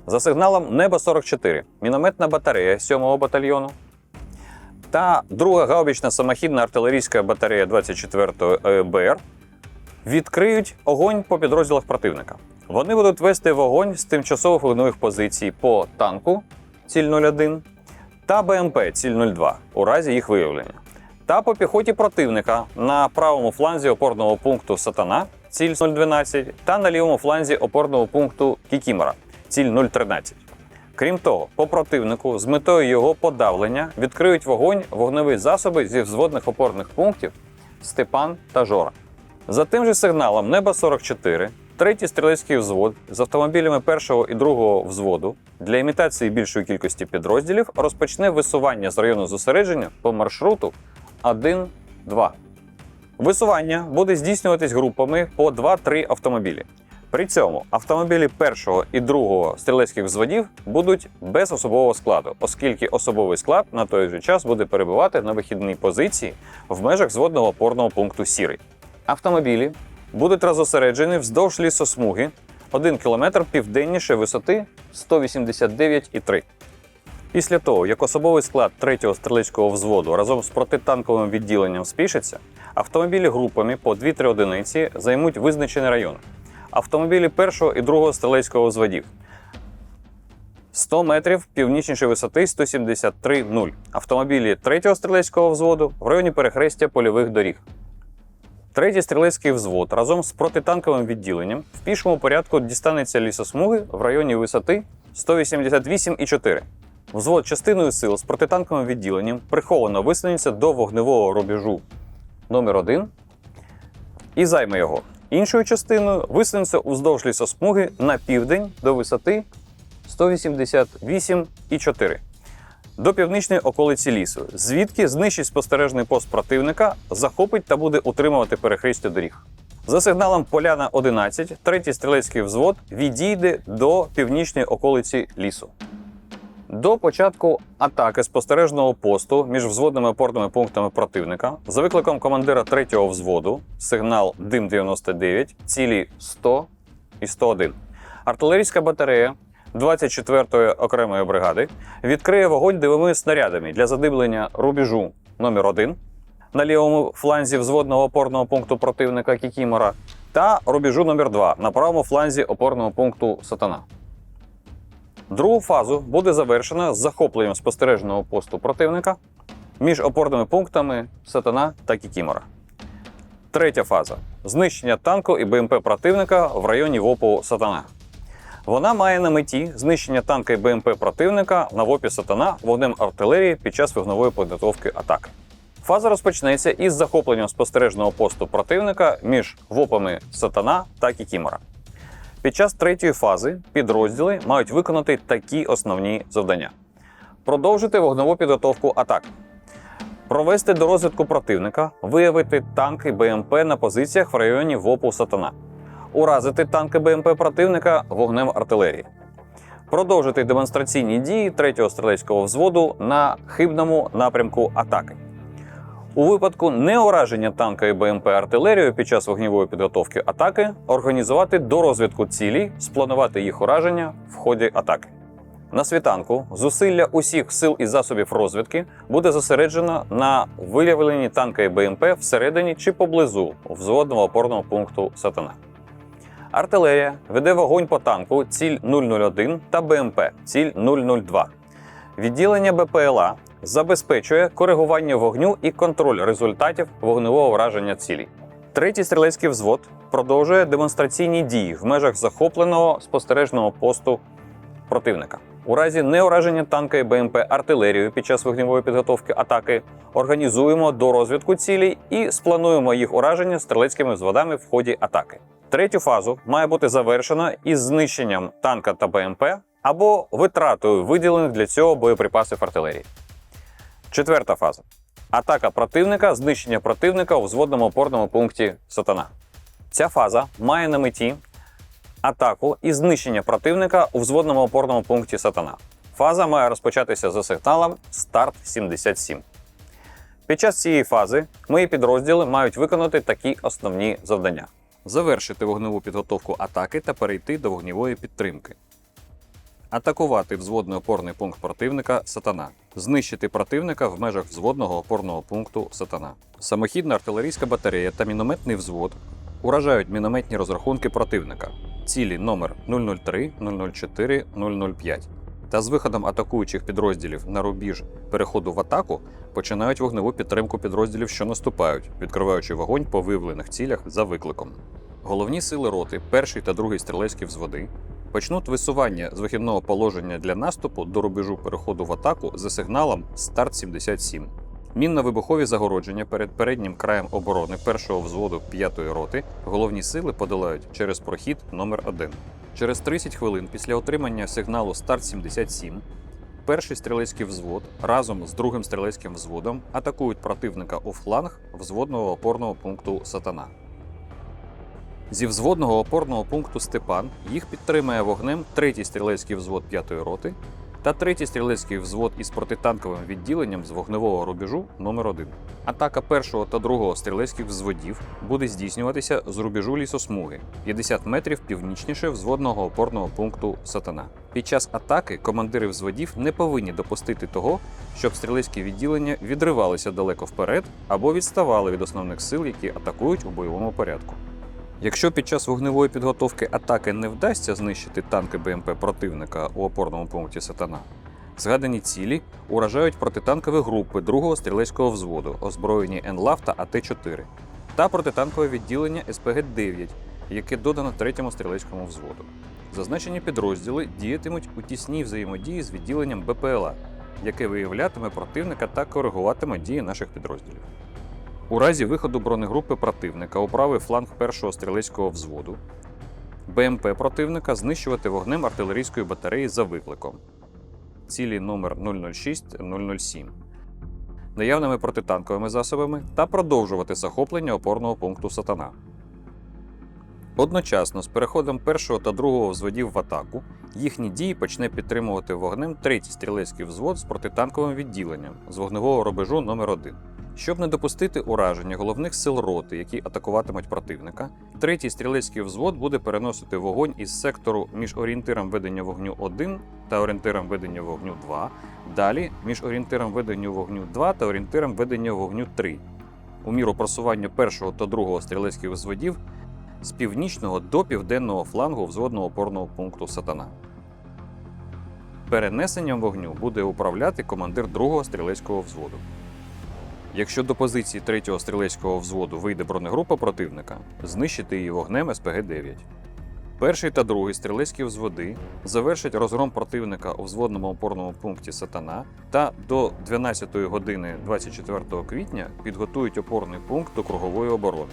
За сигналом «Небо-44» мінометна батарея 7-го батальйону та 2-га гаубична самохідна артилерійська батарея 24-ї ОЕБР відкриють огонь по підрозділах противника. Вони будуть вести вогонь з тимчасових вогневих позицій по танку ціль 01 та БМП ціль 02 у разі їх виявлення, та по піхоті противника на правому фланзі опорного пункту «Сатана» ціль 012 та на лівому фланзі опорного пункту «Кікімора» ціль 013. Крім того, по противнику з метою його подавлення відкриють вогонь вогневі засоби зі взводних опорних пунктів «Степан» та «Жора». За тим же сигналом «Небо-44» третій стрілецький взвод з автомобілями першого і другого взводу для імітації більшої кількості підрозділів розпочне висування з району зосередження по маршруту 1-2. Висування буде здійснюватись групами по 2-3 автомобілі. При цьому автомобілі першого і другого стрілецьких взводів будуть без особового складу, оскільки особовий склад на той же час буде перебувати на вихідній позиції в межах взводного опорного пункту «Сірий». Автомобілі будуть розосереджені вздовж лісосмуги 1 км південніше висоти 189,3. Після того, як особовий склад 3-го стрілецького взводу разом з протитанковим відділенням спішиться, автомобілі групами по 2-3 одиниці займуть визначений район. Автомобілі 1-го і 2-го стрілецького взводів 100 метрів північніше висоти 173,0. Автомобілі 3-го стрілецького взводу в районі перехрестя польових доріг. 3-й стрілецький взвод разом з протитанковим відділенням в пішому порядку дістанеться лісосмуги в районі висоти 188,4. Взвод частиною сил з протитанковим відділенням приховано висунеться до вогневого рубежу номер 1 і займе його. Іншою частиною висунеться уздовж лісосмуги на південь до висоти 188,4 до північної околиці лісу, звідки знищить спостережний пост противника, захопить та буде утримувати перехрестя доріг. За сигналом Поляна 11, 3-й стрілецький взвод відійде до північної околиці лісу. До початку атаки спостережного посту між взводними опорними пунктами противника за викликом командира 3-го взводу сигнал ДИМ-99, цілі 100 і 101. Артилерійська батарея 24-ї окремої бригади відкриє вогонь димовими снарядами для задимлення рубежу номер 1 на лівому фланзі взводного опорного пункту противника Кікімора та рубежу номер 2 на правому фланзі опорного пункту Сатана. Другу фазу буде завершено з захопленням спостережного посту противника між опорними пунктами Сатана та Кікімора. Третя фаза – знищення танку і БМП противника в районі ВОПу Сатана. Вона має на меті знищення танка і БМП противника на ВОПі Сатана вогнем артилерії під час вогневої підготовки атаки. Фаза розпочнеться із захопленням спостережного посту противника між ВОПами Сатана та Кікімора. Під час третьої фази підрозділи мають виконати такі основні завдання. Продовжити вогневу підготовку атак. Провести дорозвідку противника, виявити танки БМП на позиціях в районі ВОПу Сатана. Уразити танки БМП противника вогнем артилерії. Продовжити демонстраційні дії 3-го стрілецького взводу на хибному напрямку атаки. У випадку неураження танка і БМП артилерією під час вогневої підготовки атаки організувати дорозвідку цілей, спланувати їх ураження в ході атаки. На світанку зусилля усіх сил і засобів розвідки буде зосереджено на виявленні танка і БМП всередині чи поблизу взводного опорного пункту Сатана. Артилерія веде вогонь по танку ціль 001 та БМП ціль 002. Відділення БПЛА забезпечує коригування вогню і контроль результатів вогневого враження цілей. 3-й стрілецький взвод продовжує демонстраційні дії в межах захопленого спостережного посту противника. У разі неураження танка і БМП артилерією під час вогневої підготовки атаки організуємо дорозвідку цілей і сплануємо їх ураження стрілецькими взводами в ході атаки. Третю фазу має бути завершено із знищенням танка та БМП або витратою виділених для цього боєприпасів артилерії. Четверта фаза. Атака противника, знищення противника у взводному опорному пункті Сатана. Ця фаза має на меті атаку і знищення противника у взводному опорному пункті Сатана. Фаза має розпочатися за сигналом «Старт 77». Під час цієї фази мої підрозділи мають виконати такі основні завдання. Завершити вогневу підготовку атаки та перейти до вогневої підтримки. Атакувати взводний опорний пункт противника Сатана. Знищити противника в межах взводного опорного пункту Сатана. Самохідна артилерійська батарея та мінометний взвод уражають мінометні розрахунки противника. Цілі номер 003, 004, 005. Та з виходом атакуючих підрозділів на рубіж переходу в атаку починають вогневу підтримку підрозділів, що наступають, відкриваючи вогонь по виявлених цілях за викликом. Головні сили роти, 1-й та 2-й стрілецькі взводи, почнуть висування з вихідного положення для наступу до рубежу переходу в атаку за сигналом «Старт 77». Мінно-вибухові загородження перед переднім краєм оборони 1-го взводу 5-ї роти головні сили подолають через прохід номер 1. Через 30 хвилин після отримання сигналу «Старт 77» 1-й стрілецький взвод разом з 2-м стрілецьким взводом атакують противника у фланг взводного опорного пункту Сатана. Зі взводного опорного пункту Степан їх підтримує вогнем 3-й стрілецький взвод 5-ї роти та 3-й стрілецький взвод із протитанковим відділенням з вогневого рубежу номер 1. Атака 1-го та 2-го стрілецьких взводів буде здійснюватися з рубежу лісосмуги 50 метрів північніше взводного опорного пункту Сатана. Під час атаки командири взводів не повинні допустити того, щоб стрілецькі відділення відривалися далеко вперед або відставали від основних сил, які атакують у бойовому порядку. Якщо під час вогневої підготовки атаки не вдасться знищити танки БМП противника у опорному пункті Сатана, згадані цілі уражають протитанкові групи 2-го стрілецького взводу, озброєні НЛАВ та АТ-4, та протитанкове відділення СПГ-9, яке додано 3-му стрілецькому взводу. Зазначені підрозділи діятимуть у тісній взаємодії з відділенням БПЛА, яке виявлятиме противника та коригуватиме дії наших підрозділів. У разі виходу бронегрупи противника у правий фланг 1-го стрілецького взводу, БМП противника знищувати вогнем артилерійської батареї за викликом. Цілі номер 006-007. Наявними протитанковими засобами та продовжувати захоплення опорного пункту Сатана. Одночасно з переходом 1-го та 2-го взводів в атаку Їхні дії почне підтримувати вогнем 3-й стрілецький взвод з протитанковим відділенням з вогневого рубежу номер 1. Щоб не допустити ураження головних сил роти, які атакуватимуть противника, 3-й стрілецький взвод буде переносити вогонь із сектору між орієнтиром ведення вогню 1 та орієнтиром ведення вогню 2, далі між орієнтиром ведення вогню 2 та орієнтиром ведення вогню 3, у міру просування 1-го та 2-го стрілецьких взводів з північного до південного флангу взводного опорного пункту «Сатана». Перенесенням вогню буде управляти командир 2-го стрілецького взводу. Якщо до позиції 3-го стрілецького взводу вийде бронегрупа противника, знищити її вогнем СПГ-9. 1-й та 2-й стрілецькі взводи завершать розгром противника у взводному опорному пункті «Сатана» та до 12 години 24 квітня підготують опорний пункт до кругової оборони.